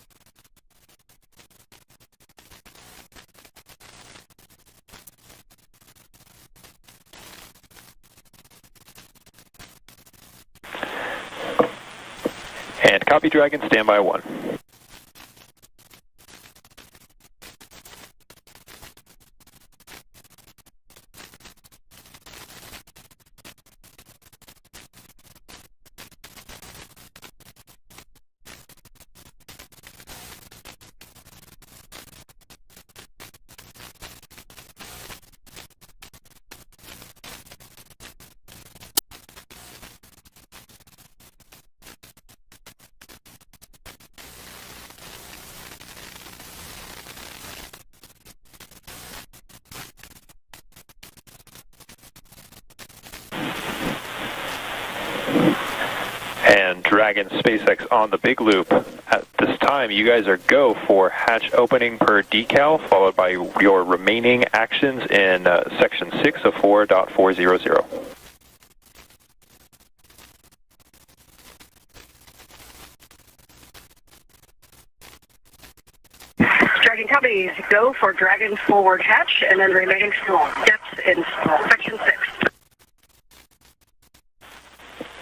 And copy, Dragon, standby 1. And Dragon SpaceX on the big loop. At this time, you guys are go for hatch opening per decal, followed by your remaining actions in section 6 of 4.400. Dragon companies go for Dragon forward hatch and then remaining steps in section 6.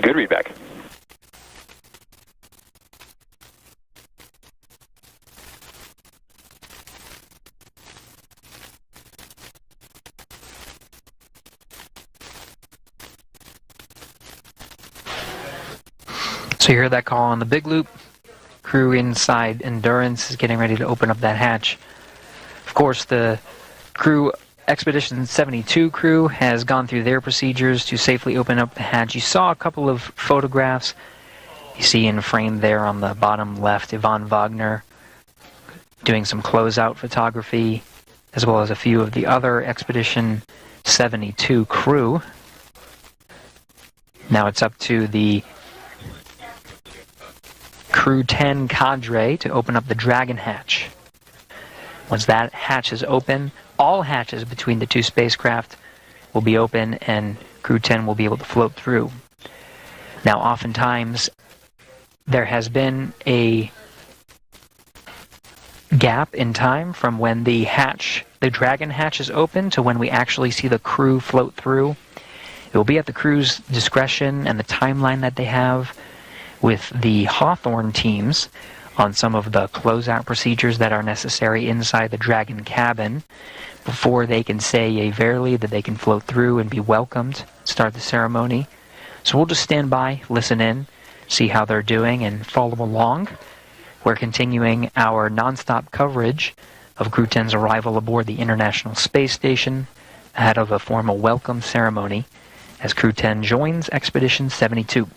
Good readback. So you heard that call on the big loop. Crew inside Endurance is getting ready to open up that hatch. Of course, the crew Expedition 72 crew has gone through their procedures to safely open up the hatch. You saw a couple of photographs. You see in frame there on the bottom left, Yvonne Wagner doing some closeout photography, as well as a few of the other Expedition 72 crew. Now it's up to the Crew-10 cadre to open up the Dragon hatch. Once that hatch is open, all hatches between the two spacecraft will be open and Crew-10 will be able to float through. Now, oftentimes, there has been a gap in time from when the Dragon hatch is open to when we actually see the crew float through. It will be at the crew's discretion and the timeline that they have with the Hawthorne teams on some of the closeout procedures that are necessary inside the Dragon cabin before they can say yea verily that they can float through and be welcomed, start the ceremony. So we'll just stand by, listen in, see how they're doing, and follow along. We're continuing our nonstop coverage of Crew-10's arrival aboard the International Space Station ahead of a formal welcome ceremony as Crew-10 joins Expedition 72.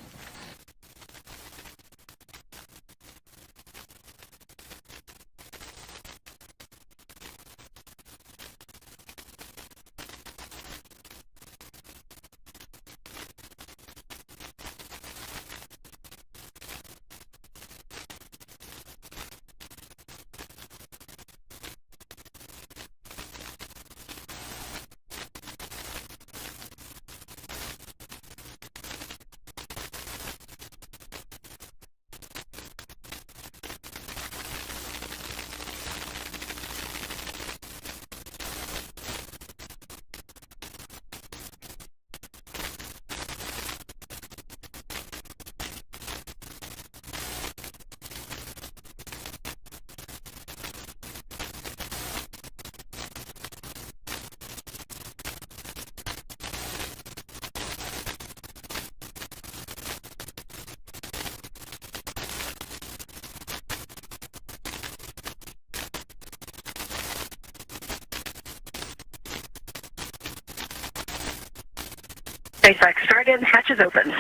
SpaceX Dragon, hatch is open.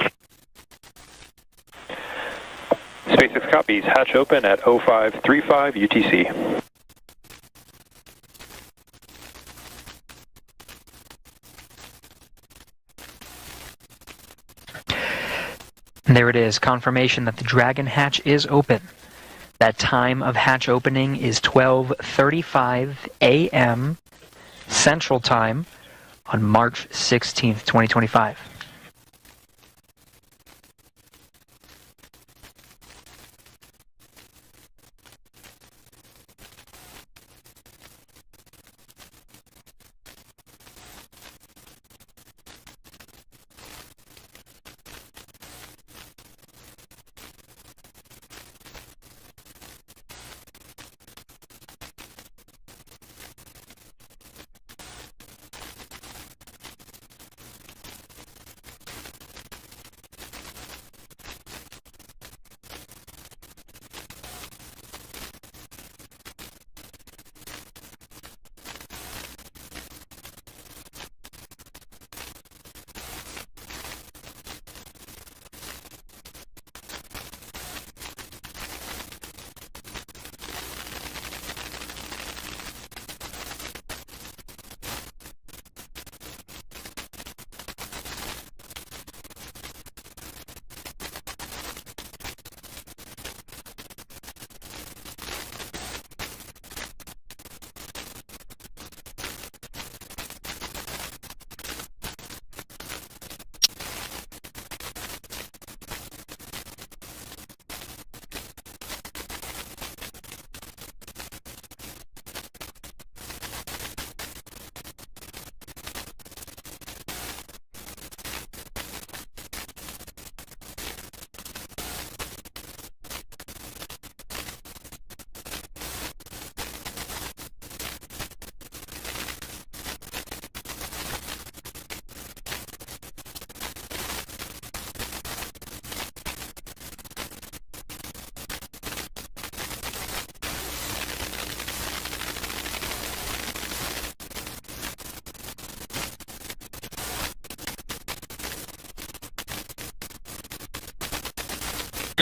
SpaceX copies, hatch open at 0535 UTC. And there it is, confirmation that the Dragon hatch is open. That time of hatch opening is 12:35 a.m. Central Time on March 16th, 2025.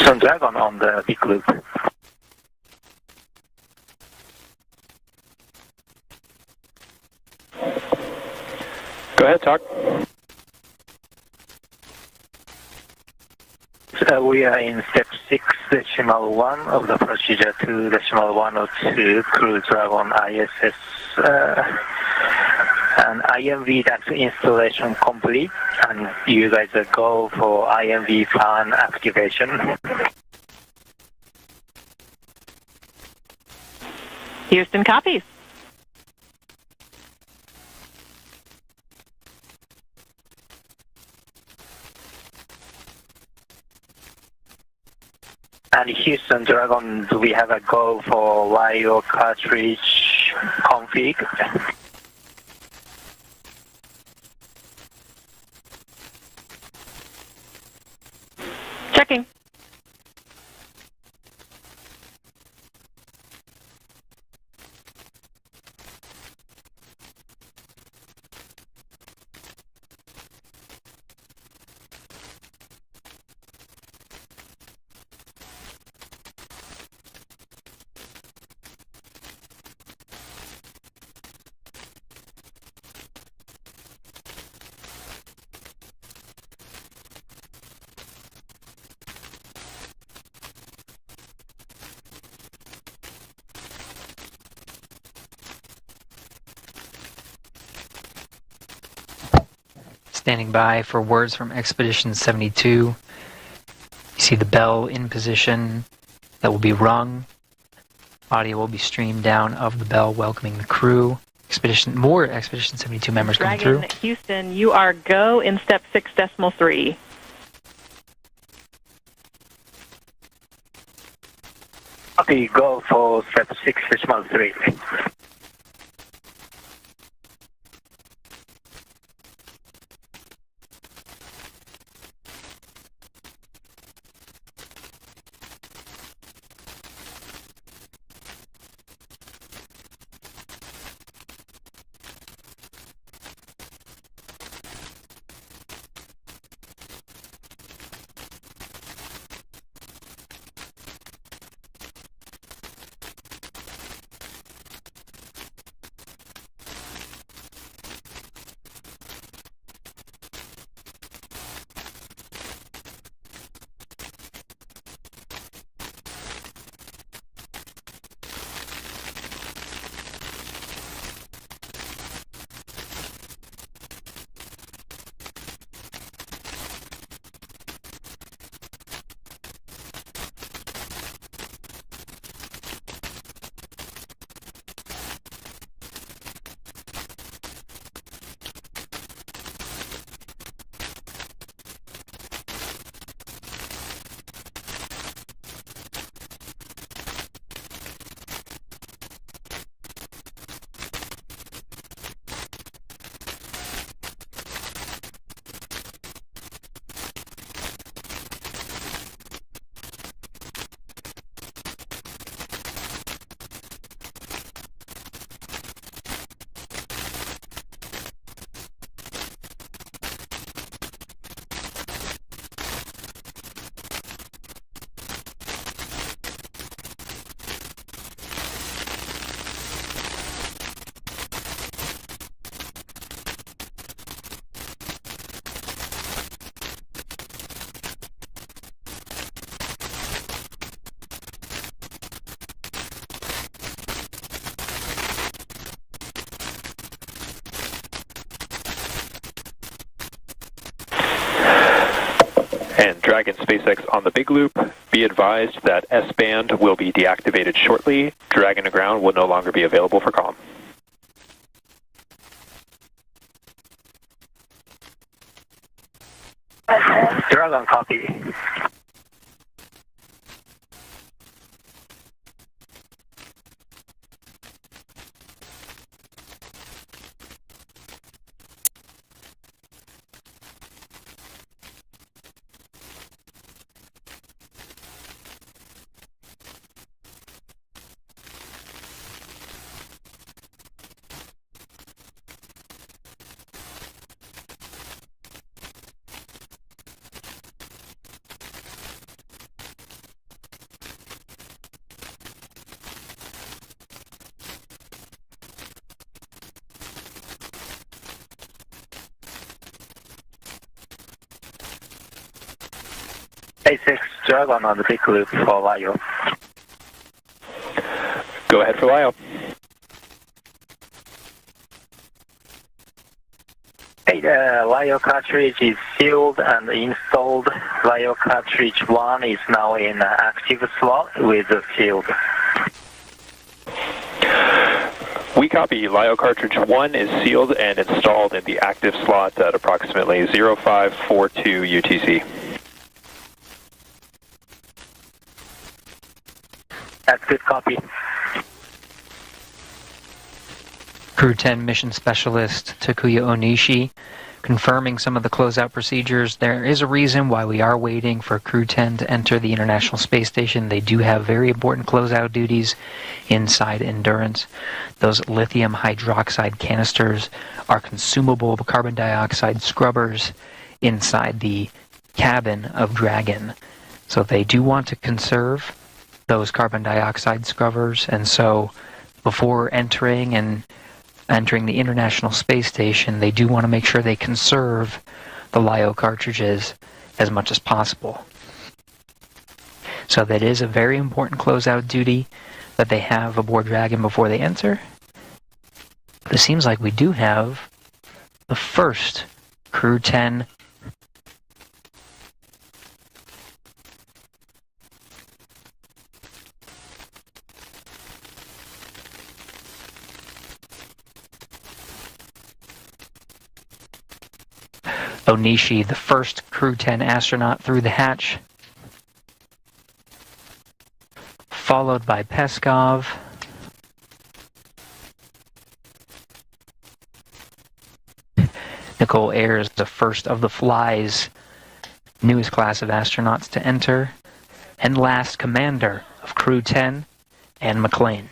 Some Dragon on the big loop. Go ahead, talk. We are in step 6.1 of the procedure 2.102 Crew Dragon ISS and IMV duct installation complete, and you guys go for IMV fan activation. Houston copies. And Houston Dragon, do we have a go for wire cartridge config? Checking. Standing by for words from Expedition 72. You see the bell in position that will be rung. Audio will be streamed down of the bell welcoming the crew. More Expedition 72 members coming through. Dragon Houston, you are go in step 6.3. Okay, go for step 6.3. And Dragon SpaceX on the big loop, be advised that S-band will be deactivated shortly. Dragon to ground will no longer be available for comm. Dragon copy. SpaceX Dragon on the big loop for LIO. Go ahead for LIO. Hey, the LIO cartridge is sealed and installed. LIO cartridge 1 is now in active slot with the field. We copy. LIO cartridge 1 is sealed and installed in the active slot at approximately 0542 UTC. That's good copy. Crew-10 mission specialist Takuya Onishi confirming some of the closeout procedures. There is a reason why we are waiting for Crew-10 to enter the International Space Station. They do have very important closeout duties inside Endurance. Those lithium hydroxide canisters are consumable carbon dioxide scrubbers inside the cabin of Dragon. So they do want to conserve those carbon dioxide scrubbers, and so before entering the International Space Station, they do want to make sure they conserve the LIO cartridges as much as possible. So that is a very important closeout duty that they have aboard Dragon before they enter. But it seems like we do have the first Crew-10 Onishi, the first Crew-10 astronaut through the hatch, followed by Peskov, Nicole Ayers, the first of the Fly's newest class of astronauts to enter, and last commander of Crew-10, Anne McLean.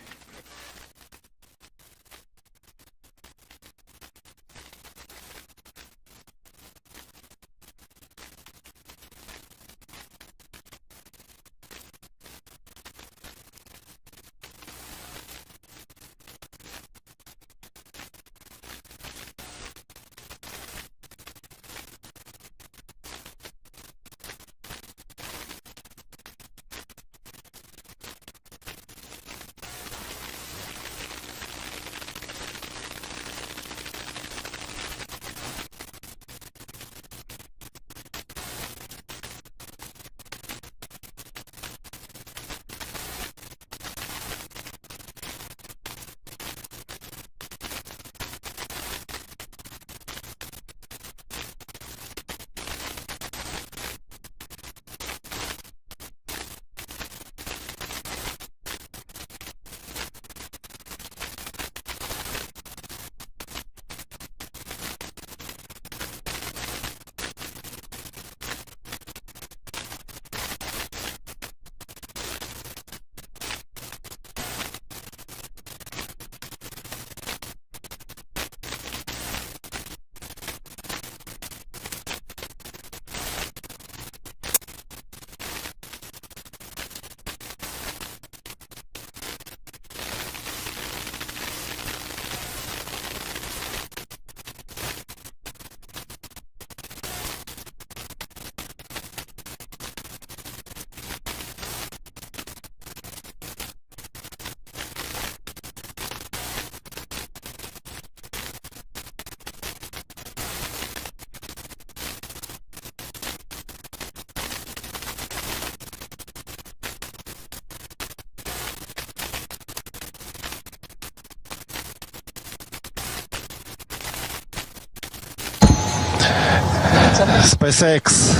SpaceX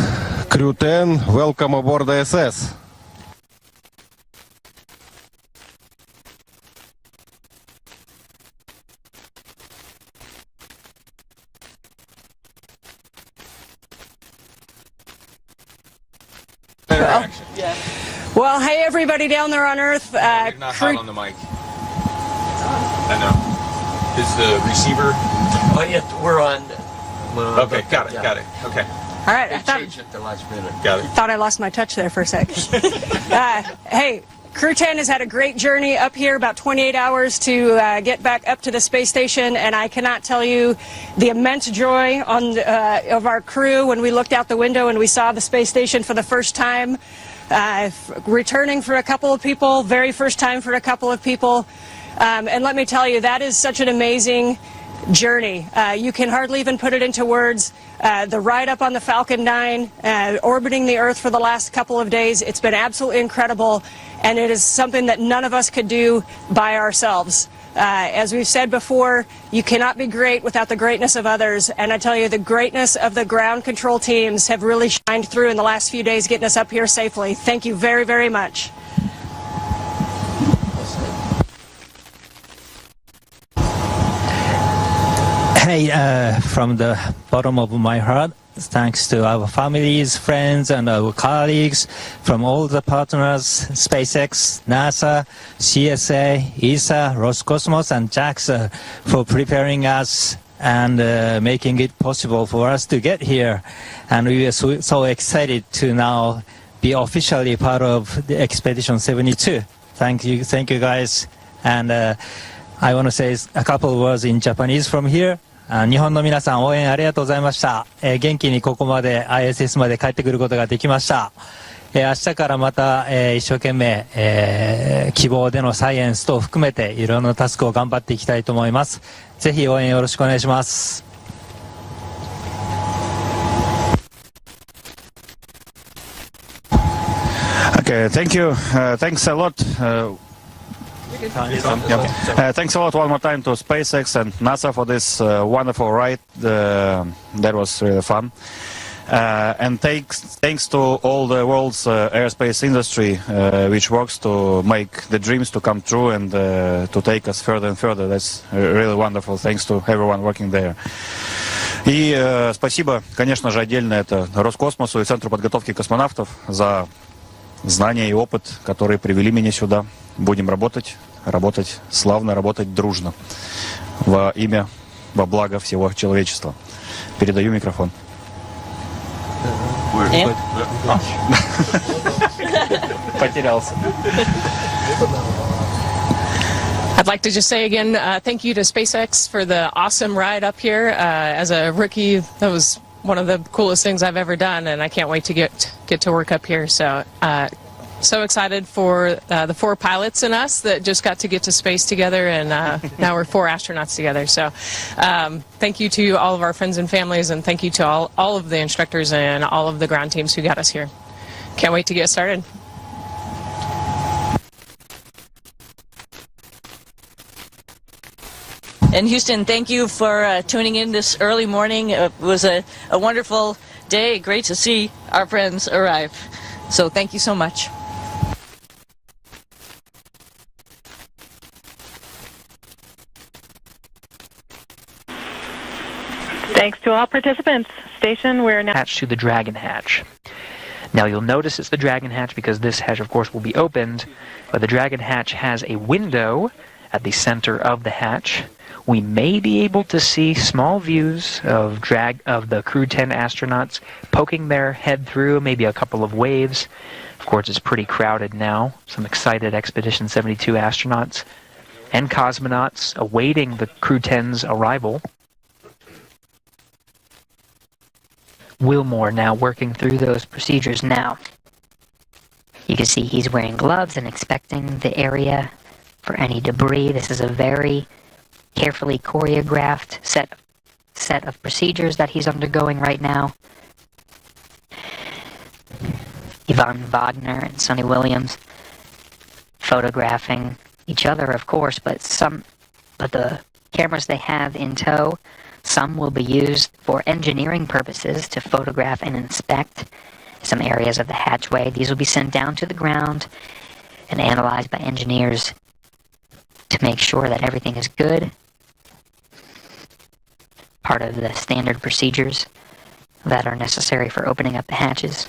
Crew-10, welcome aboard the ISS. Well, hey everybody down there on Earth. Not hot on the mic. I know. Is the receiver? Oh, yeah, we're on. Okay, got it. Okay. All right, They I thought changed at the last minute. Got it. I lost my touch there for a sec. Hey, Crew-10 has had a great journey up here, about 28 hours to get back up to the space station, and I cannot tell you the immense joy of our crew when we looked out the window and we saw the space station for the first time. Returning for a couple of people, very first time for a couple of people. And let me tell you, that is such an amazing journey. You can hardly even put it into words. The ride up on the Falcon 9, orbiting the Earth for the last couple of days, it's been absolutely incredible, and it is something that none of us could do by ourselves. As we've said before, you cannot be great without the greatness of others, and I tell you, the greatness of the ground control teams have really shined through in the last few days getting us up here safely. Thank you very, very much. Hey, from the bottom of my heart, thanks to our families, friends, and our colleagues from all the partners, SpaceX, NASA, CSA, ESA, Roscosmos, and JAXA, for preparing us and making it possible for us to get here. And we are so excited to now be officially part of the Expedition 72. Thank you guys. And I want to say a couple of words in Japanese from here. 日本の皆さん応援ありがとうございました。元気にここまで ISS まで帰ってくることができました。明日からまた、一生懸命、希望でのサイエンス等を含めていろんなタスクを頑張っていきたいと思います。ぜひ応援よろしくお願いします。Okay, thank you. Thanks a lot. Thanks a lot one more time to SpaceX and NASA for this wonderful ride. That was really fun. And thanks to all the world's aerospace industry, which works to make the dreams to come true and to take us further and further. That's really wonderful. Thanks to everyone working there. И спасибо, конечно же, отдельно это Роскосмосу и Центру подготовки космонавтов за знания и опыт, которые привели меня сюда. Будем работать славно, работать дружно во имя, во благо всего человечества. Передаю микрофон. Потерялся. I'd like to just say again, thank you to SpaceX for the awesome ride up here. As a rookie, that was one of the coolest things I've ever done, and I can't wait to get to work up here. So excited for the 4 pilots and us that just got to get to space together, and now we're 4 astronauts together. So thank you to all of our friends and families, and thank you to all of the instructors and all of the ground teams who got us here. Can't wait to get started. And Houston, thank you for tuning in this early morning. It was a wonderful day. Great to see our friends arrive. So thank you so much. Thanks to all participants. Station, we're now attached to the Dragon hatch. Now you'll notice it's the Dragon hatch because this hatch, of course, will be opened, but the Dragon hatch has a window at the center of the hatch. We may be able to see small views of the Crew-10 astronauts poking their head through, maybe a couple of waves. Of course, it's pretty crowded now. Some excited Expedition 72 astronauts and cosmonauts awaiting the Crew-10's arrival. Wilmore now working through those procedures now. You can see he's wearing gloves and inspecting the area for any debris. This is a very carefully choreographed set of procedures that he's undergoing right now. Yvonne Wagner and Sonny Williams photographing each other, of course, but the cameras they have in tow. Some will be used for engineering purposes to photograph and inspect some areas of the hatchway. These will be sent down to the ground and analyzed by engineers to make sure that everything is good. Part of the standard procedures that are necessary for opening up the hatches.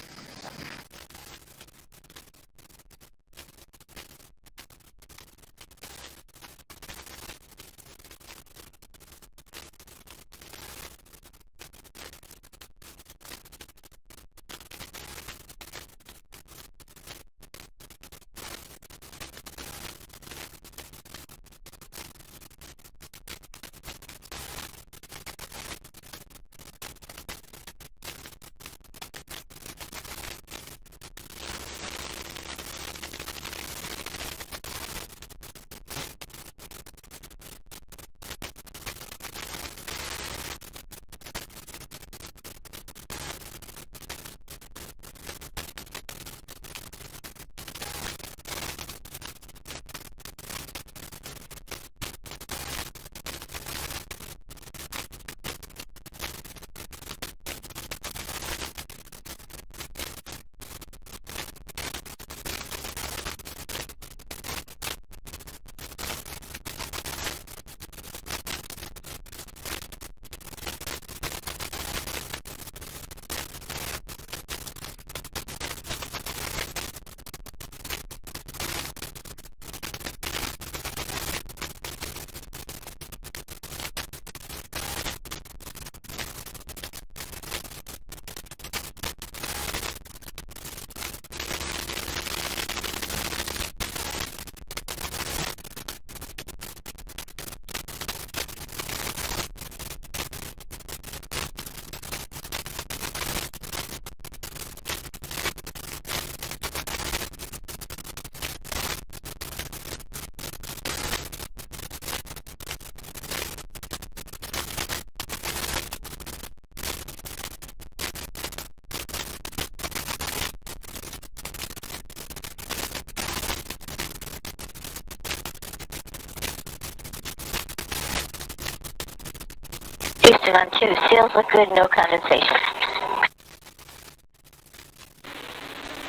Houston on 2, seals look good, no condensation.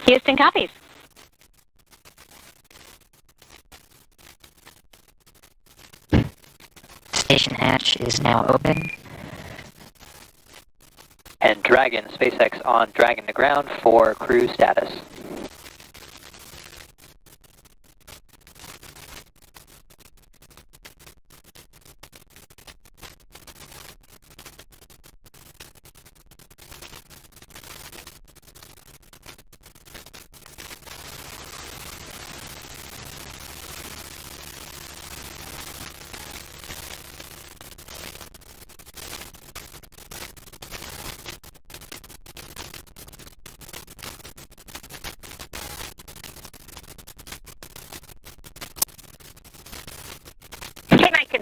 Houston copies. Station hatch is now open. And Dragon, SpaceX on Dragon to ground for crew status.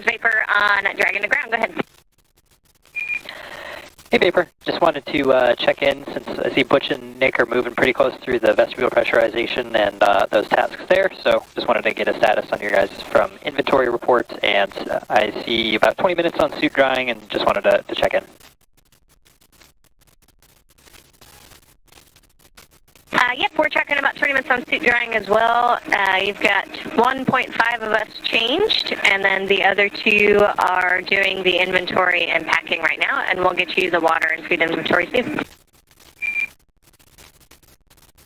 Vapor on Dragon to ground. Go ahead. Hey, Vapor. Just wanted to check in since I see Butch and Nick are moving pretty close through the vestibule pressurization and those tasks there. So just wanted to get a status on your guys from inventory reports. And I see about 20 minutes on suit drying and just wanted to check in. Yep, we're tracking about 20 minutes on suit drying as well. You've got 1.5 of us changed, and then the other 2 are doing the inventory and packing right now, and we'll get you the water and food inventory soon.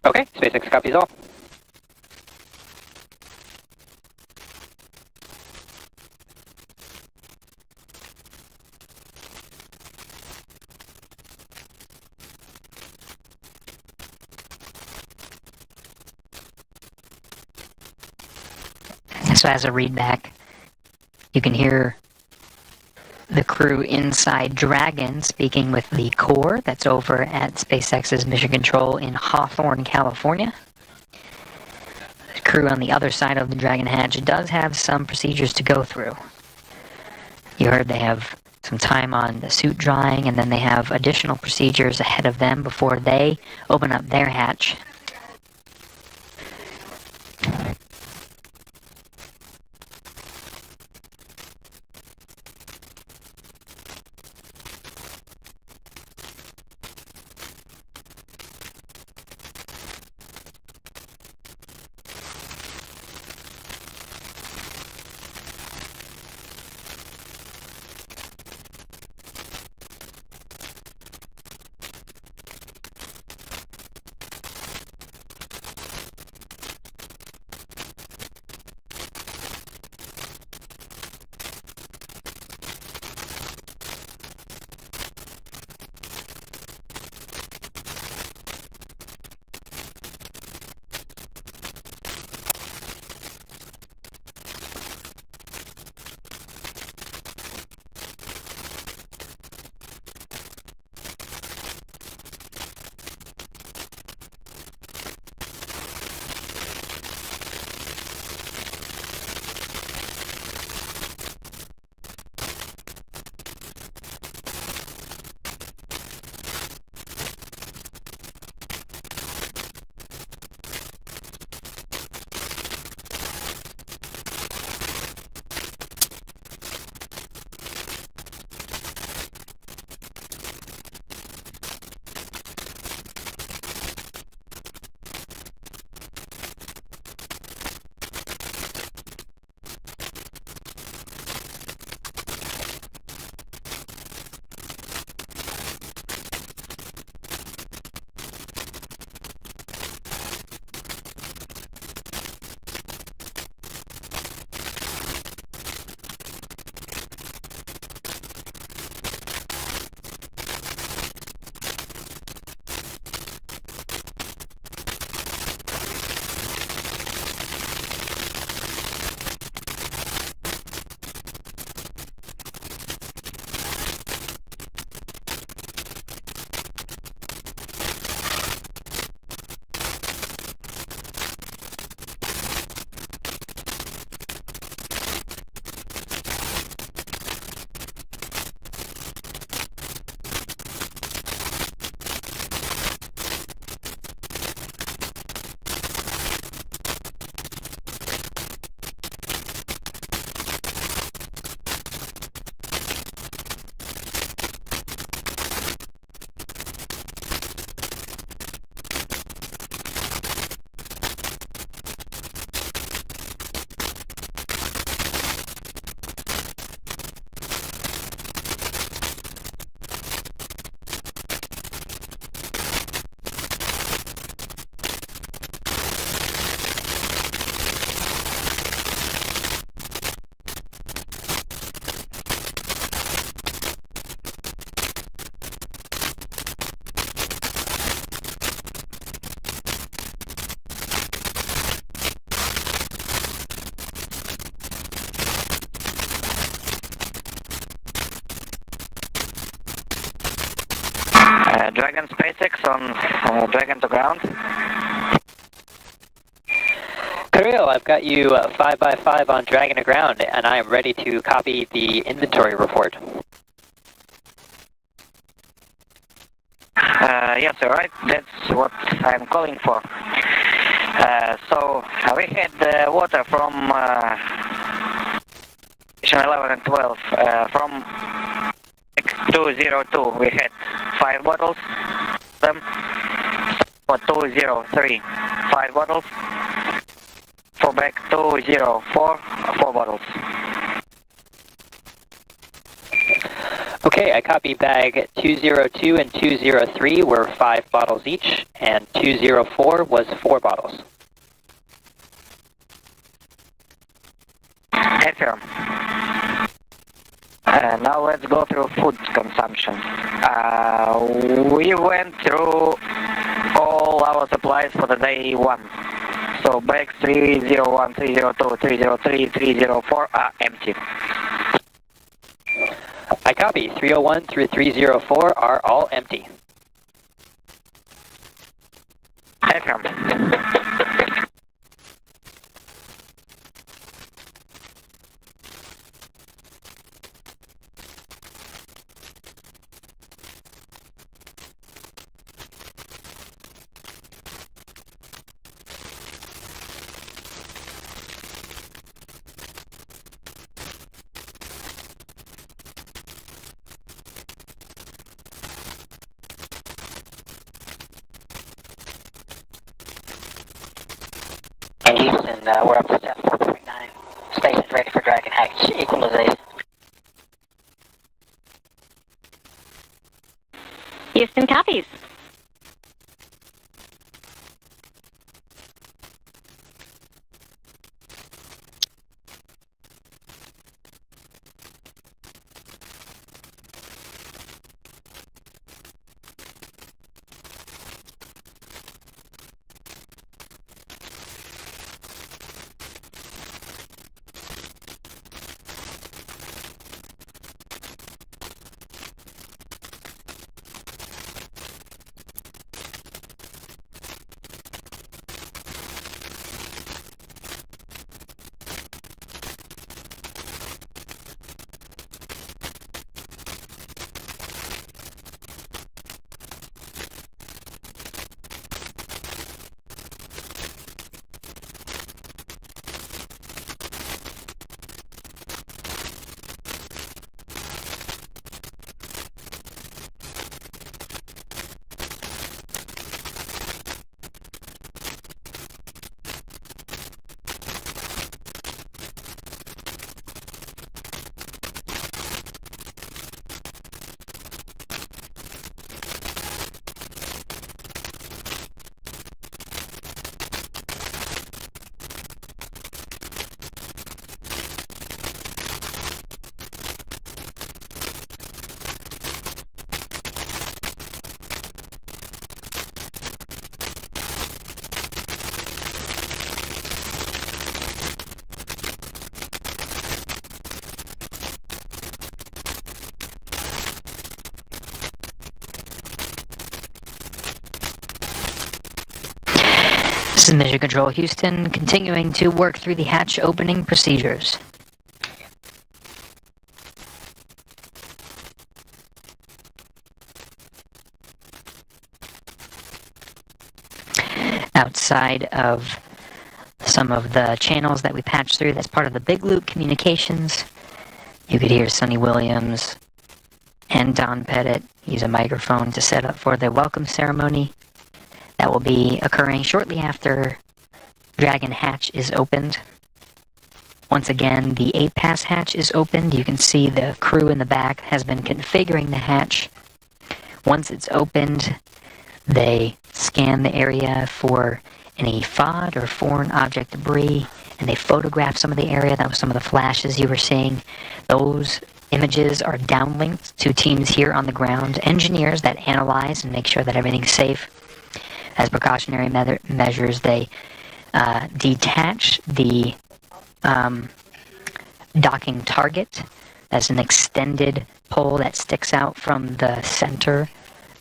Okay, SpaceX copies all. So as a readback, you can hear the crew inside Dragon speaking with the core that's over at SpaceX's Mission Control in Hawthorne, California. The crew on the other side of the Dragon hatch does have some procedures to go through. You heard they have some time on the suit drying, and then they have additional procedures ahead of them before they open up their hatch. Dragon SpaceX on Dragon to ground. Creo, I've got you 5x5 on Dragon to ground, and I am ready to copy the inventory report. Yes, all right. That's what I'm calling for. So we had water from station 11 and 12 from 202. We had 5 bottles. Them for 203, 5 bottles. For back 204, 4 bottles. Okay, I copy bag 202 and 203 were 5 bottles each, and 204 was 4 bottles. Affirm. Now let's go through food consumption. We went through all our supplies for the day 1. So bags 301, 302, 303, 304 are empty. I copy. 301 through 304 are all empty. Affirm. Houston, we're up to step 4.9. Station's ready for Dragon hatch equalization. Houston copies. This is Mission Control Houston, continuing to work through the hatch opening procedures. Outside of some of the channels that we patched through, that's part of the Big Loop communications. You could hear Sonny Williams and Don Pettit use a microphone to set up for the welcome ceremony. That will be occurring shortly after Dragon hatch is opened. Once again, the 8-pass hatch is opened. You can see the crew in the back has been configuring the hatch. Once it's opened, they scan the area for any FOD or foreign object debris, and they photograph some of the area. That was some of the flashes you were seeing. Those images are downlinked to teams here on the ground, engineers that analyze and make sure that everything's safe. As precautionary measures, they detach the docking target. That's an extended pole that sticks out from the center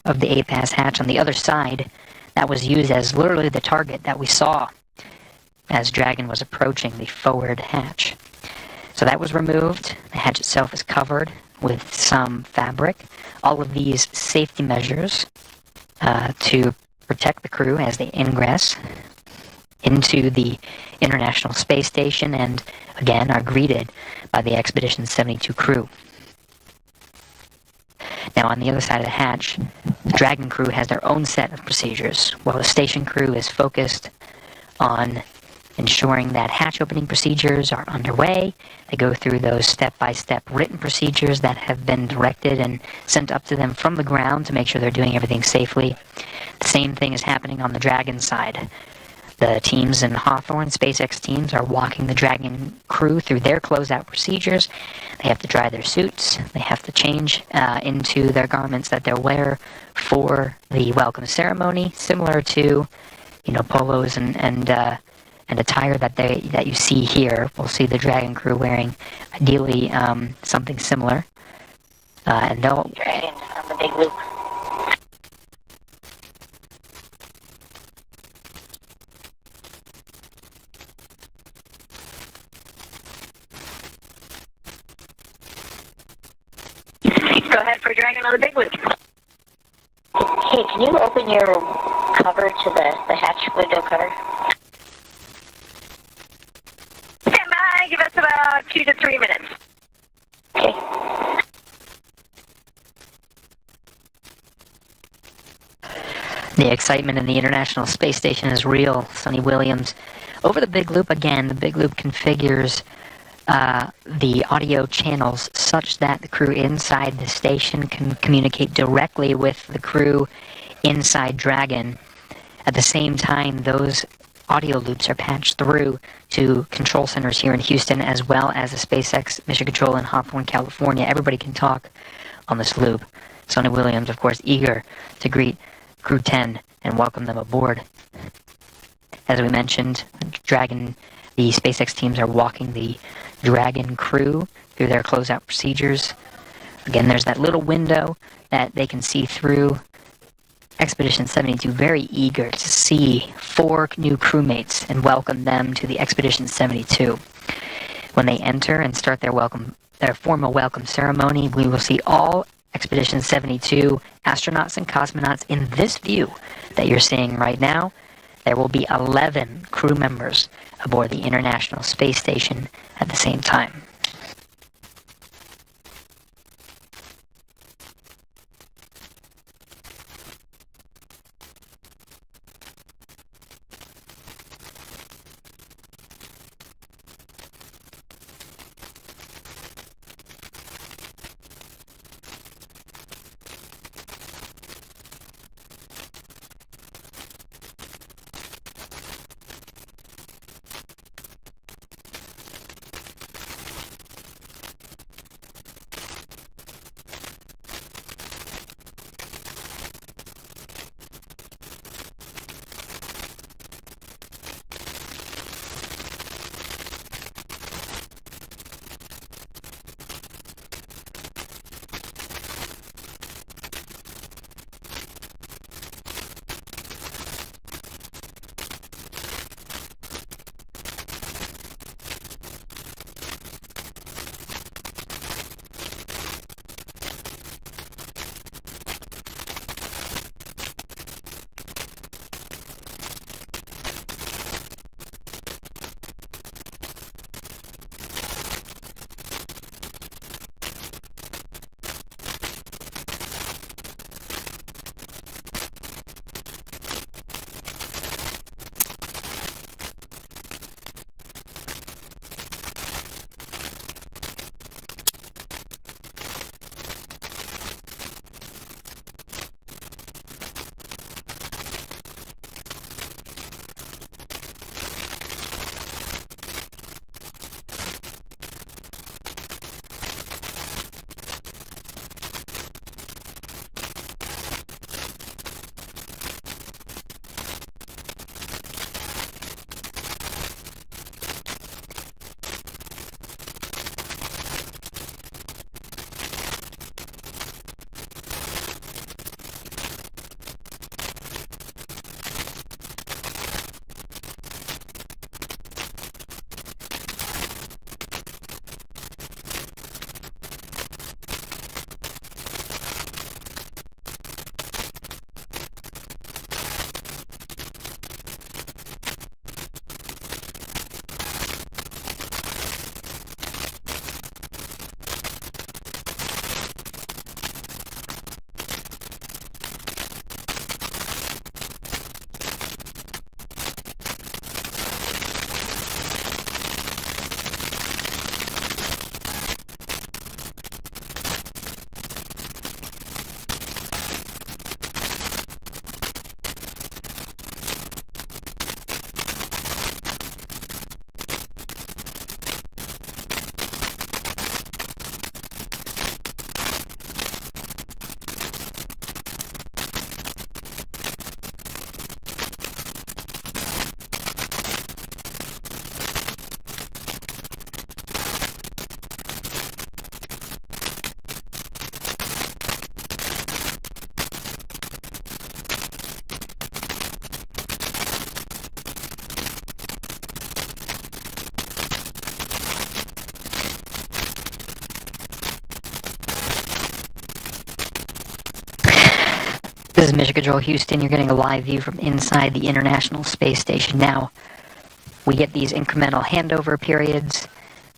of the A-pass hatch on the other side that was used as literally the target that we saw as Dragon was approaching the forward hatch. So that was removed. The hatch itself is covered with some fabric. All of these safety measures to protect the crew as they ingress into the International Space Station and again are greeted by the Expedition 72 crew. Now on the other side of the hatch, the Dragon crew has their own set of procedures, while the station crew is focused on ensuring that hatch opening procedures are underway. They go through those step-by-step written procedures that have been directed and sent up to them from the ground to make sure they're doing everything safely. The same thing is happening on the Dragon side. The teams in Hawthorne, SpaceX teams, are walking the Dragon crew through their closeout procedures. They have to dry their suits. They have to change into their garments that they'll wear for the welcome ceremony, similar to, polos and attire that you see here. We'll see the Dragon crew wearing, ideally, something similar. And they'll Dragon on the big loop. Go ahead for Dragon on the big loop. Hey, can you open your cover to the hatch window cover? Stand by. Give us about 2 to 3 minutes. Okay. The excitement in the International Space Station is real, Sonny Williams. Over the big loop again, the big loop configures the audio channels such that the crew inside the station can communicate directly with the crew inside Dragon. At the same time, those audio loops are patched through to control centers here in Houston as well as the SpaceX Mission Control in Hawthorne, California. Everybody can talk on this loop. Sonny Williams, of course, eager to greet Crew-10 and welcome them aboard. As we mentioned, the SpaceX teams are walking the Dragon crew through their closeout procedures. Again, there's that little window that they can see through. Expedition 72 very eager to see 4 new crewmates and welcome them to the Expedition 72. When they enter and start their formal welcome ceremony, we will see all Expedition 72 astronauts and cosmonauts in this view that you're seeing right now. There will be 11 crew members aboard the International Space Station at the same time. This is Mission Control Houston. You're getting a live view from inside the International Space Station now. We get these incremental handover periods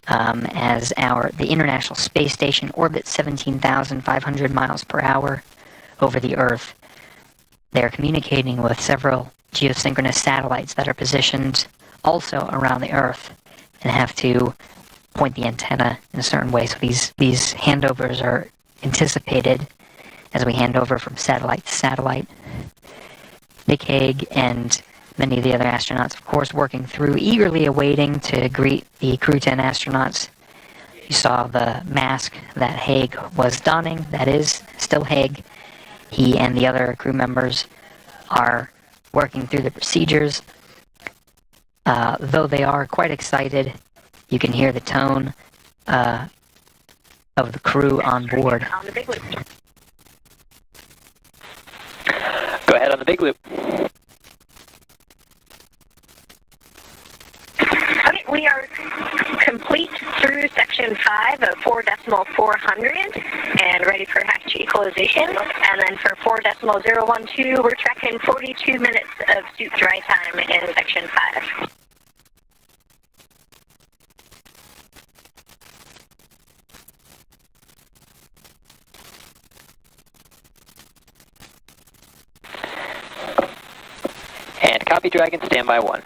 as the International Space Station orbits 17,500 miles per hour over the Earth. They're communicating with several geosynchronous satellites that are positioned also around the Earth and have to point the antenna in a certain way. So these handovers are anticipated as we hand over from satellite to satellite. Nick Hague and many of the other astronauts, of course, working through, eagerly awaiting to greet the Crew-10 astronauts. You saw the mask that Hague was donning. That is still Hague. He and the other crew members are working through the procedures. Though they are quite excited, you can hear the tone of the crew on board. Go ahead on the big loop. Okay, we are complete through section 5 of 4.400 and ready for hatch equalization. And then for 4.012, we're tracking 42 minutes of suit dry time in section 5. And copy Dragon, standby 1.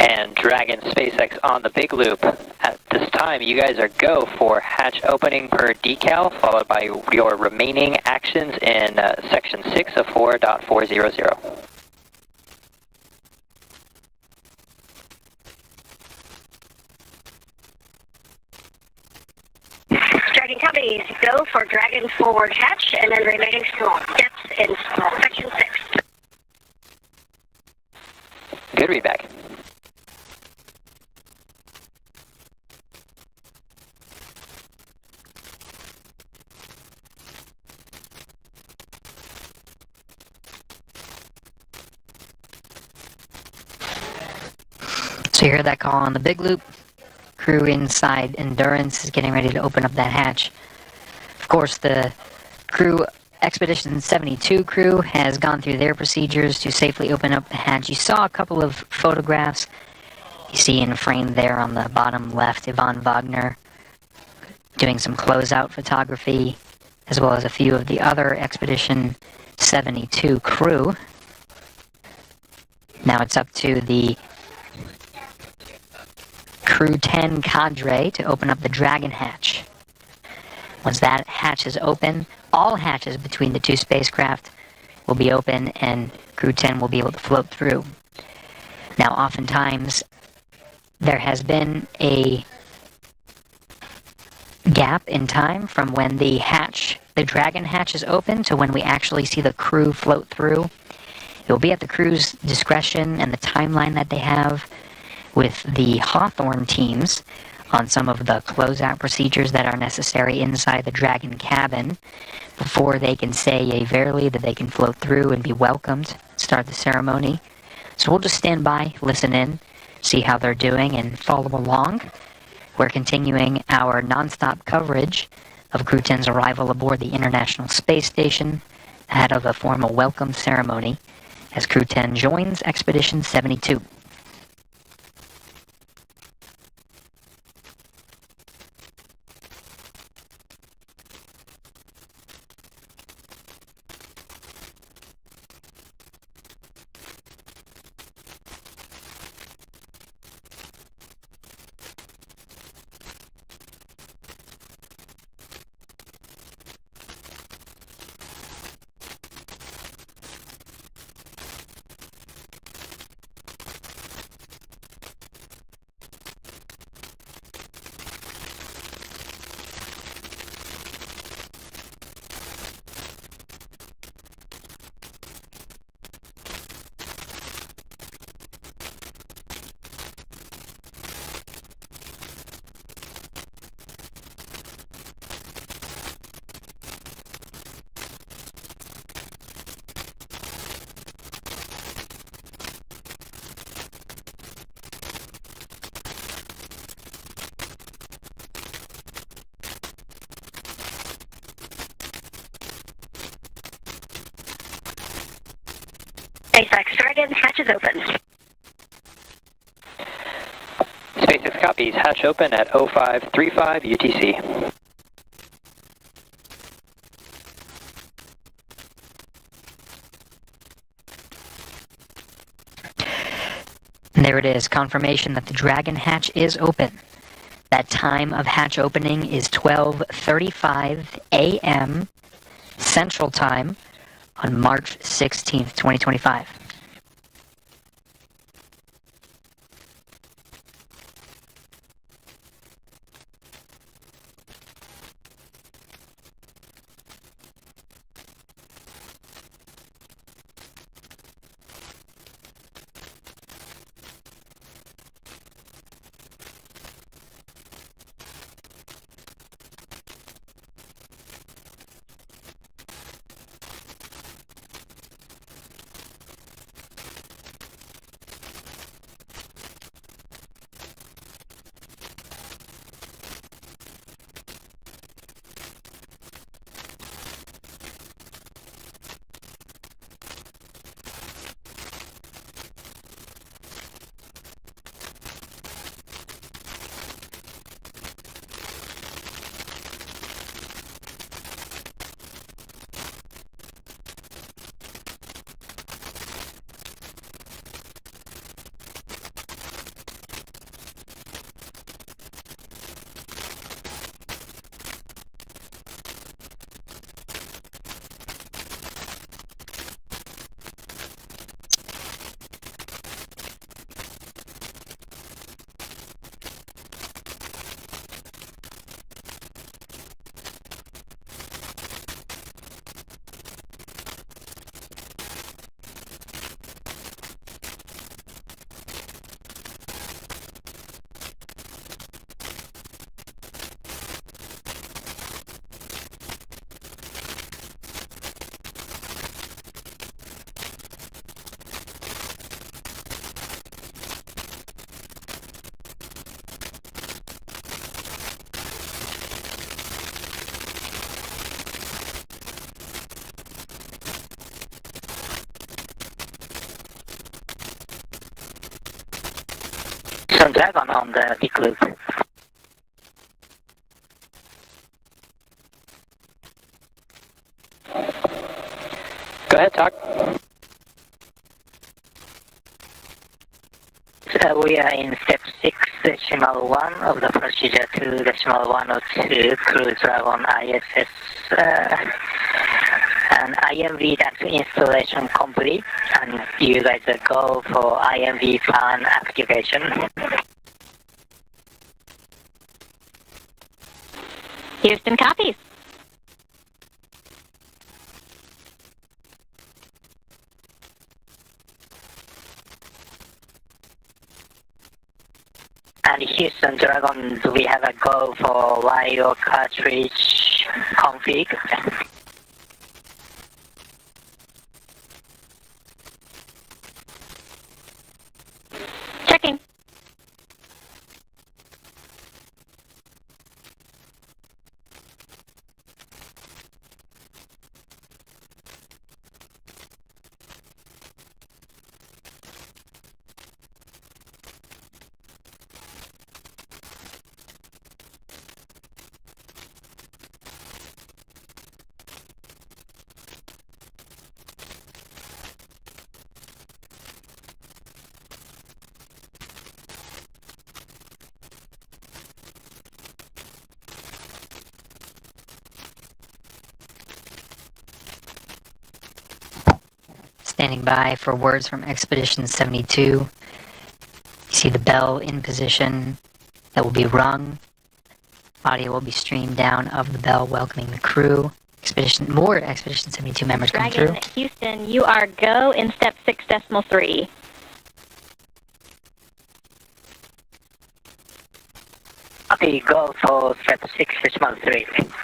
And Dragon SpaceX on the big loop. At this time, you guys are go for hatch opening per decal, followed by your remaining actions in section 6 of 4.400. Dragon companies, go for Dragon forward hatch and then remaining small steps in section 6. Good readback. So you heard that call on the big loop. Crew inside Endurance is getting ready to open up that hatch. Of course, the crew, Expedition 72 crew, has gone through their procedures to safely open up the hatch. You saw a couple of photographs. You see in frame there on the bottom left, Yvonne Wagner doing some closeout photography, as well as a few of the other Expedition 72 crew. Now it's up to the Crew-10 cadre to open up the Dragon hatch. Once that hatch is open, all hatches between the two spacecraft will be open and Crew-10 will be able to float through. Now, oftentimes, there has been a gap in time from when the Dragon hatch is open to when we actually see the crew float through. It will be at the crew's discretion and the timeline that they have with the Hawthorne teams on some of the closeout procedures that are necessary inside the Dragon cabin before they can say yea verily that they can float through and be welcomed, start the ceremony. So we'll just stand by, listen in, see how they're doing, and follow along. We're continuing our non-stop coverage of Crew-10's arrival aboard the International Space Station ahead of a formal welcome ceremony as Crew-10 joins Expedition 72. SpaceX Dragon, hatch is open. SpaceX copies. Hatch open at 0535 UTC. And there it is, confirmation that the Dragon hatch is open. That time of hatch opening is 12:35 a.m. Central Time on March 16th, 2025. Some Dragon on the big loop. Go ahead, talk. We are in step 6.1 of the procedure 2.102 Crew Dragon ISS and IMV duct installation complete, and you guys go for IMV fan activation. Houston copies. And Houston Dragon, do we have a go for LIO cartridge config? Checking. Standing by for words from Expedition 72. You see the bell in position that will be rung. Audio will be streamed down of the bell welcoming the crew. More Expedition 72 members come through. Dragon, Houston, you are go in step 6.3. Okay, go for step 6.3.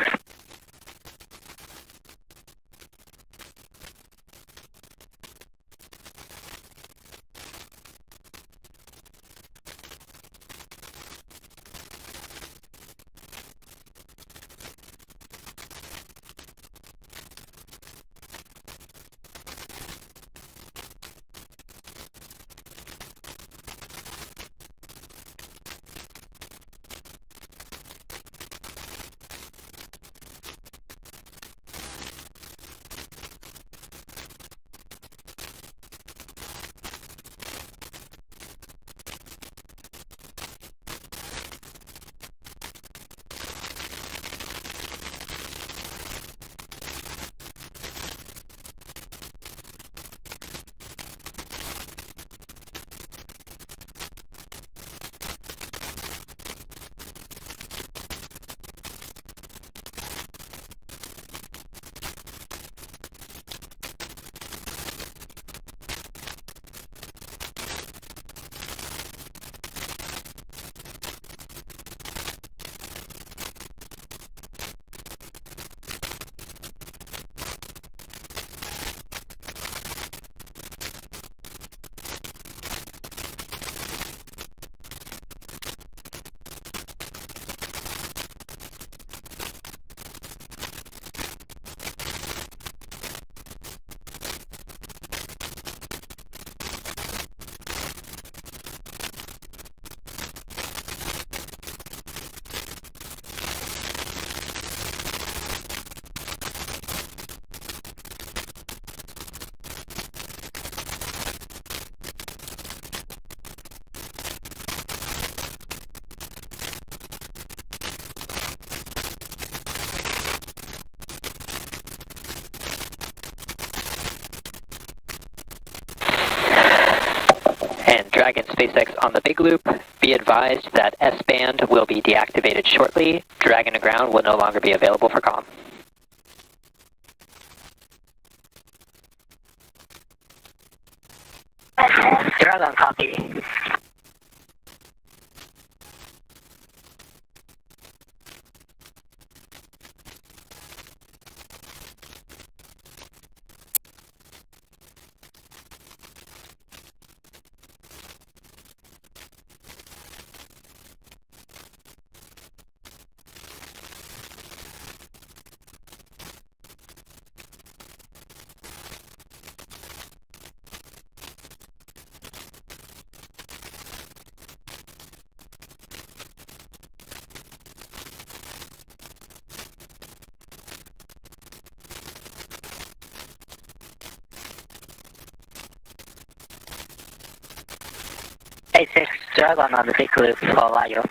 And Dragon SpaceX on the big loop, be advised that S-band will be deactivated shortly. Dragon to ground will no longer be available for comm. Dragon copy. SpaceX Dragon on the big loop for LIO.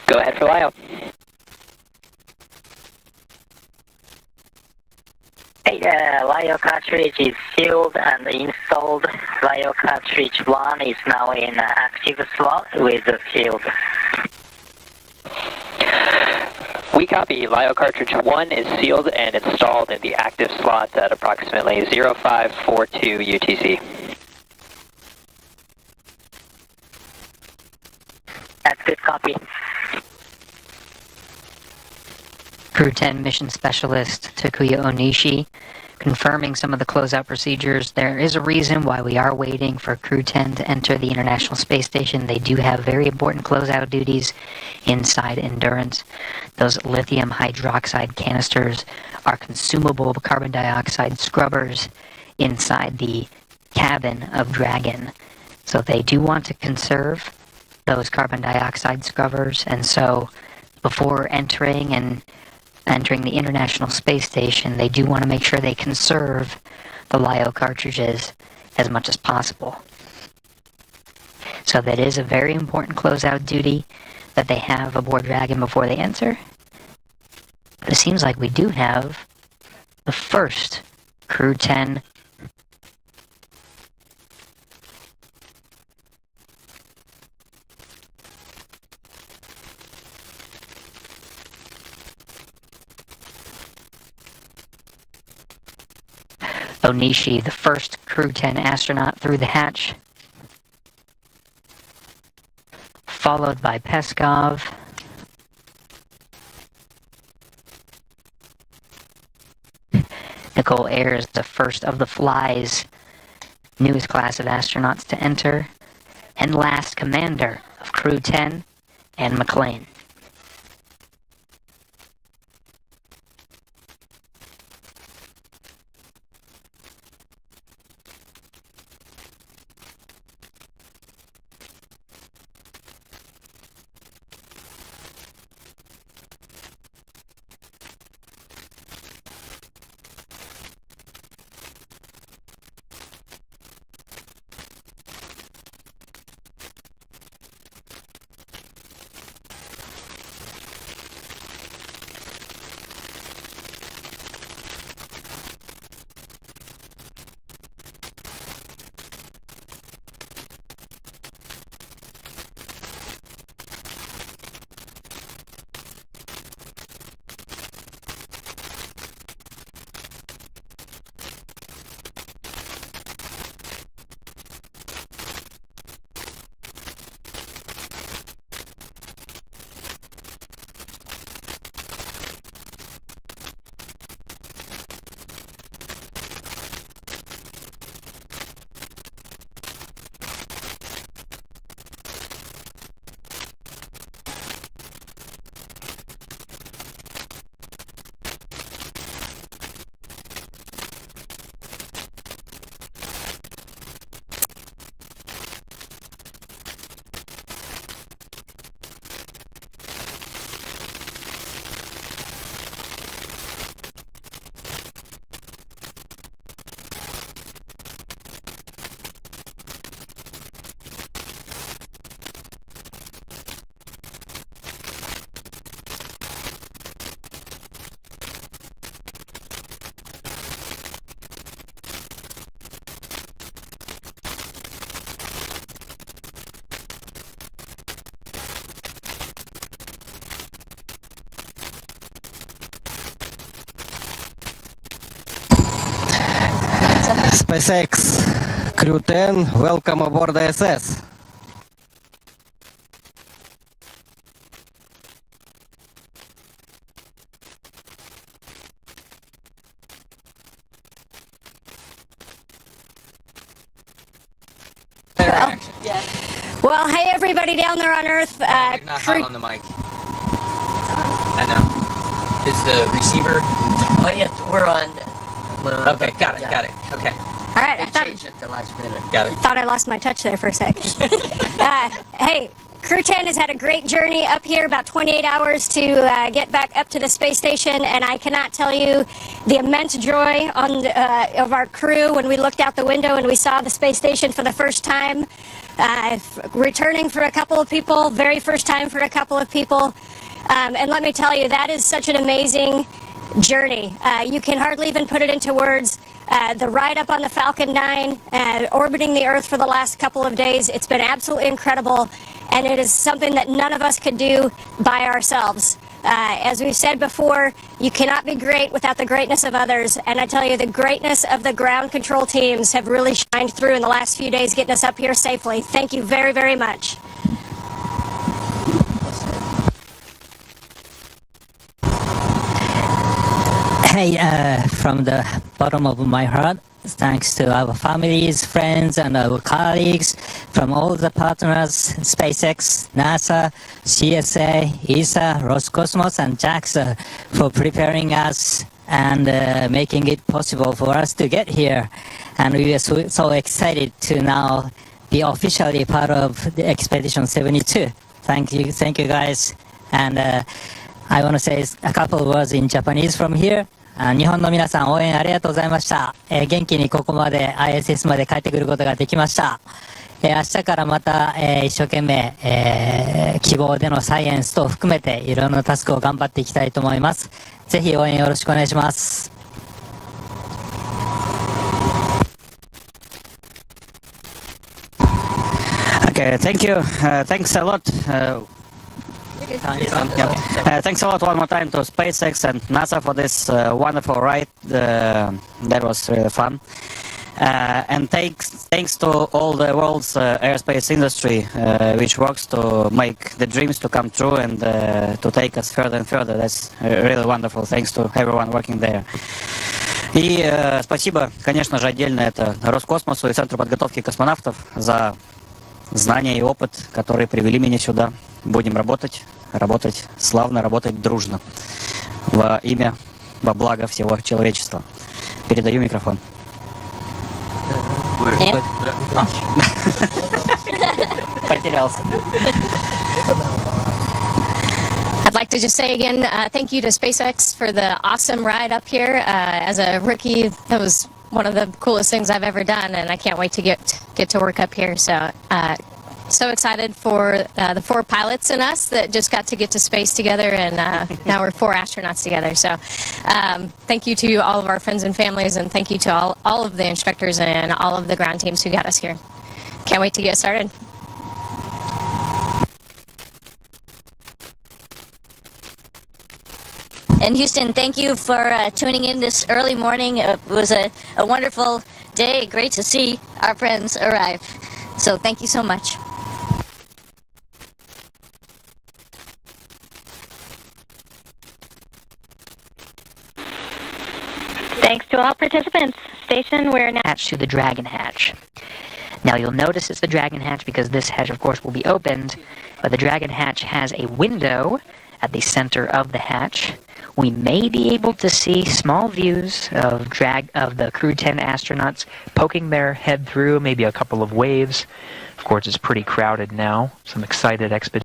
Go ahead for LIO. LIO cartridge is sealed and installed. LIO cartridge 1 is now in active slot with the field. We copy. LIO cartridge 1 is sealed and installed in the active slot at approximately 0542 UTC. That's good copy. Crew-10 mission specialist Takuya Onishi confirming some of the closeout procedures. There is a reason why we are waiting for Crew-10 to enter the International Space Station. They do have very important closeout duties inside Endurance. Those lithium hydroxide canisters are consumable carbon dioxide scrubbers inside the cabin of Dragon. So they do want to conserve those carbon dioxide scrubbers, and so before entering the International Space Station, they do want to make sure they conserve the LIO cartridges as much as possible. So that is a very important closeout duty that they have aboard Dragon before they enter. But it seems like we do have the first Crew-10 Onishi, the first Crew-10 astronaut through the hatch, followed by Peskov, Nicole Ayers, the first of the Fly's newest class of astronauts to enter, and last commander of Crew-10, Anne McLean. SpaceX Crew-10, welcome aboard the ISS. Well, hey everybody down there on Earth. Not hot on the mic. I know. Is the receiver? Oh, yeah, we're on. Okay, got it. Okay. All right, I thought, Changed it the last minute. Got it. thought I lost my touch there for a sec. Hey, Crew-10 has had a great journey up here, about 28 hours to get back up to the space station, and I cannot tell you the immense joy of our crew when we looked out the window and we saw the space station for the first time. Returning for a couple of people, very first time for a couple of people. And let me tell you, that is such an amazing journey. You can hardly even put it into words. The ride up on the Falcon 9, orbiting the Earth for the last couple of days, it's been absolutely incredible, and it is something that none of us could do by ourselves. As we've said before, you cannot be great without the greatness of others, and I tell you, the greatness of the ground control teams have really shined through in the last few days getting us up here safely. Thank you very, very much. Hey, from the bottom of my heart, thanks to our families, friends, and our colleagues from all the partners, SpaceX, NASA, CSA, ESA, Roscosmos, and JAXA for preparing us and making it possible for us to get here. And we are so excited to now be officially part of the Expedition 72. Thank you guys. And I want to say a couple of words in Japanese from here. 日本の皆さん応援ありがとうございました。元気にここまで ISS まで帰ってくることができました。明日からまた、一生懸命、希望でのサイエンスと含めていろんなタスクを頑張っていきたいと思います。ぜひ応援よろしくお願いします。Okay, thank you. Thanks a lot. Thanks a lot one more time to SpaceX and NASA for this wonderful ride. That was really fun. And thanks to all the world's aerospace industry, which works to make the dreams to come true and to take us further and further. That's really wonderful. Thanks to everyone working there. И спасибо, конечно же, отдельно это Роскосмосу и Центру подготовки космонавтов за знания и опыт, которые привели меня сюда. Будем работать славно, работать дружно. Во имя, во благо всего человечества. Передаю микрофон. Потерялся. I'd like to just say again, thank you to SpaceX for the awesome ride up here. As a rookie, that was one of the coolest things I've ever done, and I can't wait to get to work up here. So excited for the 4 pilots and us that just got to get to space together, and now we're 4 astronauts together. So thank you to all of our friends and families, and thank you to all of the instructors and all of the ground teams who got us here. Can't wait to get started. And Houston, thank you for tuning in this early morning. It was a wonderful day. Great to see our friends arrive. So thank you so much. Thanks to all participants. Station, we're now Hatch to the Dragon hatch. Now you'll notice it's the Dragon hatch because this hatch, of course, will be opened, but the Dragon hatch has a window at the center of the hatch. We may be able to see small views of the Crew-10 astronauts poking their head through, maybe a couple of waves. Of course, it's pretty crowded now. Some excited expeditions.